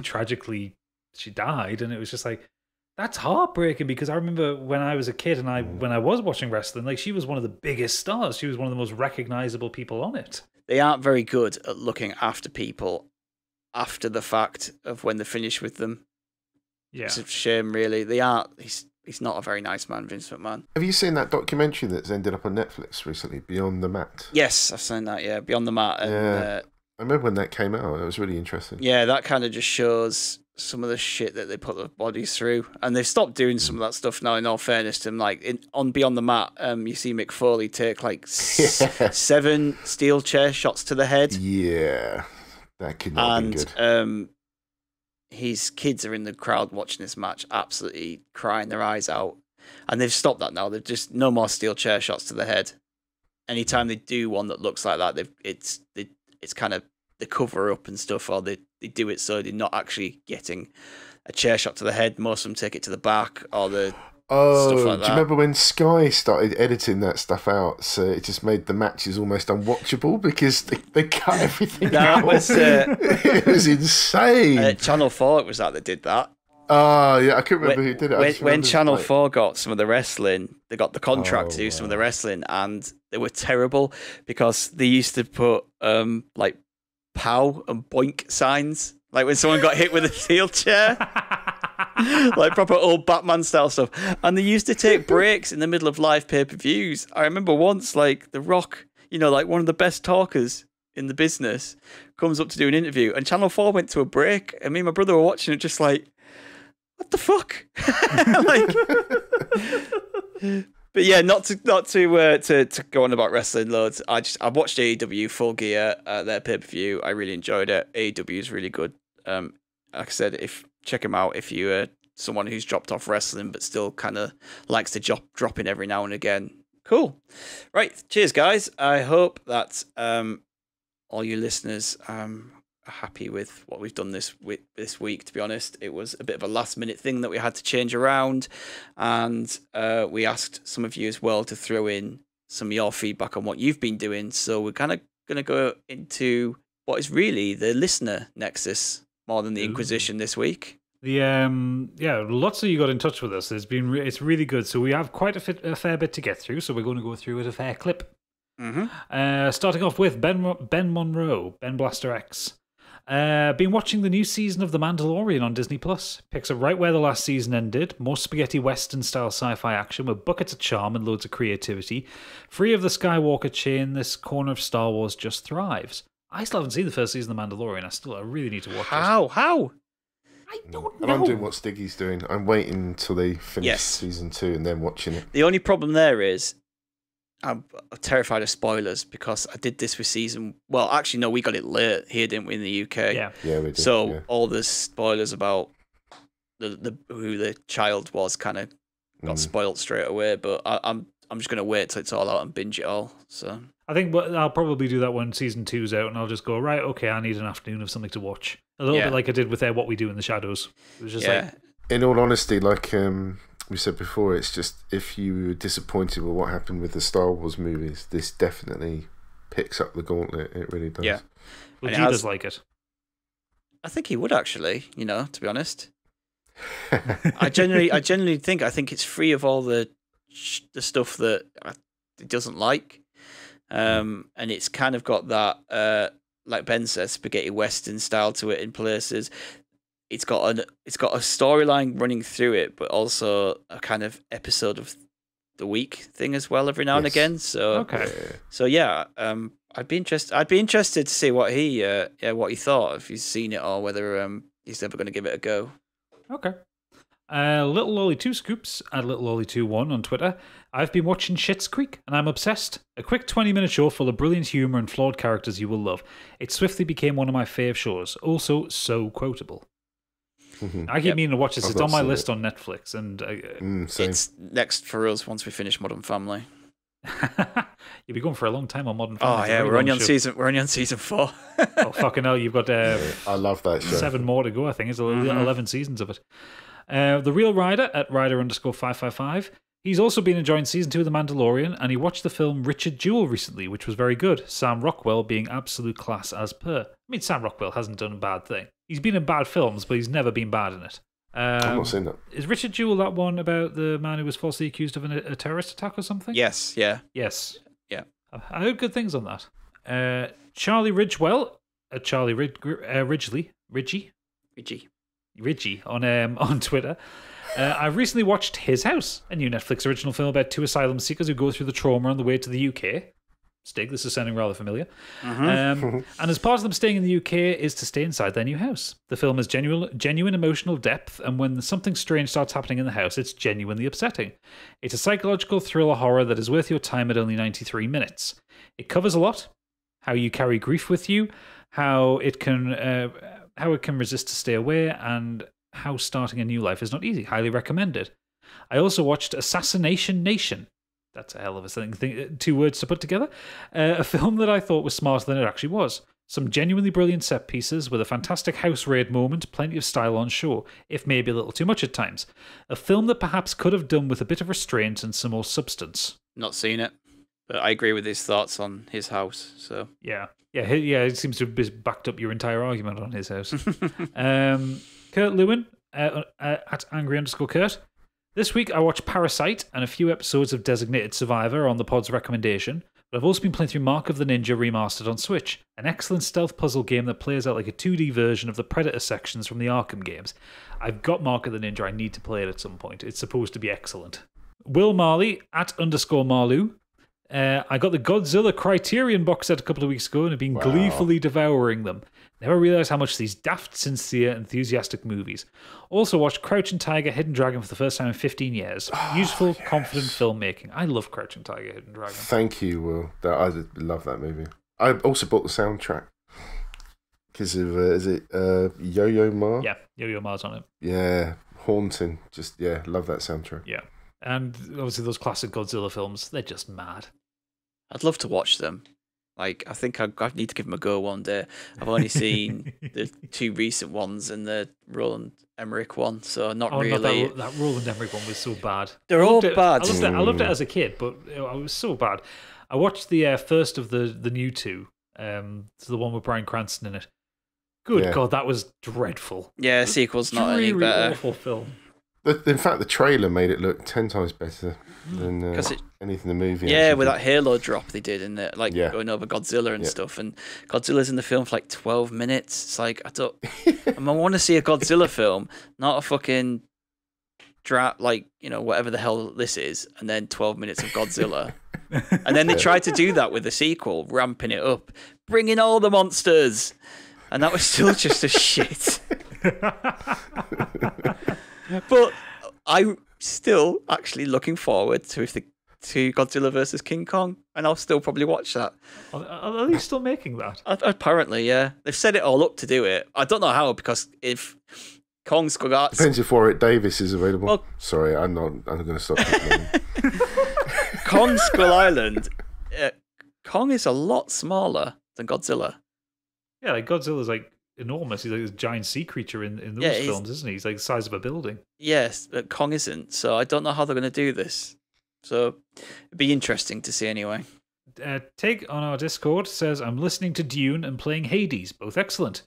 tragically she died, and it was just like, that's heartbreaking, because I remember when I was a kid and when I was watching wrestling, like she was one of the biggest stars. She was one of the most recognizable people on it. They aren't very good at looking after people after the fact of when they finish with them. Yeah. It's a shame, really. They aren't. He's not a very nice man, Vince McMahon. Have you seen that documentary that's ended up on Netflix recently, Beyond the Mat? Yes, I've seen that, yeah. Beyond the Mat. And, I remember when that came out. It was really interesting. Yeah, that kind of just shows some of the shit that they put their bodies through. And they've stopped doing some of that stuff now, in all fairness to them. Like, on Beyond the Mat, you see Mick Foley take, like, 7 steel chair shots to the head. Yeah. That could not be good. His kids are in the crowd watching this match, absolutely crying their eyes out. And they've stopped that now. They've just no more steel chair shots to the head. Anytime they do one that looks like that, it's kind of the cover up and stuff, or they do it so they're not actually getting a chair shot to the head. Most of them take it to the back or the stuff like that. Do you remember when Sky started editing that stuff out? So it just made the matches almost unwatchable because they cut everything out. It was insane. Channel 4 was that did that. Oh, yeah, I couldn't remember who did it. When Channel 4 got some of the wrestling, they got the contract to do some of the wrestling, and they were terrible because they used to put like pow and boink signs, like when someone got hit with a steel chair. Like proper old Batman style stuff. And they used to take breaks in the middle of live pay-per-views. I remember once, like, The Rock, like one of the best talkers in the business, comes up to do an interview, and Channel 4 went to a break, and me and my brother were watching it just like, what the fuck? Like, But yeah, not to go on about wrestling loads. I watched AEW Full Gear, their pay-per-view. I really enjoyed it. AEW is really good. Like I said, check them out if you're someone who's dropped off wrestling but still kind of likes to drop in every now and again. Cool. Right. Cheers, guys. I hope that all you listeners are happy with what we've done this week. To be honest, it was a bit of a last minute thing that we had to change around, and we asked some of you as well to throw in some of your feedback on what you've been doing. So we're kind of going to go into what is really the listener Nexus more than the Inquisition this week. Lots of you got in touch with us. It's really good. So we have quite a fair bit to get through. So we're going to go through at a fair clip. Starting off with Ben Monroe, Ben Blaster X. Been watching the new season of The Mandalorian on Disney Plus. Picks up right where the last season ended. More spaghetti western style sci-fi action with buckets of charm and loads of creativity. Free of the Skywalker chain, this corner of Star Wars just thrives. I still haven't seen the first season of The Mandalorian. I really need to watch it. How? I don't know. And I'm doing what Stiggy's doing. I'm waiting until they finish season 2 and then watching it. The only problem there is I'm terrified of spoilers because I did this with season. Well, actually, no, we got it late here, didn't we, in the UK? Yeah, we did. So all the spoilers about the who the child was kind of got spoiled straight away. But I'm just gonna wait till it's all out and binge it all. So I think I'll probably do that when season 2's out, and I'll just go right. Okay, I need an afternoon of something to watch. A little bit like I did with What We Do in the Shadows. It was just like, in all honesty, like we said before, it's just if you were disappointed with what happened with the Star Wars movies, this definitely picks up the gauntlet. It really does. Yeah. Well, G does like it. I think he would actually, to be honest. I genuinely think it's free of all the stuff that it doesn't like. And it's kind of got that, like Ben says, spaghetti western style to it in places. It's got a storyline running through it, but also a kind of episode of the week thing as well every now and again. So I'd be interested to see what he thought, if he's seen it or whether he's ever going to give it a go. Okay. Little Lolly 2 Scoops at Little Lolly 21 on Twitter. I've been watching Schitt's Creek and I'm obsessed. A quick 20-minute show full of brilliant humour and flawed characters you will love. It swiftly became one of my fave shows. Also, so quotable. I keep meaning to watch this. It's on my list on Netflix, and it's next for us once we finish Modern Family. You'll be going for a long time on Modern Family. Oh yeah, we're only on season 4. Oh fucking hell! You've got I love that show. 7 more to go. I think it's 11 seasons of it. The Real Rider at Rider_555. He's also been enjoying season 2 of The Mandalorian, and he watched the film Richard Jewell recently, which was very good. Sam Rockwell being absolute class as per. I mean, Sam Rockwell hasn't done a bad thing. He's been in bad films, but he's never been bad in it. I've not seen that. Is Richard Jewell that one about the man who was falsely accused of a terrorist attack or something? Yes, yeah. Yes. Yeah. I heard good things on that. Charlie Ridgewell, Charlie Ridgey on Twitter. I've recently watched His House, a new Netflix original film about 2 asylum seekers who go through the trauma on the way to the UK. Stig, this is sounding rather familiar. And as part of them staying in the UK is to stay inside their new house. The film has genuine emotional depth, and when something strange starts happening in the house, it's genuinely upsetting. It's a psychological thriller horror that is worth your time at only 93 minutes. It covers a lot: how you carry grief with you, how it can resist to stay away, and how starting a new life is not easy. Highly recommended. I also watched Assassination Nation. That's a hell of a thing, 2 words to put together. A film that I thought was smarter than it actually was. Some genuinely brilliant set pieces with a fantastic house raid moment, plenty of style on show, if maybe a little too much at times. A film that perhaps could have done with a bit of restraint and some more substance. Not seen it, but I agree with his thoughts on His House. So yeah, it seems to have backed up your entire argument on His House. Kurt Lewin at @angry_Kurt. This week I watched Parasite and a few episodes of Designated Survivor on the pod's recommendation, but I've also been playing through Mark of the Ninja Remastered on Switch, an excellent stealth puzzle game that plays out like a 2D version of the Predator sections from the Arkham games. I've got Mark of the Ninja, I need to play it at some point. It's supposed to be excellent. Will Marley at _Marlou. I got the Godzilla Criterion box set a couple of weeks ago and have been gleefully devouring them. Never realised how much these daft, sincere, enthusiastic movies. Also watched Crouching Tiger, Hidden Dragon for the first time in 15 years. Useful, confident filmmaking. I love Crouching Tiger, Hidden Dragon. Thank you, Will. I love that movie. I also bought the soundtrack because of, is it Yo-Yo Ma? Yeah, Yo-Yo Ma's on it. Yeah, haunting. Just, love that soundtrack. Yeah. And obviously those classic Godzilla films, they're just mad. I'd love to watch them. Like, I think I need to give them a go one day. I've only seen the 2 recent ones and the Roland Emmerich one, so not really. That Roland Emmerich one was so bad. They're all bad. I loved it as a kid, but it was so bad. I watched the first of the new 2, the one with Bryan Cranston in it. Good God, that was dreadful. Yeah, sequel's not any better. Awful film. In fact, the trailer made it look 10 times better than anything in the movie. Yeah, with that Halo drop they did in it, going over Godzilla and stuff. And Godzilla's in the film for like 12 minutes. It's like, I want to see a Godzilla film, not a fucking whatever the hell this is, and then 12 minutes of Godzilla. And then they tried to do that with the sequel, ramping it up, bringing all the monsters. And that was still just a shit. But I'm still actually looking forward to Godzilla versus King Kong, and I'll still probably watch that. Are they still making that? Apparently, yeah. They've set it all up to do it. I don't know how, because if Kong's got... Depends if Warwick Davis is available. Well, sorry, I'm going to stop. Kong Skull Island, Kong is a lot smaller than Godzilla. Yeah, like Godzilla's like enormous. He's like this giant sea creature in those films, isn't he? He's like the size of a building. Yes, but Kong isn't. So I don't know how they're going to do this. So it'd be interesting to see anyway. Tig on our Discord says, I'm listening to Dune and playing Hades. Both excellent.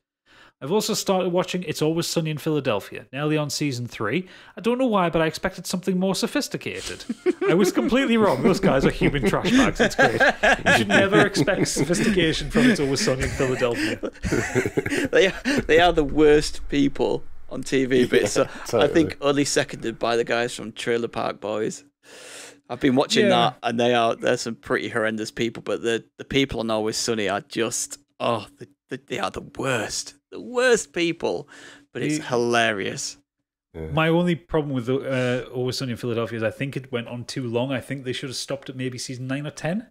I've also started watching It's Always Sunny in Philadelphia, nearly on season 3. I don't know why, but I expected something more sophisticated. I was completely wrong. Those guys are human trash bags. It's great. You should never expect sophistication from It's Always Sunny in Philadelphia. They are the worst people on TV, but totally. I think only seconded by the guys from Trailer Park Boys. I've been watching that, and they're some pretty horrendous people, but the people on Always Sunny are just, they are the worst. The worst people, but it's hilarious. Yeah. My only problem with Always Sunny in Philadelphia is I think it went on too long. I think they should have stopped at maybe season 9 or 10.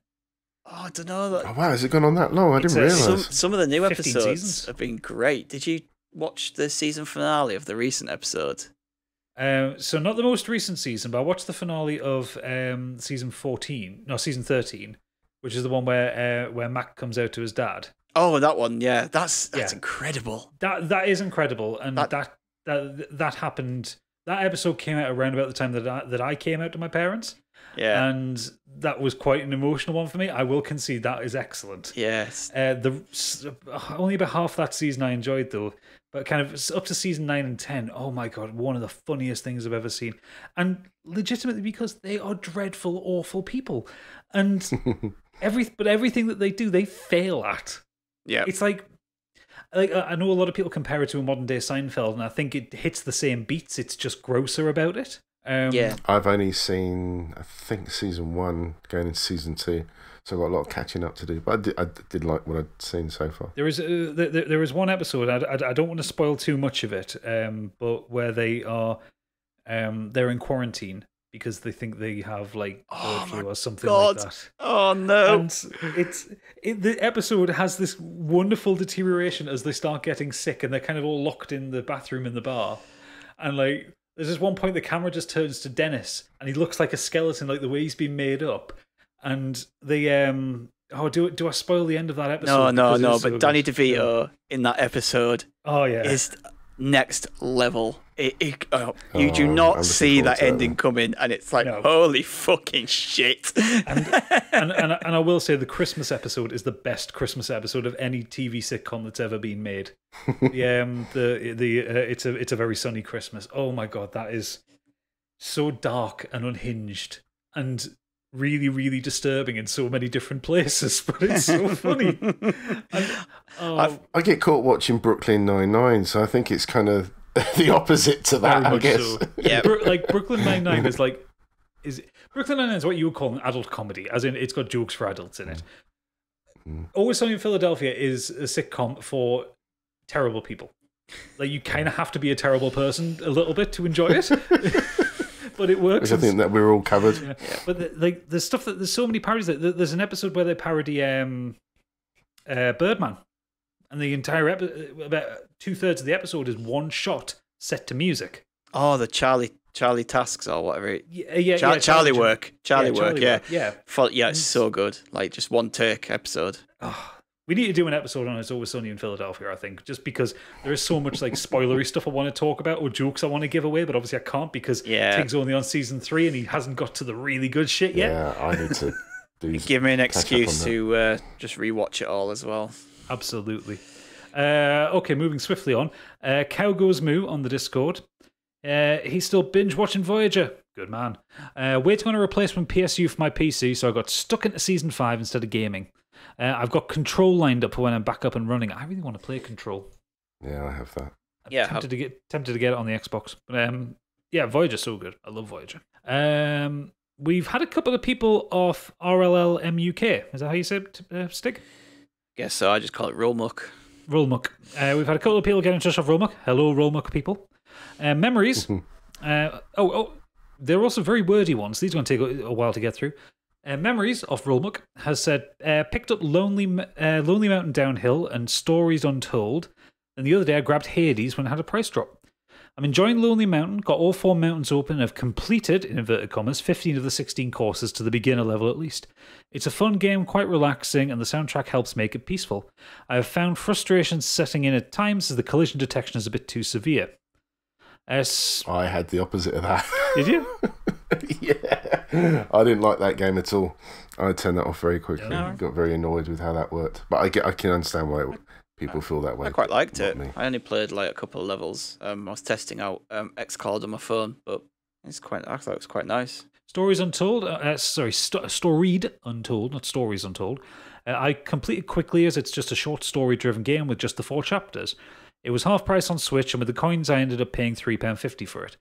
Oh, I don't know. Oh, wow, has it gone on that long? I didn't realise. Some of the new 15 episodes seasons. have been great. Did you watch the season finale of the recent episode? So not the most recent season, but I watched the finale of season 13, which is the one where Mac comes out to his dad. Oh, that one, yeah. That's incredible. That is incredible, and that happened. That episode came out around about the time that I came out to my parents. Yeah, and that was quite an emotional one for me. I will concede that is excellent. Yes. Only about half that season I enjoyed though, but kind of up to season 9 and 10. Oh my god, one of the funniest things I've ever seen, and legitimately because they are dreadful, awful people, and everything that they do, they fail at. Yeah, it's like I know a lot of people compare it to a modern day Seinfeld, and I think it hits the same beats. It's just grosser about it. I've only seen, I think, season 1 going into season 2, so I've got a lot of catching up to do. But I did like what I'd seen so far. There is one episode. I don't want to spoil too much of it, but where they are, they're in quarantine because they think they have like bird flu or something like that. Oh no! And the episode has this wonderful deterioration as they start getting sick, and they're kind of all locked in the bathroom in the bar, and like there's this one point the camera just turns to Dennis, and he looks like a skeleton, like the way he's been made up, and they do I spoil the end of that episode? No. But Danny DeVito in that episode, is next level. You do not see that ending coming, and it's like, holy fucking shit. And I will say the Christmas episode is the best Christmas episode of any TV sitcom that's ever been made. It's a very sunny Christmas. Oh my god, that is so dark and unhinged and really, really disturbing in so many different places, but it's so funny. I get caught watching Brooklyn Nine-Nine, so I think it's kind of the opposite to that, I guess. So. Yeah, like Brooklyn Nine-Nine is Brooklyn Nine-Nine is what you would call an adult comedy, as in it's got jokes for adults in it. Always Sunny in Philadelphia is a sitcom for terrible people. Like, you kind of have to be a terrible person a little bit to enjoy it. But it works. I think that we're all covered. Yeah. But there's stuff that there's so many parodies. There's an episode where they parody Birdman, and the entire episode, about 2/3 of the episode, is one shot set to music. Oh, the Charlie Tasks or whatever. Charlie Work. Yeah. Yeah, it's so good. Like, just one take episode. We need to do an episode on It's Always Sunny in Philadelphia, I think, just because there is so much like spoilery stuff I want to talk about or jokes I want to give away, but obviously I can't because Tig's only on season 3 and he hasn't got to the really good shit yet. Yeah, I need to give me an excuse to just rewatch it all as well. Absolutely. Okay, moving swiftly on. Cow Goes Moo on the Discord. He's still binge watching Voyager. Good man. Waiting on a replacement PSU for my PC, so I got stuck into season 5 instead of gaming. I've got Control lined up for when I'm back up and running. I really want to play Control. Yeah, I have that. Tempted to get it on the Xbox. But Voyager's so good. I love Voyager. We've had a couple of people off RLL MUK. Is that how you say it, Stig? Guess so. I just call it Rollmuck. Rollmuck. We've had a couple of people get in touch off Rollmuck. Hello, Rollmuck people. Memories. They're also very wordy ones. These are going to take a while to get through. Memories of Rollmuck has said, picked up Lonely Mountain Downhill and Stories Untold, and the other day I grabbed Hades when it had a price drop. I'm enjoying Lonely Mountain, got all 4 mountains open, and have completed, in inverted commas, 15 of the 16 courses to the beginner level at least. It's a fun game, quite relaxing, and the soundtrack helps make it peaceful. I have found frustration setting in at times as the collision detection is a bit too severe. I had the opposite of that. Did you? Yeah. I didn't like that game at all. I turned that off very quickly. Got very annoyed with how that worked. But I can understand why people feel that way. I quite liked it. Me. I only played like a couple of levels. I was testing out XCloud on my phone, but I thought it was quite nice. Stories Untold, Storied Untold, not Stories Untold. I completed quickly as it's just a short story-driven game with just the 4 chapters. It was half price on Switch, and with the coins I ended up paying £3.50 for it.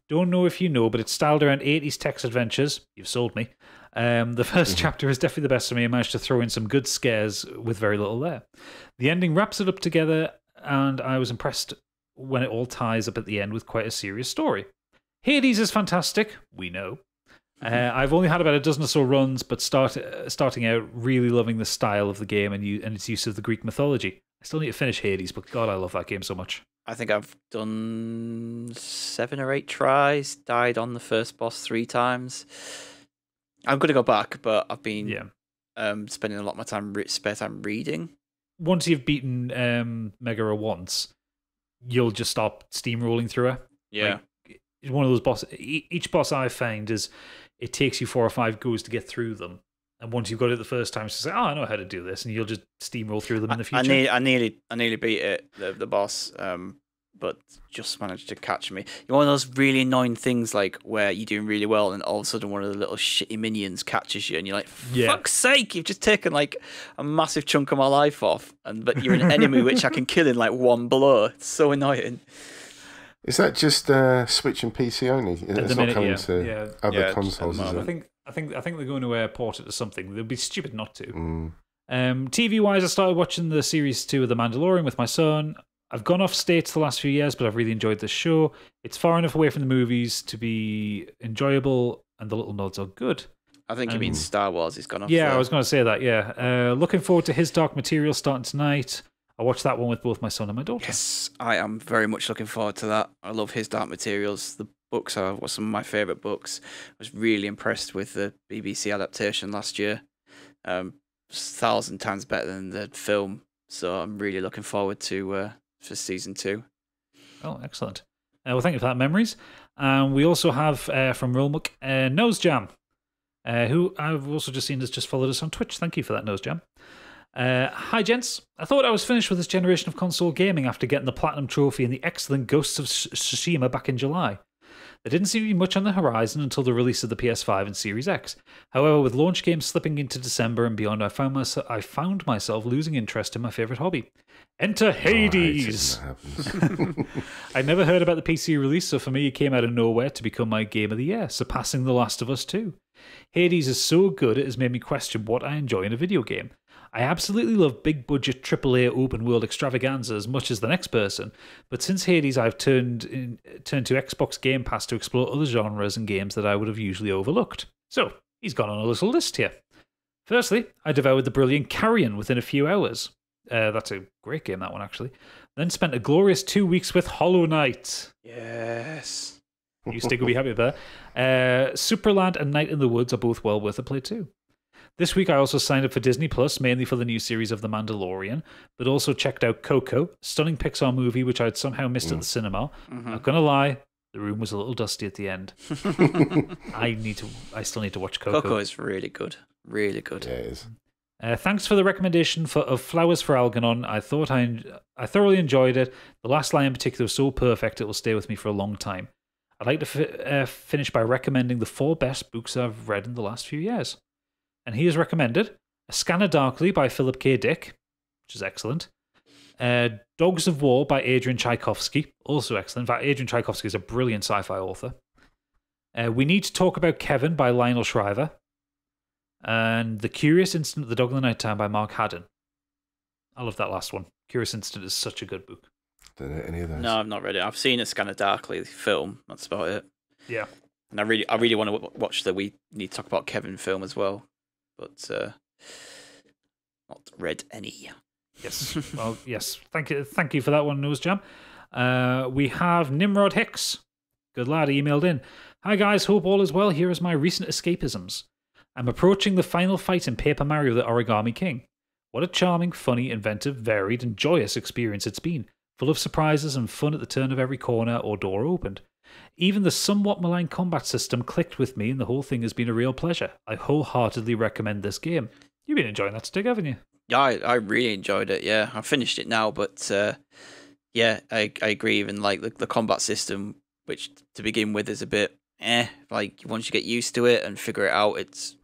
Don't know if you know, but it's styled around 80s text adventures. You've sold me. The first chapter is definitely the best for me. I managed to throw in some good scares with very little there. The ending wraps it up together, and I was impressed when it all ties up at the end with quite a serious story. Hades is fantastic, we know. I've only had about a dozen or so runs, but starting out really loving the style of the game and its use of the Greek mythology. I still need to finish Hades, but God, I love that game so much. I think I've done 7 or 8 tries, died on the first boss 3 times. I'm going to go back, but I've been spending a lot of my spare time reading. Once you've beaten Megara once, you'll just stop steamrolling through her. Yeah. Like, one of those bosses. Each boss I find is it takes you 4 or 5 goes to get through them. And once you've got it the first time, it's just like, I know how to do this, and you'll just steamroll through them in the future. I nearly beat it, the boss, but just managed to catch me. One of those really annoying things, like where you're doing really well, and all of a sudden one of the little shitty minions catches you, and you're like, fuck's sake, you've just taken like a massive chunk of my life off, but you're an enemy which I can kill in like one blow. It's so annoying. Is that just Switch and PC only? It's not coming to other consoles, is it? I think they're going to port it to something. They'd be stupid not to. TV-wise, I started watching the series 2 of The Mandalorian with my son. I've gone off states the last few years, but I've really enjoyed this show. It's far enough away from the movies to be enjoyable, and the little nods are good. I think you mean Star Wars. He's gone off. Yeah, I was going to say that. Yeah, looking forward to His Dark Material starting tonight. I watched that one with both my son and my daughter. Yes, I am very much looking forward to that. I love His Dark Materials. The books are some of my favourite books. I was really impressed with the BBC adaptation last year. 1,000 times better than the film. So I'm really looking forward to for season 2. Oh, excellent. Well, thank you for that, Memories. We also have from Rollmuck, Nose Jam, who I've also just seen has just followed us on Twitch. Thank you for that, Nose Jam. Hi, gents. I thought I was finished with this generation of console gaming after getting the Platinum Trophy and the excellent Ghosts of Tsushima back in July. There didn't seem to be much on the horizon until the release of the PS5 and Series X. However, with launch games slipping into December and beyond, I found myself losing interest in my favourite hobby. Enter Hades! I'd never heard about the PC release, so for me it came out of nowhere to become my game of the year, surpassing The Last of Us 2. Hades is so good it has made me question what I enjoy in a video game. I absolutely love big-budget AAA open-world extravaganza as much as the next person, but since Hades I've turned to Xbox Game Pass to explore other genres and games that I would have usually overlooked. So, he's gone on a little list here. Firstly, I devoured the brilliant Carrion within a few hours. That's a great game, that one, actually. Then spent a glorious 2 weeks with Hollow Knight. Yes. You Stig will be happy with that. Superland and Night in the Woods are both well worth a play too. This week I also signed up for Disney Plus, mainly for the new series of The Mandalorian, but also checked out Coco, a stunning Pixar movie which I'd somehow missed at the cinema. Not gonna lie, the room was a little dusty at the end. I still need to watch Coco. Coco is really good. Really good. Yeah, it is. Thanks for the recommendation of Flowers for Algernon. I thought I thoroughly enjoyed it. The last line in particular was so perfect it will stay with me for a long time. I'd like to finish by recommending the 4 best books I've read in the last few years. And he has recommended A Scanner Darkly by Philip K. Dick, which is excellent. Dogs of War by Adrian Tchaikovsky, also excellent. In fact, Adrian Tchaikovsky is a brilliant sci-fi author. We Need to Talk About Kevin by Lionel Shriver. And The Curious Instant of the Dog in the Nighttime by Mark Haddon. I love that last one. Curious Instant is such a good book. Don't know any of those. No, I've not read it. I've seen A Scanner Darkly film. That's about it. Yeah. And I really want to watch the We Need to Talk About Kevin film as well. But not read any. Yes. Well, yes. Thank you for that one, Nose Jam. We have Nimrod Hicks. Good lad, emailed in. Hi guys, hope all is well. Here is my recent escapisms. I'm approaching the final fight in Paper Mario the Origami King. What a charming, funny, inventive, varied, and joyous experience it's been. Full of surprises and fun at the turn of every corner or door opened. Even the somewhat malign combat system clicked with me and the whole thing has been a real pleasure. I wholeheartedly recommend this game. You've been enjoying that, Stig, haven't you? Yeah, I really enjoyed it. Yeah, I finished it now, but yeah, I agree. Even like the combat system, which to begin with is a bit like once you get used to it and figure it out, it's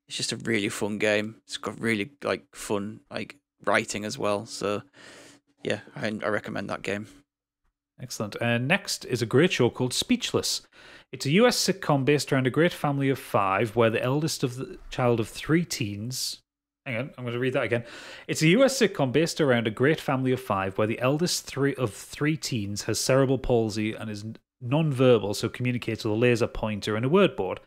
just a really fun game. It's got really like fun like writing as well. So yeah, I recommend that game. Excellent. Next is a great show called Speechless. It's a US sitcom based around a great family of 5 where the eldest of the child of 3 teens... Hang on, I'm going to read that again. It's a US sitcom based around a great family of 5 where the eldest of 3 teens has cerebral palsy and is non-verbal, so communicates with a laser pointer and a word board.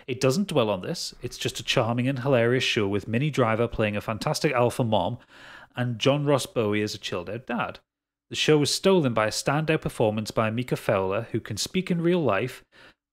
It doesn't dwell on this. It's just a charming and hilarious show with Minnie Driver playing a fantastic alpha mom and John Ross Bowie as a chilled-out dad. The show was stolen by a standout performance by Mika Fowler, who can speak in real life,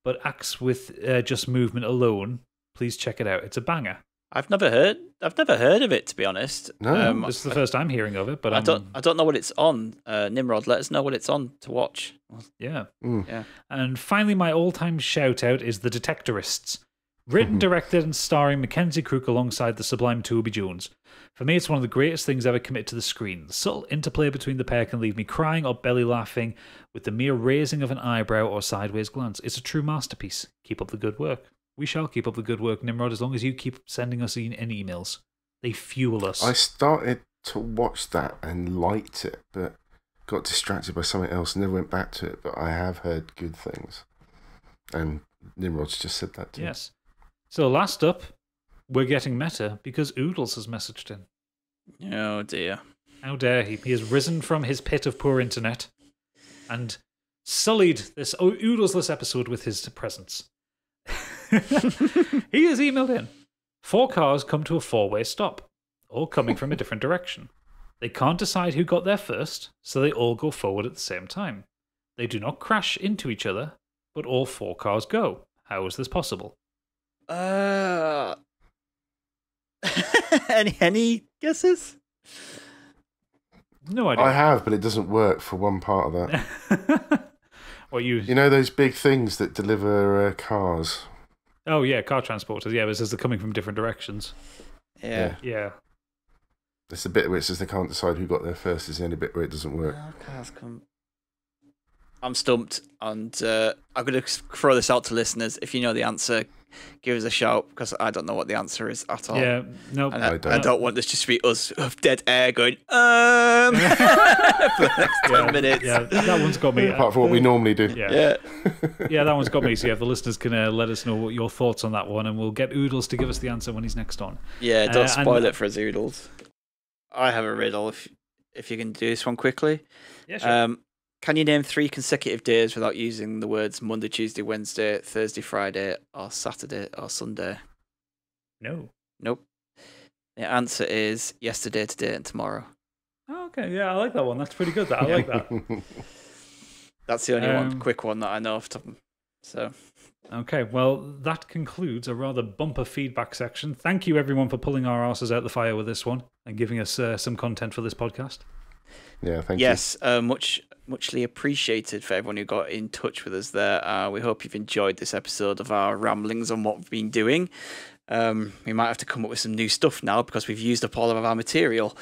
but acts with just movement alone. Please check it out. It's a banger. I've never heard of it, to be honest. No. This is the first I'm hearing of it, but I don't know what it's on. Nimrod, let us know what it's on to watch. Yeah. Yeah. And finally, my all-time shout-out is The Detectorists. Written, directed, and starring Mackenzie Crook alongside the sublime Toby Jones. For me, it's one of the greatest things ever committed to the screen. The subtle interplay between the pair can leave me crying or belly laughing with the mere raising of an eyebrow or sideways glance. It's a true masterpiece. Keep up the good work. We shall keep up the good work, Nimrod, as long as you keep sending us in emails. They fuel us. I started to watch that and liked it, but got distracted by something else and never went back to it. But I have heard good things. And Nimrod's just said that too. Yes. So last up, we're getting meta because Oodles has messaged in. Oh dear. How dare he? He has risen from his pit of poor internet and sullied this Oodlesless episode with his presence. He has emailed in. 4 cars come to a 4-way stop, all coming from a different direction. They can't decide who got there first, so they all go forward at the same time. They do not crash into each other, but all 4 cars go. How is this possible? Any guesses? No idea. I have, but it doesn't work for one part of that. What you You know those big things that deliver cars? Oh, yeah, car transporters. Yeah, but it says they're coming from different directions. Yeah. Yeah. It's the bit where it says they can't decide who got there first is the only bit where it doesn't work. Cars come. I'm stumped, and I'm going to throw this out to listeners. If you know the answer, give us a shout, because I don't know what the answer is at all. Yeah, no, And I I don't want this just to be us of dead air going, for the next 10 minutes. Yeah, that one's got me. Apart from what we normally do. Yeah, that one's got me. So, yeah, the listeners can let us know what your thoughts on that one, and we'll get Oodles to give us the answer when he's next on. Yeah, don't spoil and- it for us, Oodles. I have a riddle, if you can do this one quickly. Yeah, sure. Can you name 3 consecutive days without using the words Monday, Tuesday, Wednesday, Thursday, Friday, or Saturday, or Sunday? No. Nope. The answer is yesterday, today, and tomorrow. Oh, okay, yeah, I like that one. That's pretty good. I like that. That's the only quick one that I know off the top. So, okay, well, that concludes a rather bumper feedback section. Thank you, everyone, for pulling our asses out the fire with this one and giving us some content for this podcast. Yeah, thank you. yes, muchly appreciated for everyone who got in touch with us there. We hope you've enjoyed this episode of our ramblings on what we've been doing. We might have to come up with some new stuff now because we've used up all of our material.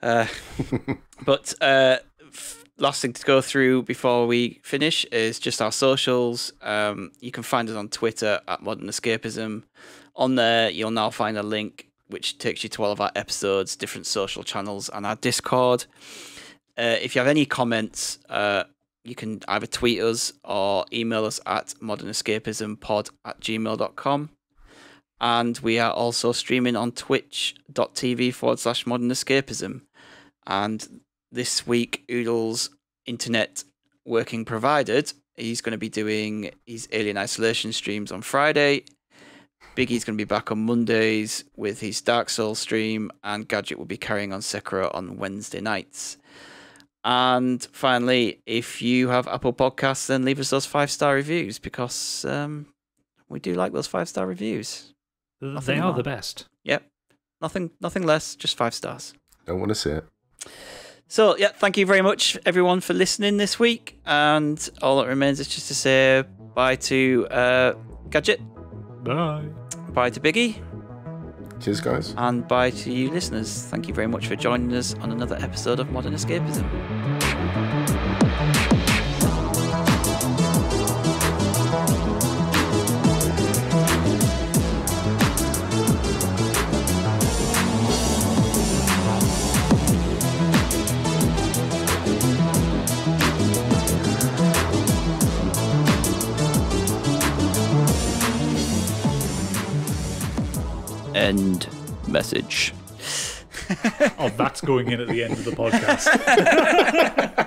But last thing to go through before we finish is just our socials. You can find us on Twitter at Modern Escapism. On there, you'll now find a link which takes you to all of our episodes, different social channels, and our Discord. If you have any comments, you can either tweet us or email us at modernescapismpod@gmail.com. And we are also streaming on twitch.tv/modernescapism. And this week, Oodles' internet working provided, he's going to be doing his Alien Isolation streams on Friday. Biggie's going to be back on Mondays with his Dark Souls stream, and Gadget will be carrying on Sekiro on Wednesday nights. And finally, if you have Apple Podcasts, then leave us those 5-star reviews, because we do like those 5-star reviews. They are the best. Yep. Nothing less, just 5 stars. Don't want to see it. So, yeah, thank you very much, everyone, for listening this week. And all that remains is just to say bye to Gadget, Bye. bye to Biggie, Cheers, guys. and bye to you listeners. Thank you very much for joining us on another episode of Modern Escapism. End message. Oh, that's going in at the end of the podcast.